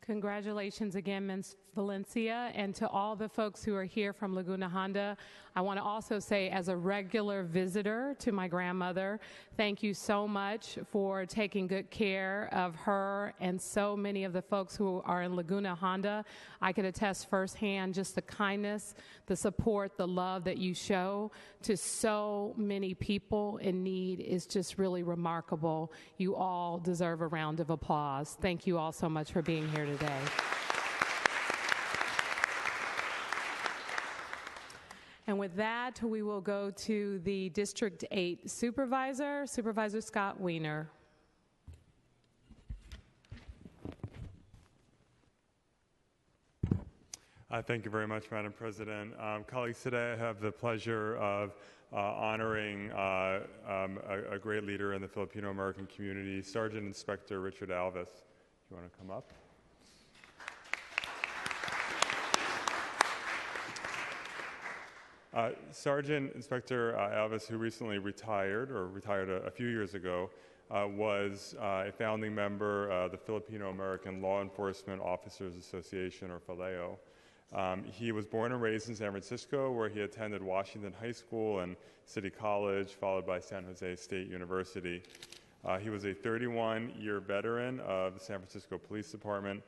Congratulations again, Ms. Valencia, and to all the folks who are here from Laguna Honda. I want to also say, as a regular visitor to my grandmother, thank you so much for taking good care of her and so many of the folks who are in Laguna Honda. I could attest firsthand just the kindness, the support, the love that you show to so many people in need is just really remarkable. You all deserve a round of applause. Thank you all so much for being here today. And with that, we will go to the District 8 Supervisor, Supervisor Scott Wiener. Thank you very much, Madam President. Colleagues, today I have the pleasure of honoring a great leader in the Filipino American community, Sergeant Inspector Richard Alvis. Do you want to come up? Sergeant Inspector Alvis, who recently retired a few years ago, was a founding member of the Filipino American Law Enforcement Officers Association, or FALEO. He was born and raised in San Francisco, where he attended Washington High School and City College, followed by San Jose State University. He was a 31-year veteran of the San Francisco Police Department,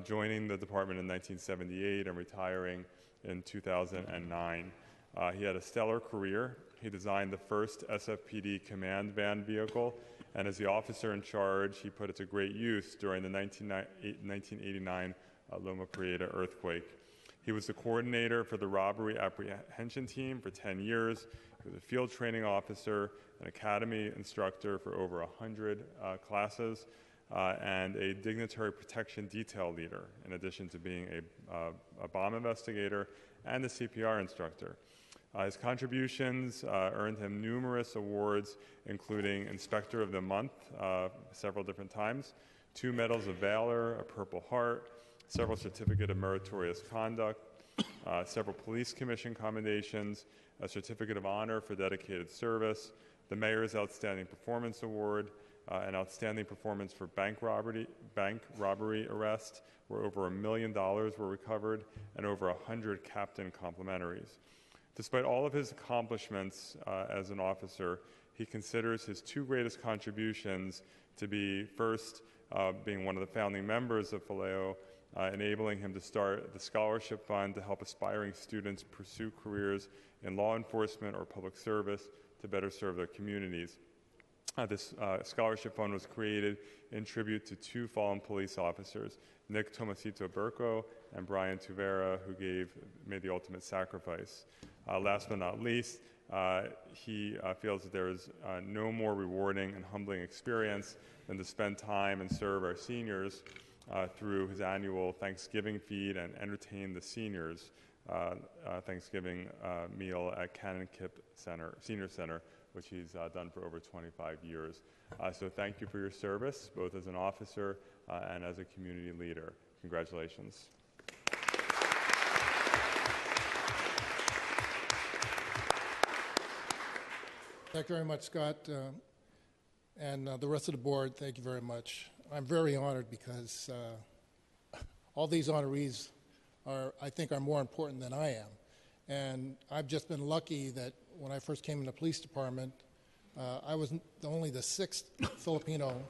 joining the department in 1978 and retiring in 2009. He had a stellar career. He designed the first SFPD command van vehicle, and as the officer in charge, he put it to great use during the 1989 Loma Prieta earthquake. He was the coordinator for the robbery apprehension team for 10 years. He was a field training officer, an academy instructor for over 100 classes, and a dignitary protection detail leader, in addition to being a bomb investigator and a CPR instructor. His contributions earned him numerous awards, including Inspector of the Month several different times, 2 Medals of Valor, a Purple Heart, several Certificate of Meritorious Conduct, several Police Commission commendations, a Certificate of Honor for dedicated service, the Mayor's Outstanding Performance Award, an outstanding performance for bank robbery arrest, where over $1 million were recovered, and over 100 captain complimentaries. Despite all of his accomplishments as an officer, he considers his 2 greatest contributions to be, first, being one of the founding members of Faleo, enabling him to start the scholarship fund to help aspiring students pursue careers in law enforcement or public service to better serve their communities. This scholarship fund was created in tribute to 2 fallen police officers, Nick Tomasito Burco and Brian Tuvera, who made the ultimate sacrifice. Last but not least, he feels that there is no more rewarding and humbling experience than to spend time and serve our seniors through his annual Thanksgiving feed and entertain the seniors Thanksgiving meal at Cannon Kipp Senior Center, which he's done for over 25 years. So thank you for your service, both as an officer and as a community leader. Congratulations. Thank you very much, Scott, and the rest of the board. Thank you very much. I'm very honored because all these honorees I think are more important than I am. And I've just been lucky that when I first came in the police department, I was only the 6th Filipino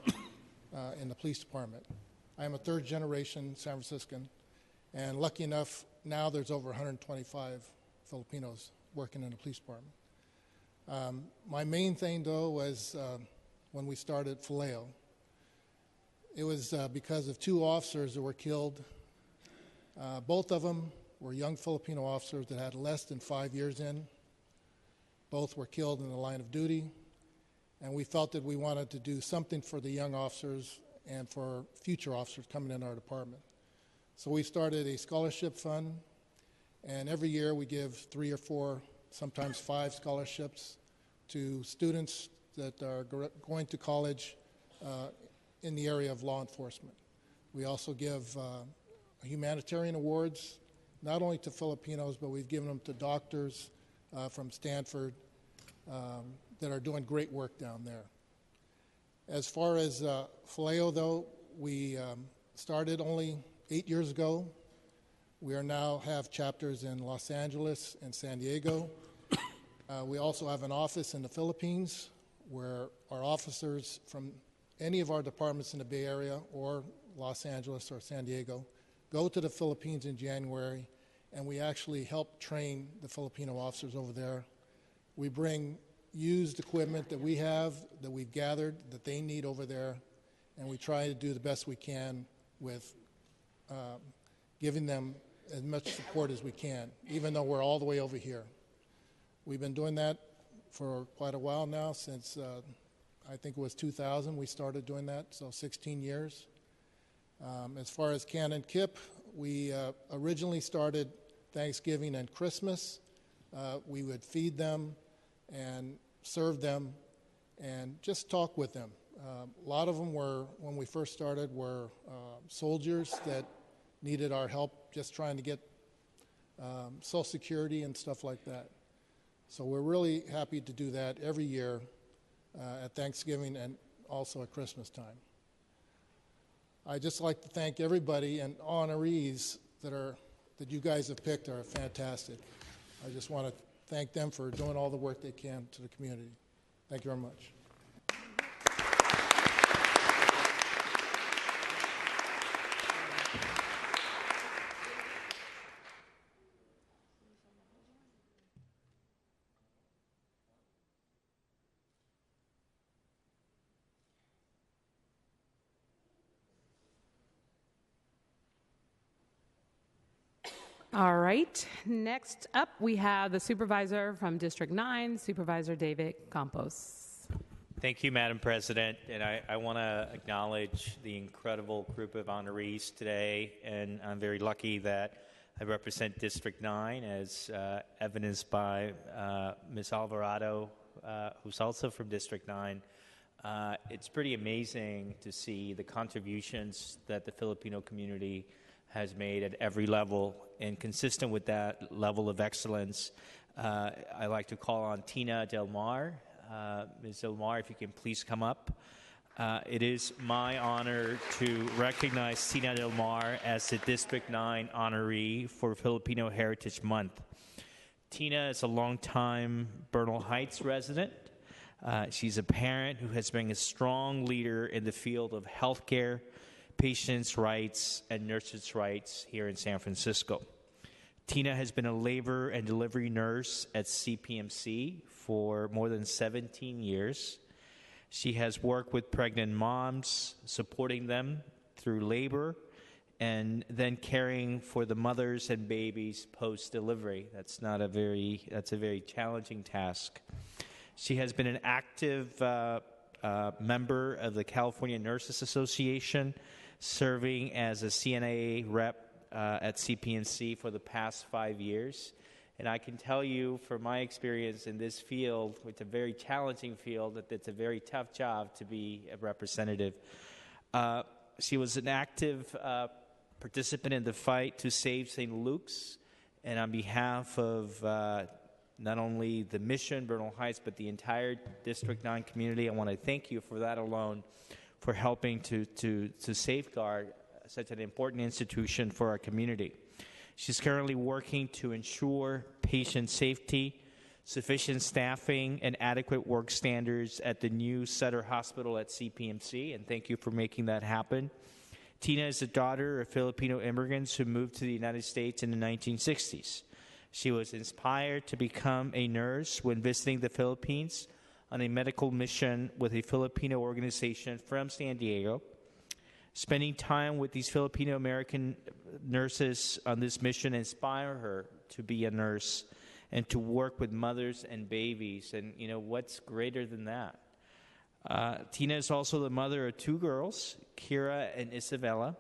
in the police department. I am a 3rd generation San Franciscan, and lucky enough, now there's over 125 Filipinos working in the police department. My main thing, though, was when we started Faleo. It was because of 2 officers that were killed. Both of them were young Filipino officers that had less than 5 years in. Both were killed in the line of duty, and we felt that we wanted to do something for the young officers and for future officers coming in our department. So we started a scholarship fund, and every year we give 3 or 4, sometimes 5 scholarships to students that are going to college in the area of law enforcement. We also give humanitarian awards, not only to Filipinos, but we've given them to doctors from Stanford that are doing great work down there. As far as Faleo, though, we started only 8 years ago. We are now have chapters in Los Angeles and San Diego. We also have an office in the Philippines where our officers from any of our departments in the Bay Area or Los Angeles or San Diego go to the Philippines in January, and we actually help train the Filipino officers over there. We bring used equipment that we have, that we've gathered, that they need over there, and we try to do the best we can with giving them as much support as we can, even though we're all the way over here. We've been doing that for quite a while now, since I think it was 2000 we started doing that, so 16 years. As far as Cannon Kipp, we originally started Thanksgiving and Christmas. We would feed them and serve them and just talk with them. A lot of them were, when we first started, were soldiers that needed our help just trying to get Social Security and stuff like that. So we're really happy to do that every year at Thanksgiving and also at Christmas time. I'd just like to thank everybody, and honorees that you guys have picked are fantastic. I just want to thank them for doing all the work they can to the community. Thank you very much. All right. Next up, we have the supervisor from District 9, Supervisor David Campos. Thank you, Madam President. And I want to acknowledge the incredible group of honorees today. And I'm very lucky that I represent District 9, as evidenced by Ms. Alvarado, who's also from District 9. It's pretty amazing to see the contributions that the Filipino community has made at every level, and consistent with that level of excellence, I'd like to call on Tina Del Mar. Ms. Del Mar, if you can please come up. It is my honor to recognize Tina Del Mar as the District 9 honoree for Filipino Heritage Month. Tina is a longtime Bernal Heights resident. She's a parent who has been a strong leader in the field of healthcare, patients' rights, and nurses' rights here in San Francisco. Tina has been a labor and delivery nurse at CPMC for more than 17 years. She has worked with pregnant moms, supporting them through labor, and then caring for the mothers and babies post-delivery. That's a very challenging task. She has been an active member of the California Nurses Association, serving as a CNA rep at CPNC for the past 5 years. And I can tell you from my experience in this field, it's a very challenging field, that it's a very tough job to be a representative. She was an active participant in the fight to save St. Luke's, and on behalf of not only the Mission, Bernal Heights, but the entire District 9 community, I want to thank you for that alone, for helping to safeguard such an important institution for our community. She's currently working to ensure patient safety, sufficient staffing, and adequate work standards at the new Sutter Hospital at CPMC, and thank you for making that happen. Tina is the daughter of Filipino immigrants who moved to the United States in the 1960s. She was inspired to become a nurse when visiting the Philippines on a medical mission with a Filipino organization from San Diego. Spending time with these Filipino-American nurses on this mission inspired her to be a nurse and to work with mothers and babies. And, you know, what's greater than that? Tina is also the mother of 2 girls, Kira and Isabella.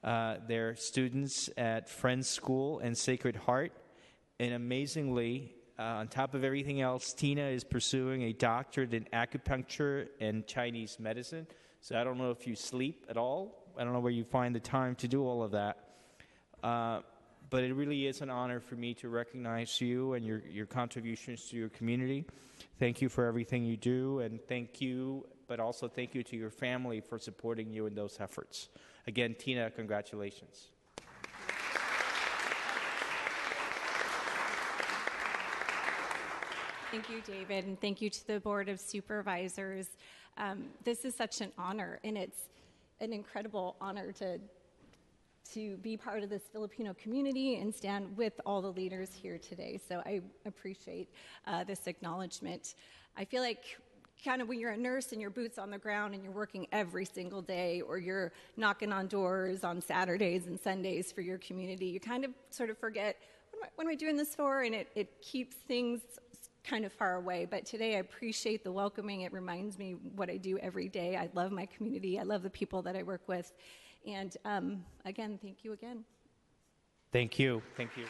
They're students at Friends School and Sacred Heart. And amazingly, on top of everything else, Tina is pursuing a doctorate in acupuncture and Chinese medicine. So I don't know if you sleep at all. I don't know where you find the time to do all of that. But it really is an honor for me to recognize you and your contributions to your community. Thank you for everything you do, and thank you, but also thank you to your family for supporting you in those efforts. Again, Tina, congratulations. Thank you, David, and thank you to the Board of Supervisors. This is such an honor, and it's an incredible honor to be part of this Filipino community and stand with all the leaders here today. So I appreciate this acknowledgement. I feel like kind of when you're a nurse and your boots on the ground and you're working every single day, or you're knocking on doors on Saturdays and Sundays for your community, you kind of sort of forget, what am I doing this for? And it keeps things kind of far away. But today I appreciate the welcoming. It reminds me what I do every day. I love my community. I love the people that I work with. And again, thank you again. Thank you. Thank you.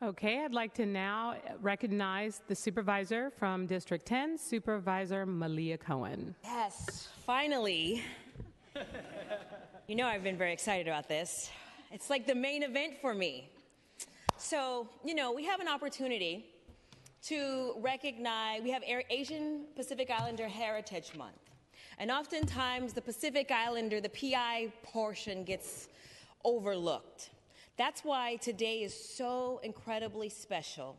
Okay, I'd like to now recognize the supervisor from District 10, Supervisor Malia Cohen. Yes, finally. You know I've been very excited about this. It's like the main event for me. So, you know, we have an opportunity to recognize, we have Asian Pacific Islander Heritage Month. And oftentimes the Pacific Islander, the PI portion gets overlooked. That's why today is so incredibly special.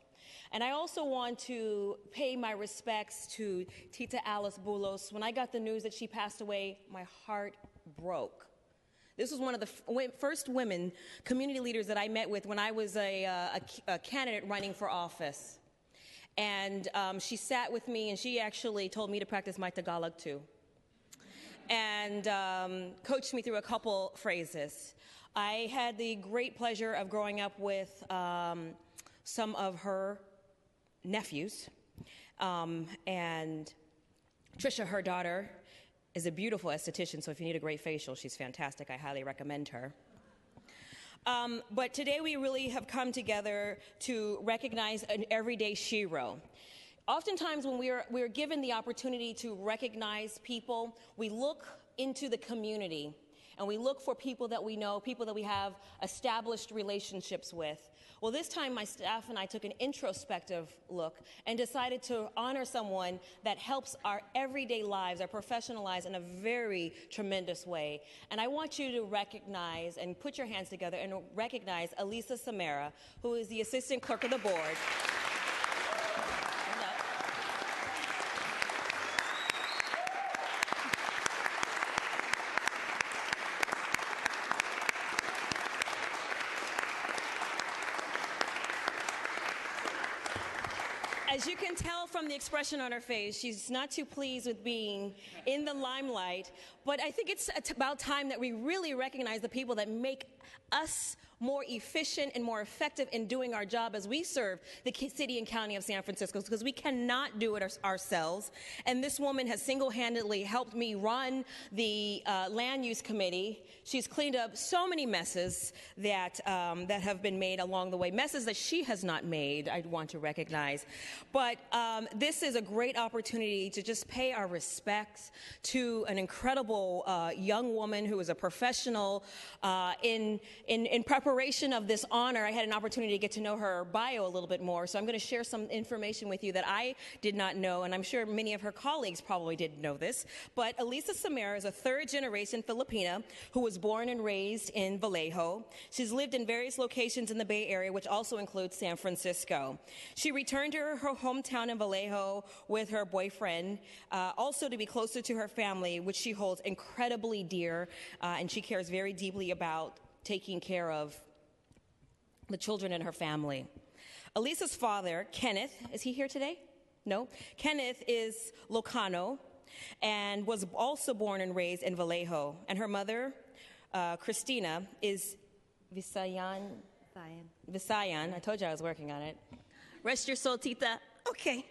And I also want to pay my respects to Tita Alice Bulos. When I got the news that she passed away, my heart broke. This was one of the first women community leaders that I met with when I was a candidate running for office. And she sat with me, and she actually told me to practice my Tagalog too, and coached me through a couple phrases. I had the great pleasure of growing up with some of her nephews, and Trisha, her daughter, is a beautiful esthetician, so if you need a great facial, she's fantastic. I highly recommend her. But today we really have come together to recognize an everyday shero. Oftentimes when we're given the opportunity to recognize people, we look into the community and we look for people that we know, people that we have established relationships with. Well, this time my staff and I took an introspective look and decided to honor someone that helps our everyday lives, our professional lives in a very tremendous way. And I want you to recognize and put your hands together and recognize Elisa Samara, who is the Assistant Clerk of the Board. As you can tell from the expression on her face, she's not too pleased with being in the limelight, but I think it's about time that we really recognize the people that make us more efficient and more effective in doing our job as we serve the city and county of San Francisco, because we cannot do it ourselves. And this woman has single-handedly helped me run the land use committee. She's cleaned up so many messes that have been made along the way, messes that she has not made, I want to recognize. But this is a great opportunity to just pay our respects to an incredible young woman who is a professional in preparation of this honor. I had an opportunity to get to know her bio a little bit more, so I'm going to share some information with you that I did not know, and I'm sure many of her colleagues probably didn't know this. But Elisa Samara is a third-generation Filipina who was born and raised in Vallejo. She's lived in various locations in the Bay Area, which also includes San Francisco. She returned to her hometown in Vallejo with her boyfriend, also to be closer to her family, which she holds incredibly dear, and she cares very deeply about taking care of the children in her family. Elisa's father, Kenneth, is he here today? No? Kenneth is Locano and was also born and raised in Vallejo. And her mother, Christina, is Visayan. I told you I was working on it. Rest your soul, Tita. Okay.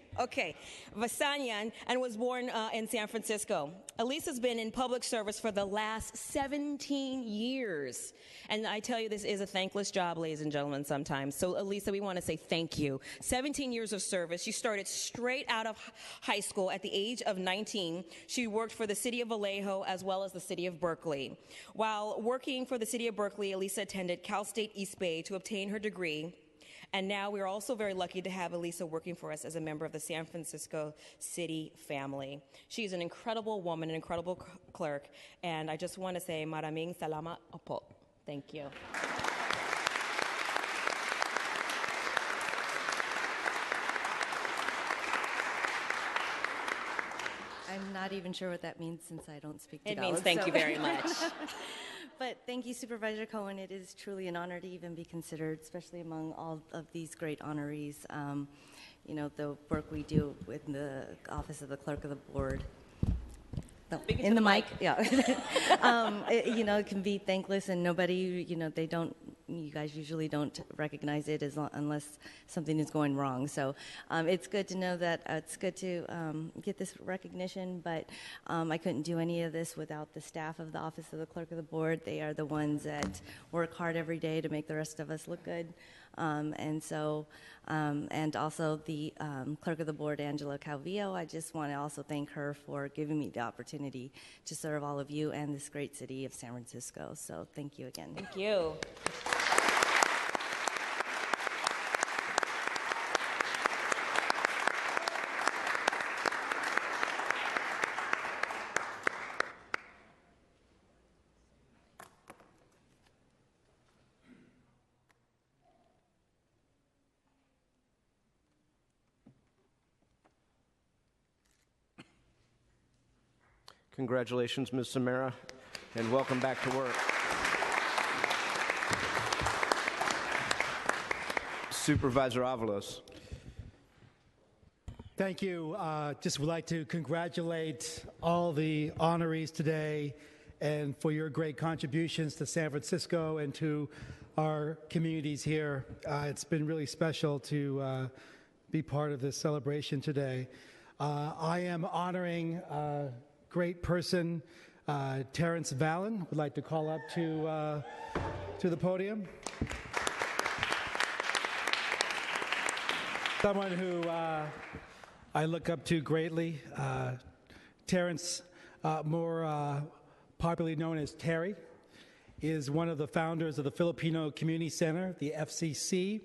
Visayan, and was born in San Francisco. Elisa's been in public service for the last 17 years. And I tell you, this is a thankless job, ladies and gentlemen, sometimes. So, Elisa, we want to say thank you. 17 years of service. She started straight out of high school at the age of 19. She worked for the city of Vallejo as well as the city of Berkeley. While working for the city of Berkeley, Elisa attended Cal State East Bay to obtain her degree. And now we're also very lucky to have Elisa working for us as a member of the San Francisco City family. She's an incredible woman, an incredible clerk, and I just want to say maraming salamat po. Thank you. I'm not even sure what that means since I don't speak It Tagalog. means thank you very much. But thank you, Supervisor Cohen. It is truly an honor to even be considered, especially among all of these great honorees. The work we do in the Office of the Clerk of the Board. In the mic, yeah. It can be thankless, and nobody, you guys usually don't recognize it unless something is going wrong. So it's good to know that it's good to get this recognition, but I couldn't do any of this without the staff of the Office of the Clerk of the Board. They are the ones that work hard every day to make the rest of us look good. And also the Clerk of the Board, Angela Calvillo. I just want to also thank her for giving me the opportunity to serve all of you and this great city of San Francisco. So thank you again. Thank you. Congratulations, Ms. Samara, and welcome back to work. Supervisor Avalos. Thank you. Just would like to congratulate all the honorees today and for your great contributions to San Francisco and to our communities here. It's been really special to be part of this celebration today. I am honoring a great person, Terrence Vallon. Would like to call up to the podium. Someone who I look up to greatly. Terrence, more popularly known as Terry, is one of the founders of the Filipino Community Center, the FCC,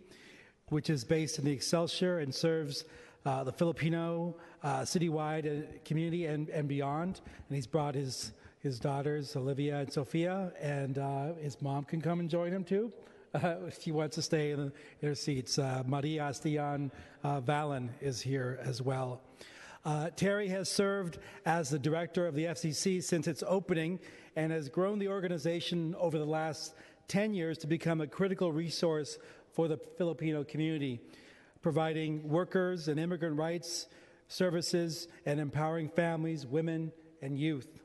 which is based in the Excelsior and serves the Filipino citywide community and beyond. And he's brought his daughters, Olivia and Sophia, and his mom can come and join him too. She wants to stay in their seats. Maria Astian Vallon is here as well. Terry has served as the director of the FCC since its opening and has grown the organization over the last 10 years to become a critical resource for the Filipino community, providing workers and immigrant rights services and empowering families, women, and youth.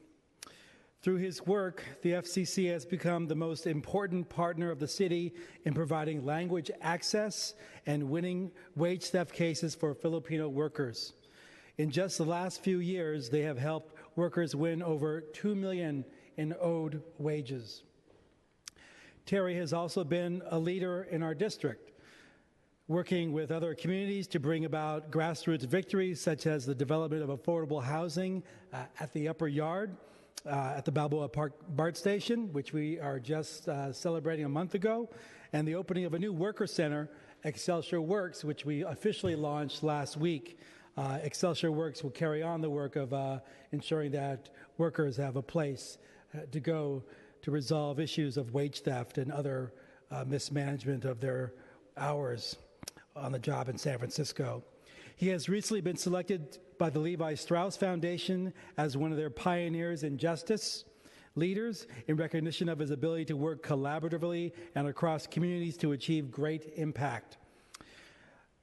Through his work, the FCC has become the most important partner of the city in providing language access and winning wage theft cases for Filipino workers. In just the last few years, they have helped workers win over $2 million in owed wages. Terry has also been a leader in our district, working with other communities to bring about grassroots victories, such as the development of affordable housing at the Upper Yard, at the Balboa Park BART station, which we are just celebrating a month ago, and the opening of a new worker center, Excelsior Works, which we officially launched last week. Excelsior Works will carry on the work of ensuring that workers have a place to go to resolve issues of wage theft and other mismanagement of their hours on the job in San Francisco. He has recently been selected by the Levi Strauss Foundation as one of their pioneers in justice leaders in recognition of his ability to work collaboratively and across communities to achieve great impact.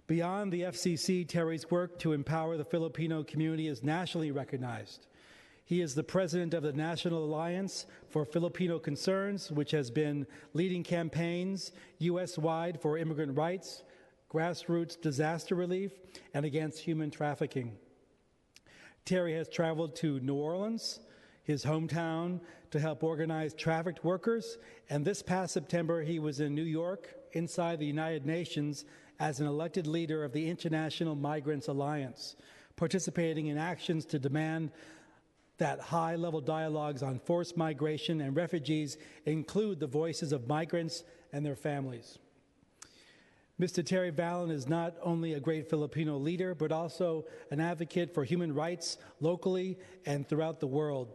Beyond the FCC, Terry's work to empower the Filipino community is nationally recognized. He is the president of the National Alliance for Filipino Concerns, which has been leading campaigns U.S.-wide for immigrant rights, grassroots disaster relief, and against human trafficking. Terry has traveled to New Orleans, his hometown, to help organize trafficked workers, and this past September he was in New York inside the United Nations as an elected leader of the International Migrants Alliance, participating in actions to demand that high-level dialogues on forced migration and refugees include the voices of migrants and their families. Mr. Terry Vallon is not only a great Filipino leader, but also an advocate for human rights locally and throughout the world.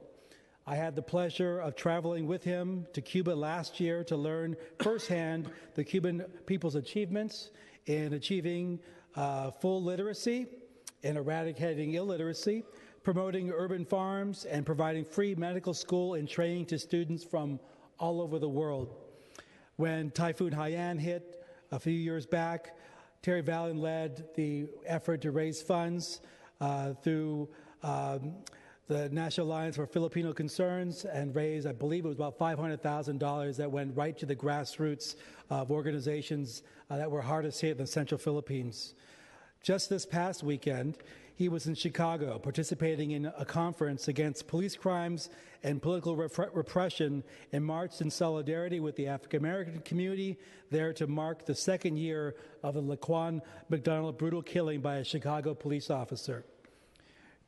I had the pleasure of traveling with him to Cuba last year to learn firsthand the Cuban people's achievements in achieving full literacy and eradicating illiteracy, promoting urban farms, and providing free medical school and training to students from all over the world. When Typhoon Haiyan hit a few years back, Terry Vallon led the effort to raise funds through the National Alliance for Filipino Concerns and raised, I believe it was about $500,000 that went right to the grassroots of organizations that were hardest hit in the Central Philippines. Just this past weekend, he was in Chicago participating in a conference against police crimes and political repression and marched in solidarity with the African American community there to mark the second year of the Laquan McDonald brutal killing by a Chicago police officer.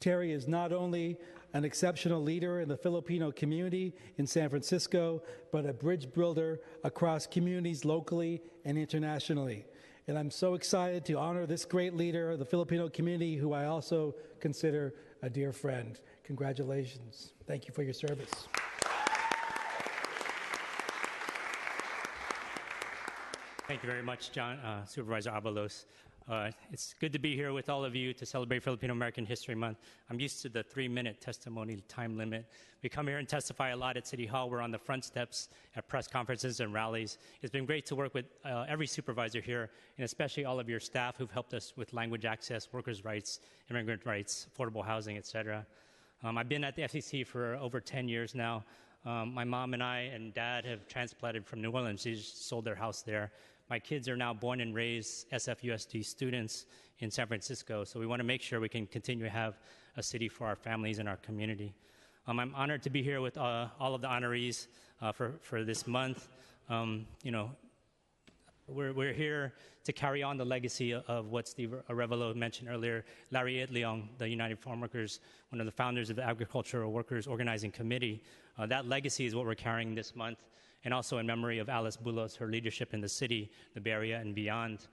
Terry is not only an exceptional leader in the Filipino community in San Francisco, but a bridge builder across communities locally and internationally. And I'm so excited to honor this great leader of the Filipino community, who I also consider a dear friend. Congratulations. Thank you for your service. Thank you very much, Supervisor Avalos. It's good to be here with all of you to celebrate Filipino American History Month. I'm used to the 3-minute testimony time limit. We come here and testify a lot at City Hall. We're on the front steps at press conferences and rallies. It's been great to work with every supervisor here, and especially all of your staff who've helped us with language access, workers' rights, immigrant rights, affordable housing, etc. I've been at the FCC for over 10 years now. My mom and I and dad have transplanted from New Orleans. They just sold their house there. My kids are now born and raised SFUSD students in San Francisco, so we want to make sure we can continue to have a city for our families and our community. I'm honored to be here with all of the honorees for this month. We're here to carry on the legacy of what Steve Arevalo mentioned earlier. Larry Itliong, the United Farm Workers, one of the founders of the Agricultural Workers Organizing Committee. That legacy is what we're carrying this month, and also in memory of Alice Bulos, her leadership in the city, the Bay Area, and beyond.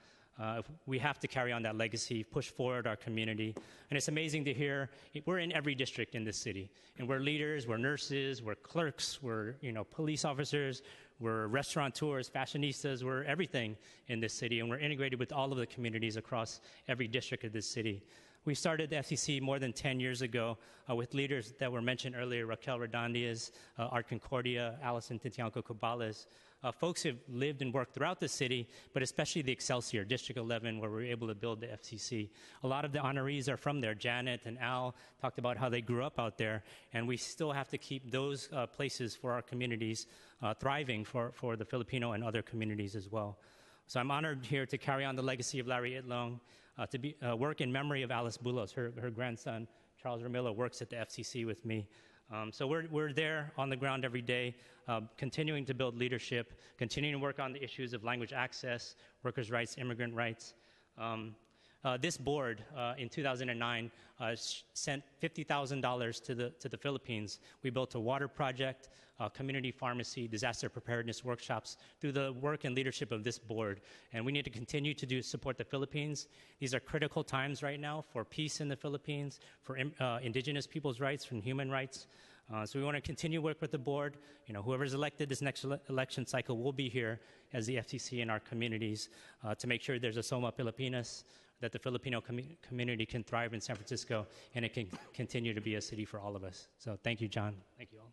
We have to carry on that legacy, push forward our community. And it's amazing to hear, we're in every district in this city. And we're leaders, we're nurses, we're clerks, we're police officers, we're restaurateurs, fashionistas, we're everything in this city. And we're integrated with all of the communities across every district of this city. We started the FCC more than 10 years ago with leaders that were mentioned earlier, Raquel Redondias, Art Concordia, Allison Tintianco Cabales, folks who have lived and worked throughout the city, but especially the Excelsior, District 11, where we were able to build the FCC. A lot of the honorees are from there. Janet and Al talked about how they grew up out there, and we still have to keep those places for our communities thriving for the Filipino and other communities as well. So I'm honored here to carry on the legacy of Larry Itliong, to work in memory of Alice Bulos. Her grandson, Charles Ramilo, works at the FCC with me. So we're there on the ground every day, continuing to build leadership, continuing to work on the issues of language access, workers' rights, immigrant rights. This board in 2009 sent $50,000 to the Philippines. We built a water project, community pharmacy, disaster preparedness workshops through the work and leadership of this board. And we need to continue to support the Philippines. These are critical times right now for peace in the Philippines, for indigenous people's rights, for human rights. So we want to continue work with the board. Whoever's elected this next election cycle will be here as the FCC in our communities to make sure there's a Soma Pilipinas, that the Filipino community can thrive in San Francisco, and it can continue to be a city for all of us. So thank you, John. Thank you all.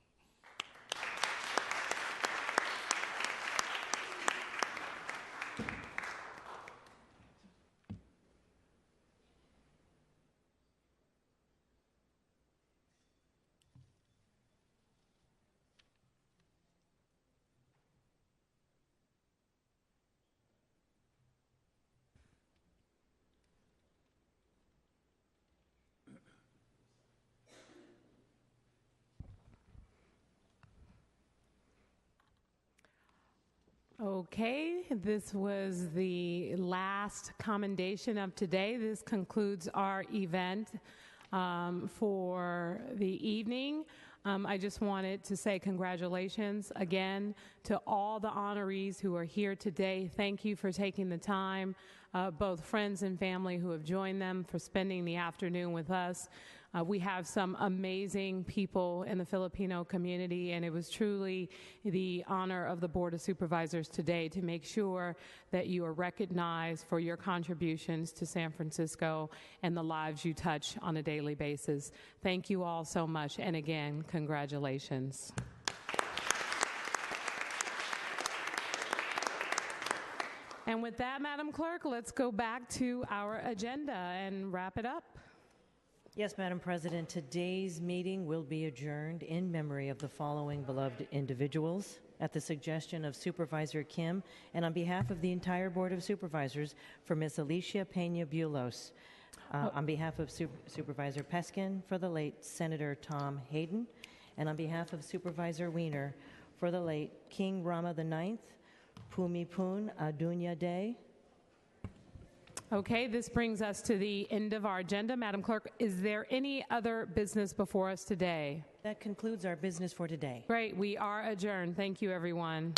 Okay, this was the last commendation of today. This concludes our event for the evening. I just wanted to say congratulations again to all the honorees who are here today. Thank you for taking the time, both friends and family who have joined them, for spending the afternoon with us. We have some amazing people in the Filipino community, and it was truly the honor of the Board of Supervisors today to make sure that you are recognized for your contributions to San Francisco and the lives you touch on a daily basis. Thank you all so much, and again, congratulations. And with that, Madam Clerk, let's go back to our agenda and wrap it up. Yes, Madam President, today's meeting will be adjourned in memory of the following beloved individuals. At the suggestion of Supervisor Kim and on behalf of the entire Board of Supervisors, for Ms. Alicia Pena Bulos. On behalf of Supervisor Peskin, for the late Senator Tom Hayden. And on behalf of Supervisor Wiener, for the late King Rama IX, Pumipun Adunya Day. Okay, this brings us to the end of our agenda. Madam Clerk, is there any other business before us today? That concludes our business for today. Great, we are adjourned. Thank you, everyone.